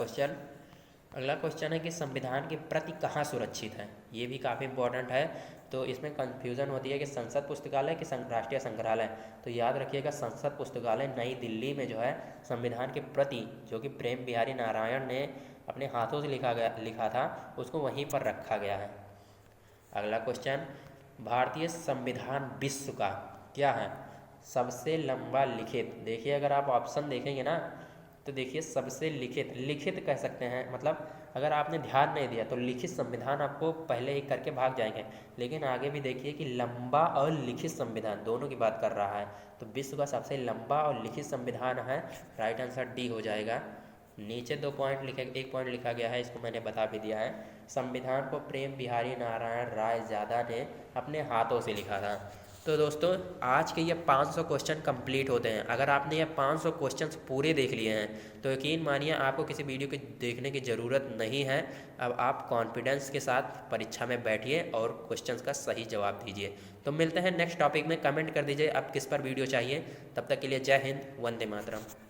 क्वेश्चन है कि संविधान की प्रति कहाँ सुरक्षित है, ये भी काफ़ी इंपॉर्टेंट है। तो इसमें कन्फ्यूज़न होती है कि संसद पुस्तकालय कि राष्ट्रीय संग्रहालय, तो याद रखिएगा संसद पुस्तकालय नई दिल्ली में जो है संविधान की प्रति, जो कि प्रेम बिहारी नारायण ने अपने हाथों से लिखा था, उसको वहीं पर रखा गया है। अगला क्वेश्चन, भारतीय संविधान विश्व का क्या है, सबसे लंबा लिखित, देखिए अगर आप ऑप्शन देखेंगे ना तो देखिए सबसे लिखित कह सकते हैं, मतलब अगर आपने ध्यान नहीं दिया तो लिखित संविधान आपको पहले ही करके भाग जाएंगे, लेकिन आगे भी देखिए कि लंबा और लिखित संविधान दोनों की बात कर रहा है, तो विश्व का सबसे लंबा और लिखित संविधान है, राइट आंसर डी हो जाएगा। नीचे 2 पॉइंट लिखे, 1 पॉइंट लिखा गया है, इसको मैंने बता भी दिया है। संविधान को प्रेम बिहारी नारायण राय ज़्यादा ने अपने हाथों से लिखा था। तो दोस्तों आज के ये 500 क्वेश्चन कंप्लीट होते हैं। अगर आपने ये 500 क्वेश्चंस पूरे देख लिए हैं तो यकीन मानिए आपको किसी वीडियो के देखने की ज़रूरत नहीं है। अब आप कॉन्फिडेंस के साथ परीक्षा में बैठिए और क्वेश्चंस का सही जवाब दीजिए। तो मिलते हैं नेक्स्ट टॉपिक में, कमेंट कर दीजिए आप किस पर वीडियो चाहिए। तब तक के लिए जय हिंद, वंदे मातरम।